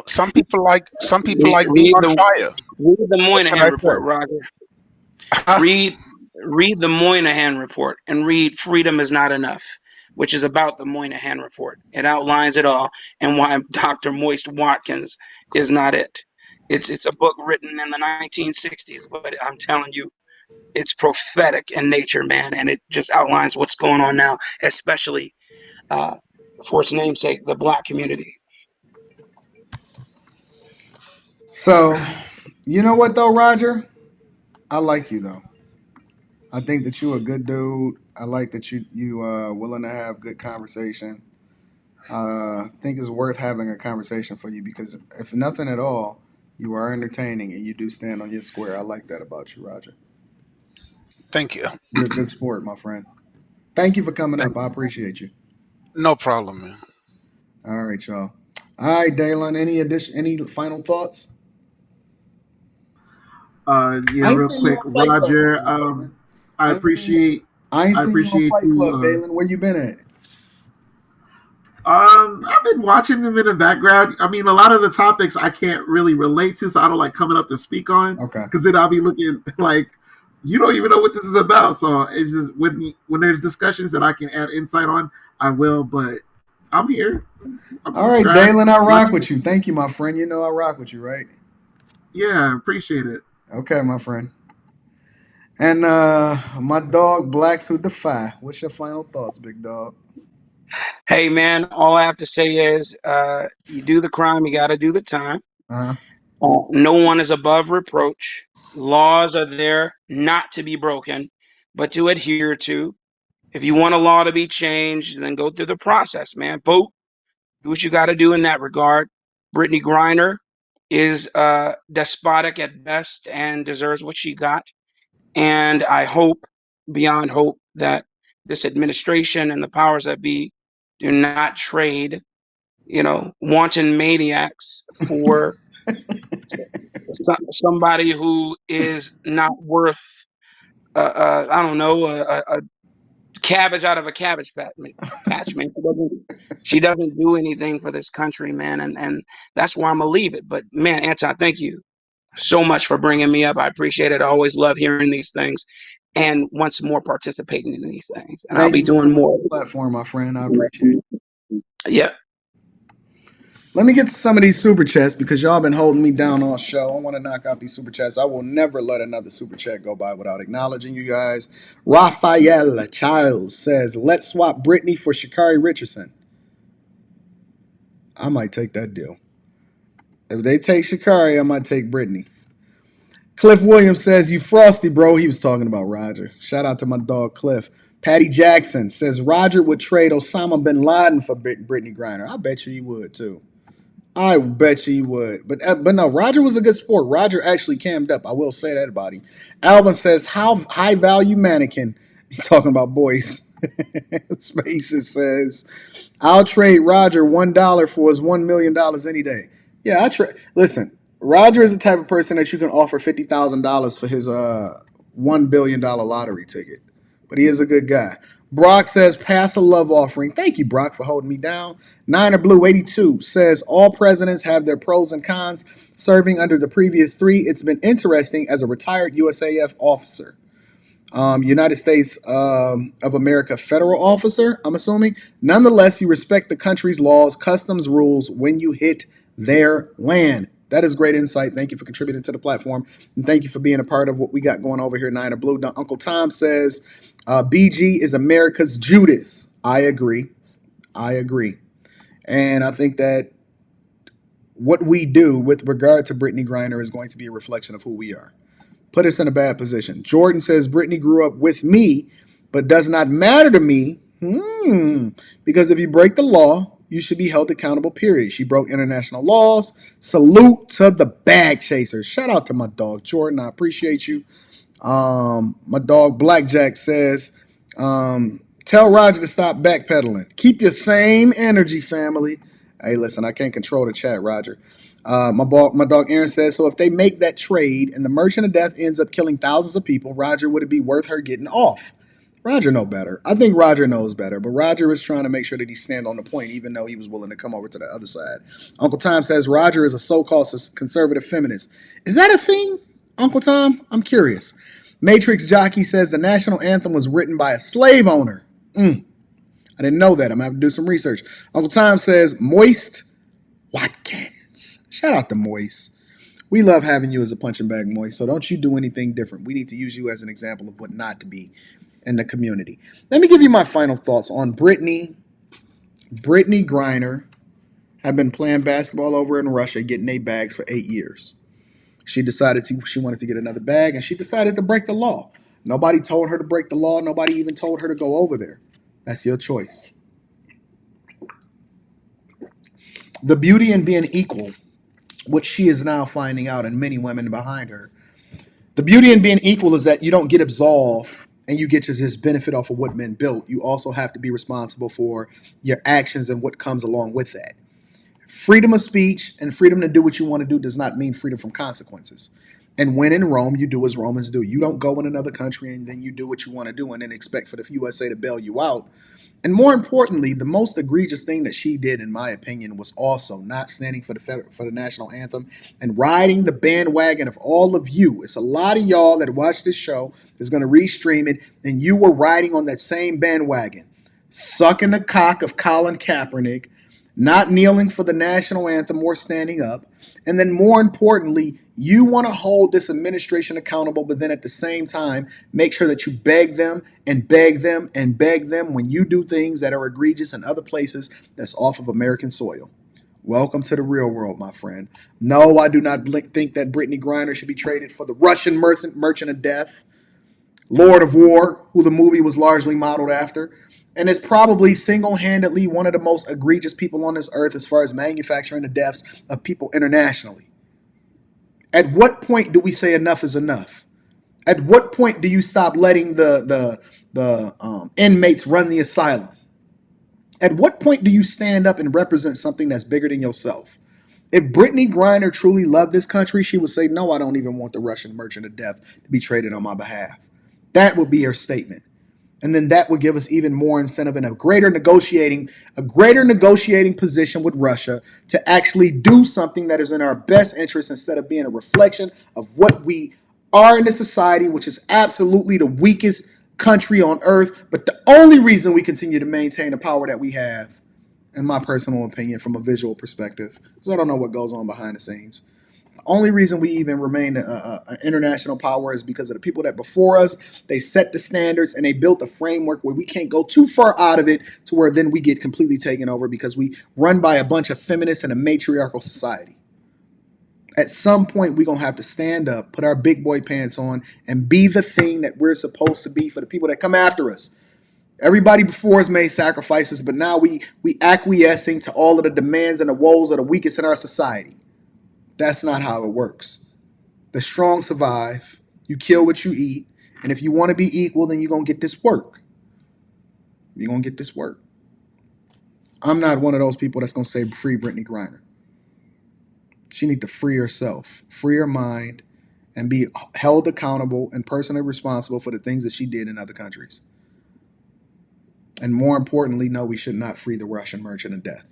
some people like being Read on the fire. read the What can I Moynihan report, say? Roger. Huh? Read read the Moynihan report and read Freedom is Not Enough, which is about the Moynihan report. It outlines it all and why Dr. Moist Watkins is not it. It's a book written in the 1960s, but I'm telling you, it's prophetic in nature, man, and it just outlines what's going on now, especially uh, for its namesake, the black community. So, you know what though, Roger? I like you though. I think that you're a good dude. I like that you willing to have good conversation. Think it's worth having a conversation for you because if nothing at all, you are entertaining and you do stand on your square. I like that about you, Roger. Thank you. You're a good sport, my friend. Thank you for coming Thank up. I appreciate you. No problem, man. All right, y'all. All right, Dalen. Any final thoughts? Yeah, I ain't real seen you quick, on Fight Club no Roger. more, Dalen. I I ain't seen you. appreciate I ain't I seen you on appreciate Fight Club, you. Dalen. Where you been at? I've been watching them in the background. I mean, a lot of the topics I can't really relate to, so I don't like coming up to speak on Okay. because then I'll be looking like you don't even know what this is about. So it's just when there's discussions that I can add insight on, I will. But I'm here. I'm All right, subscribed. Dalen. I rock Watching with it. you. Thank you, my friend. You know I rock with you, right? Yeah, appreciate it. Okay, my friend. And my dog Blacks Who Defy. What's your final thoughts, big dog? Hey, man, all I have to say is you do the crime, you got to do the time. Uh-huh. No one is above reproach. Laws are there not to be broken, but to adhere to. If you want a law to be changed, then go through the process, man. Vote, do what you got to do in that regard. Brittney Griner is despotic at best and deserves what she got. And I hope, beyond hope, that this administration and the powers that be do not trade, wanton maniacs for somebody who is not worth, I don't know, a cabbage out of a patch, man. She doesn't do anything for this country, man, and that's why I'm gonna leave it. But man, Anton, thank you so much for bringing me up. I appreciate it. I always love hearing these things, and once more participating in these things. And I'll Thank be you for doing coming more. on the platform, my friend. I appreciate it. Yeah. Let me get to some of these super chats because y'all been holding me down all show. I want to knock out these super chats. I will never let another super chat go by without acknowledging you guys. Raphael Childs says, "Let's swap Brittany for Shakari Richardson." I might take that deal. If they take Shakari, I might take Brittany. Cliff Williams says, "You frosty, bro." He was talking about Roger. Shout out to my dog Cliff. Patty Jackson says Roger would trade Osama bin Laden for Brittany Griner. I bet you he would too. I bet you he would. But no, Roger was a good sport. Roger actually cammed up. I will say that about him. Alvin says, "How high value mannequin?" He talking about boys. Spaces says, "I'll trade Roger $1 for his $1 million any day." Yeah, I trade. Listen, Roger is the type of person that you can offer $50,000 for his $1 billion lottery ticket. But he is a good guy. Brock says, pass a love offering. Thank you, Brock, for holding me down. Niner Blue 82 says, all presidents have their pros and cons. Serving under the previous three, it's been interesting as a retired USAF officer. United States of America federal officer, I'm assuming. Nonetheless, you respect the country's laws, customs, rules when you hit their land. That is great insight. Thank you for contributing to the platform. And thank you for being a part of what we got going over here, Niner Blue. Now, Uncle Tom says, BG is America's Judas. I agree. And I think that what we do with regard to Brittney Griner is going to be a reflection of who we are. Put us in a bad position. Jordan says, Brittney grew up with me, but does not matter to me. Because if you break the law, you should be held accountable, period. She broke international laws. Salute to the bag chasers. Shout out to my dog, Jordan. I appreciate you. My dog, Blackjack, says, tell Roger to stop backpedaling. Keep your same energy, family. Hey, listen, I can't control the chat, Roger. My dog Aaron says, so if they make that trade and the Merchant of Death ends up killing thousands of people, Roger, would it be worth her getting off? Roger knows better. I think Roger knows better, but Roger is trying to make sure that he stand on the point, even though he was willing to come over to the other side. Uncle Tom says, Roger is a so-called conservative feminist. Is that a thing, Uncle Tom? I'm curious. Matrix Jockey says the national anthem was written by a slave owner. I didn't know that. I'm going to have to do some research. Uncle Tom says, Moist Watkins. Shout out to Moist. We love having you as a punching bag, Moist, so don't you do anything different. We need to use you as an example of what not to be in the community. Let me give you my final thoughts on Brittney. Brittney Griner have been playing basketball over in Russia, getting 8 bags for 8 years. She wanted to get another bag, and she decided to break the law. Nobody told her to break the law. Nobody even told her to go over there. That's your choice. The beauty in being equal, which she is now finding out, and many women behind her. The beauty in being equal is that you don't get absolved and you get to just benefit off of what men built. You also have to be responsible for your actions and what comes along with that. Freedom of speech and freedom to do what you want to do does not mean freedom from consequences. And when in Rome, you do as Romans do. You don't go in another country and then you do what you want to do and then expect for the USA to bail you out. And more importantly, the most egregious thing that she did, in my opinion, was also not standing for the national anthem and riding the bandwagon of all of you. It's a lot of y'all that watch this show that's going to restream it, and you were riding on that same bandwagon, sucking the cock of Colin Kaepernick, not kneeling for the national anthem or standing up. And then more importantly, you want to hold this administration accountable, but then at the same time, make sure that you beg them and beg them and beg them when you do things that are egregious in other places that's off of American soil. Welcome to the real world, my friend. No, I do not think that Brittney Griner should be traded for the Russian merchant of death, Lord of War, who the movie was largely modeled after, and is probably single-handedly one of the most egregious people on this earth as far as manufacturing the deaths of people internationally. At what point do we say enough is enough? At what point do you stop letting the inmates run the asylum? At what point do you stand up and represent something that's bigger than yourself? If Brittney Griner truly loved this country, she would say, no, I don't even want the Russian merchant of death to be traded on my behalf. That would be her statement. And then that would give us even more incentive and a greater negotiating position with Russia to actually do something that is in our best interest instead of being a reflection of what we are in this society, which is absolutely the weakest country on earth. But the only reason we continue to maintain the power that we have, in my personal opinion, from a visual perspective, because I don't know what goes on behind the scenes. Only reason we even remain an international power is because of the people that before us, they set the standards and they built a framework where we can't go too far out of it to where then we get completely taken over because we run by a bunch of feminists and a matriarchal society. At some point, we're going to have to stand up, put our big boy pants on, and be the thing that we're supposed to be for the people that come after us. Everybody before us made sacrifices, but now we acquiescing to all of the demands and the woes of the weakest in our society. That's not how it works. The strong survive. You kill what you eat. And if you want to be equal, then you're going to get this work. You're going to get this work. I'm not one of those people that's going to say free Brittney Griner. She need to free herself, free her mind, and be held accountable and personally responsible for the things that she did in other countries. And more importantly, no, we should not free the Russian merchant of death.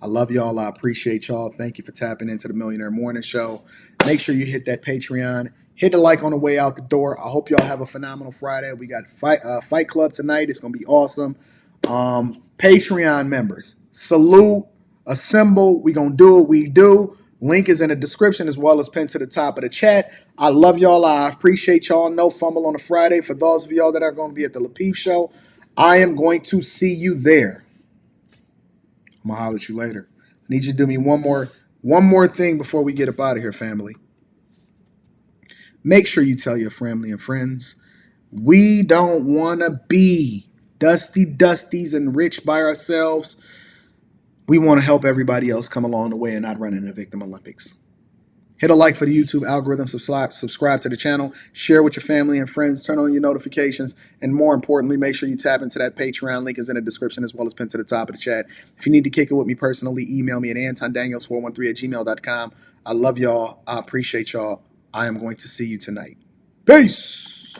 I love y'all. I appreciate y'all. Thank you for tapping into the Millionaire Morning Show. Make sure you hit that Patreon. Hit the like on the way out the door. I hope y'all have a phenomenal Friday. We got Fight Club tonight. It's going to be awesome. Patreon members, salute, assemble. We going to do what we do. Link is in the description as well as pinned to the top of the chat. I love y'all. I appreciate y'all. No fumble on a Friday. For those of y'all that are going to be at the LaPeep Show, I am going to see you there. I'm gonna holler at you later. I need you to do me one more thing before we get up out of here, family. Make sure you tell your family and friends. We don't want to be dusties and rich by ourselves. We want to help everybody else come along the way and not run into Victim Olympics. Hit a like for the YouTube algorithm, subscribe to the channel, share with your family and friends, turn on your notifications, and more importantly, make sure you tap into that Patreon. Link is in the description as well as pinned to the top of the chat. If you need to kick it with me personally, email me at antondaniels413@gmail.com. I love y'all. I appreciate y'all. I am going to see you tonight. Peace.